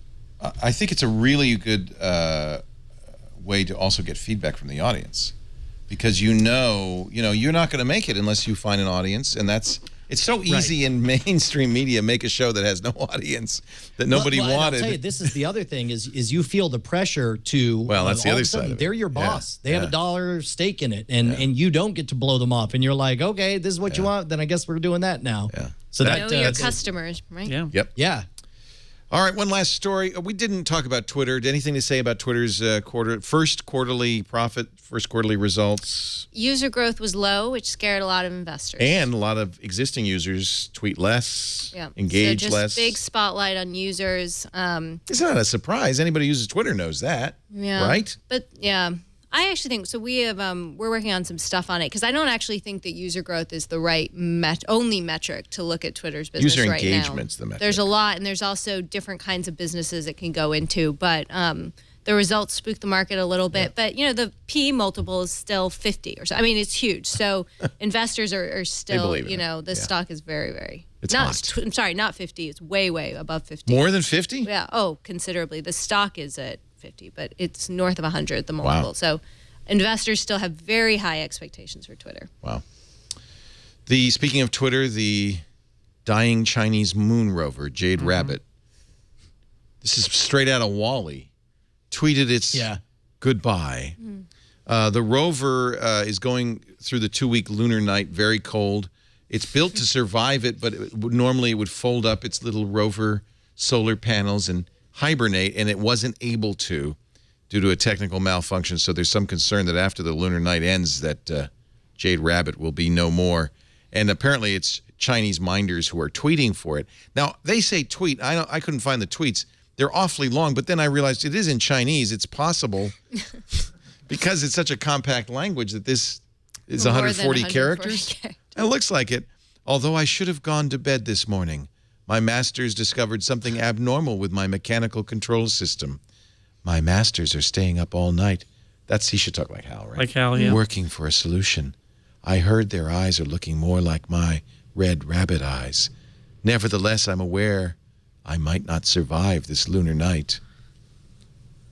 I think it's a really good way to also get feedback from the audience, because you're not going to make it unless you find an audience, and it's so easy in mainstream media, make a show that has no audience, that nobody wanted. I'll tell you, this is the other thing is you feel the pressure to. Well, that's the other side of it. They're your boss. They have a $1 stake in it, and you don't get to blow them off. And you're like, okay, this is what you want. Then I guess we're doing that now. Yeah. So know your customers, right? Yeah. Yep. Yeah. All right, one last story. We didn't talk about Twitter. Anything to say about Twitter's first quarterly results? User growth was low, which scared a lot of investors. And a lot of existing users tweet less, engage so just less. Big spotlight on users. It's not a surprise. Anybody who uses Twitter knows that, right? But I actually think so. We have we're working on some stuff on it, because I don't actually think that user growth is the right only metric to look at Twitter's business user right now. User engagement's the metric. There's a lot, and there's also different kinds of businesses it can go into. But the results spook the market a little bit. But the P multiple is still 50 or so. I mean, it's huge. So investors are still, the stock is very, very. It's hot. I'm sorry, not 50. It's way, way above 50. More than 50? Yeah. Oh, considerably. The stock is at 50, but it's north of 100, the multiple. Wow. So investors still have very high expectations for Twitter. Wow. Speaking of Twitter, the dying Chinese moon rover, Jade Rabbit, this is straight out of Wall-E, tweeted its goodbye. The rover is going through the 2-week lunar night, very cold. It's built to survive it, but normally it would fold up its little rover solar panels and hibernate, and it wasn't able to due to a technical malfunction. So there's some concern that after the lunar night ends that Jade Rabbit will be no more. And apparently it's Chinese minders who are tweeting for it. Now, they say tweet. I couldn't find the tweets. They're awfully long, but then I realized it is in Chinese. It's possible because it's such a compact language that this is 140 characters. It looks like it. Although I should have gone to bed this morning, my masters discovered something abnormal with my mechanical control system. My masters are staying up all night. He should talk like Hal, right? Like Hal, yeah. Working for a solution. I heard their eyes are looking more like my red rabbit eyes. Nevertheless, I'm aware I might not survive this lunar night.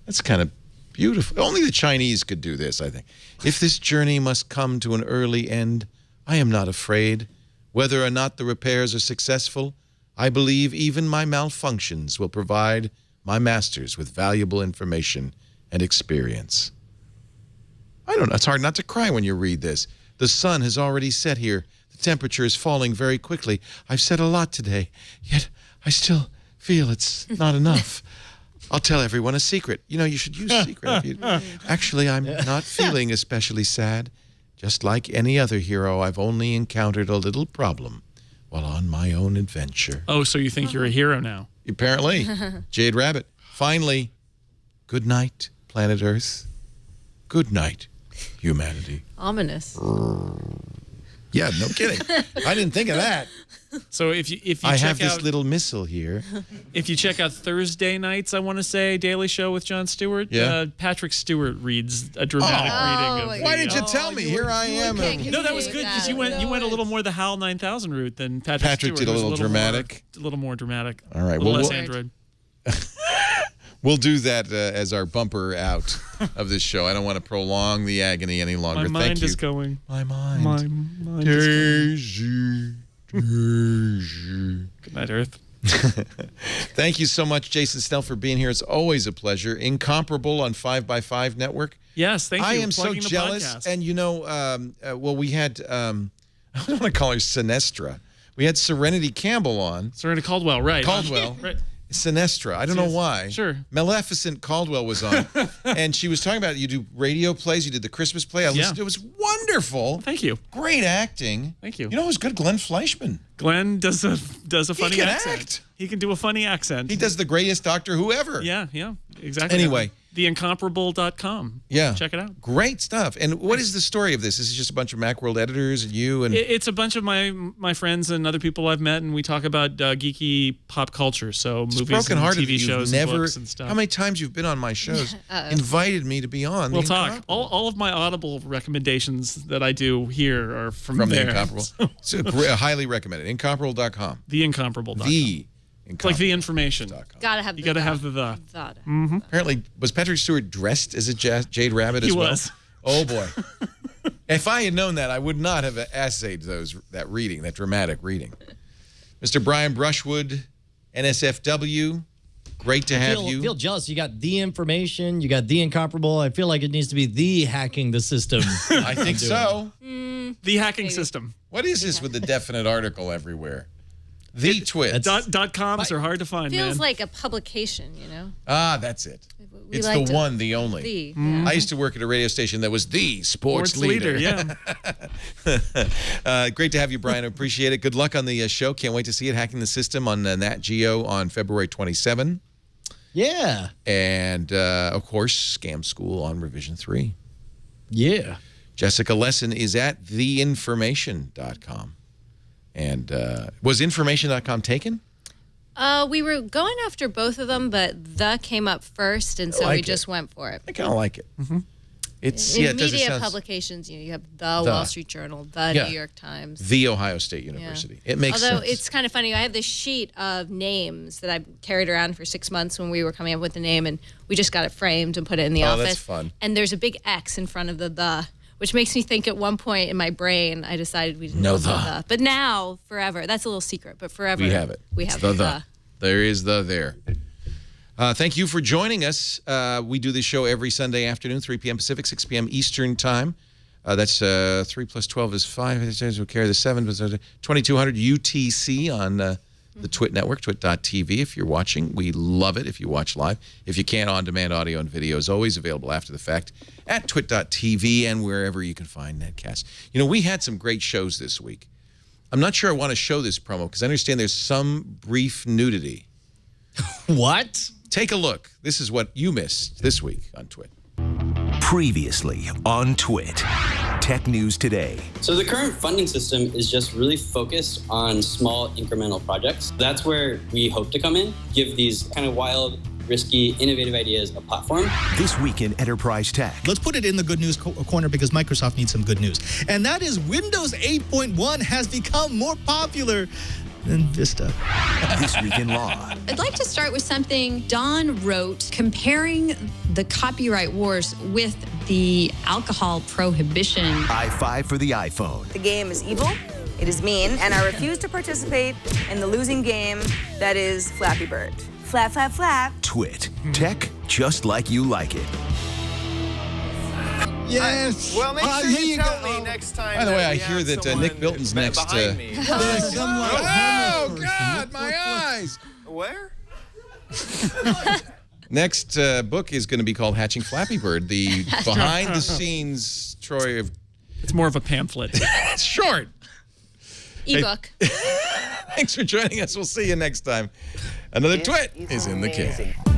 That's kind of beautiful. Only the Chinese could do this, I think. If this journey must come to an early end, I am not afraid. Whether or not the repairs are successful, I believe even my malfunctions will provide my masters with valuable information and experience. I don't know. It's hard not to cry when you read this. The sun has already set here. The temperature is falling very quickly. I've said a lot today, yet I still feel it's not enough. I'll tell everyone a secret. You know, you should use secret. Actually, I'm not feeling especially sad. Just like any other hero, I've only encountered a little problem while on my own adventure. Oh, so you think you're a hero now? Apparently. Jade Rabbit. Finally, good night, planet Earth. Good night, humanity. Ominous. Yeah, no kidding. I didn't think of that. So if you I check have this out, little missile here. If you check out Thursday nights, I want to say Daily Show with Jon Stewart. Yeah. Patrick Stewart reads a dramatic reading of. Why did you tell me? Here I am. No, that was good because you went a little more the HAL 9000 route than Patrick Stewart. Did a little dramatic. A little more dramatic. All right. A little less Android. We'll do that as our bumper out of this show. I don't want to prolong the agony any longer. My mind is going. My mind. My mind is going. Good night, Earth. Thank you so much, Jason Snell, for being here. It's always a pleasure. Incomparable on 5x5 Network. Yes, thank you. I am so jealous. And, you know, we had, I don't want to call her Sinestra. We had Serenity Campbell on. Serenity Caldwell, right. Caldwell. Right. Sinestra. I don't know why. Sure. Maleficent Caldwell was on. And she was talking about you do radio plays. You did the Christmas play. I listened. It was wonderful. Thank you. Great acting. Thank you. You know who's good? Glenn Fleischman. Glenn does a funny accent. Act. He can do a funny accent. He does the greatest Doctor Who ever. Yeah, exactly. Anyway. Theincomparable.com. Yeah. Check it out. Great stuff. And what is the story of this? This is just a bunch of Macworld editors and you and... It's a bunch of my friends and other people I've met, and we talk about geeky pop culture, so it's movies and TV shows and books and stuff. How many times you've been on my shows, invited me to be on We'll talk. All of my Audible recommendations that I do here are from The there. Incomparable. So highly recommended. Incomparable.com. Theincomparable.com. It's like the information. Gotta have. You gotta have the. Apparently, was Patrick Stewart dressed as a Jade Rabbit as well? He was. Oh boy! If I had known that, I would not have essayed that dramatic reading. Mr. Brian Brushwood, NSFW, great to have you. I feel jealous. You got the information. You got the incomparable. I feel like it needs to be the hacking the system. I think so. The hacking system. What is this with the definite article everywhere? The Twit. .coms are hard to find, Feels like a publication, you know? Ah, that's it. It's like the one, the only. Yeah. I used to work at a radio station that was the sports leader. Yeah. Great to have you, Brian. I appreciate it. Good luck on the show. Can't wait to see it. Hacking the System on Nat Geo on February 27. Yeah. And, of course, Scam School on Revision 3. Yeah. Jessica Lesson is at theinformation.com. And was information.com taken? We were going after both of them, but the came up first, and so we just went for it. I kind of like it. It's In it doesn't media sound publications, you have the Wall Street Journal, the New York Times, the Ohio State University. It makes sense. Although it's kind of funny, I have this sheet of names that I carried around for 6 months when we were coming up with the name, and we just got it framed and put it in the office. That's fun. And there's a big X in front of the, which makes me think at one point in my brain I decided we didn't have the. But now, forever, that's a little secret, but forever we have it. We have the. There is the there. Thank you for joining us. We do this show every Sunday afternoon, 3 p.m. Pacific, 6 p.m. Eastern Time. That's 3 plus 12 is 5. We'll carry the 7. 2200 UTC on the Twit Network, twit.tv. If you're watching, we love it if you watch live. If you can't, on-demand audio and video is always available after the fact at twit.tv and wherever you can find Netcasts. You know, we had some great shows this week. I'm not sure I want to show this promo because I understand there's some brief nudity. What? Take a look. This is what you missed this week on Twit. Previously on Twit. Tech News Today. So the current funding system is just really focused on small incremental projects. That's where we hope to come in, give these kind of wild, risky, innovative ideas a platform. This week in Enterprise Tech. Let's put it in the good news corner because Microsoft needs some good news. And that is Windows 8.1 has become more popular than Vista. This week in law. I'd like to start with something Don wrote comparing the copyright wars with the alcohol prohibition. i5 for the iPhone. The game is evil, it is mean, and I refuse to participate in the losing game that is Flappy Bird. Flap, flap, flap. Twit. Tech just like you like it. Yes. Well, make sure you tell me next time. By the way, I hear that Nick Bilton's next. Behind me. Oh, God, my eyes. Where? Next book is going to be called Hatching Flappy Bird, the behind-the-scenes Troy of... It's more of a pamphlet. It's short. Ebook. Thanks for joining us. We'll see you next time. Another Twit is in the can.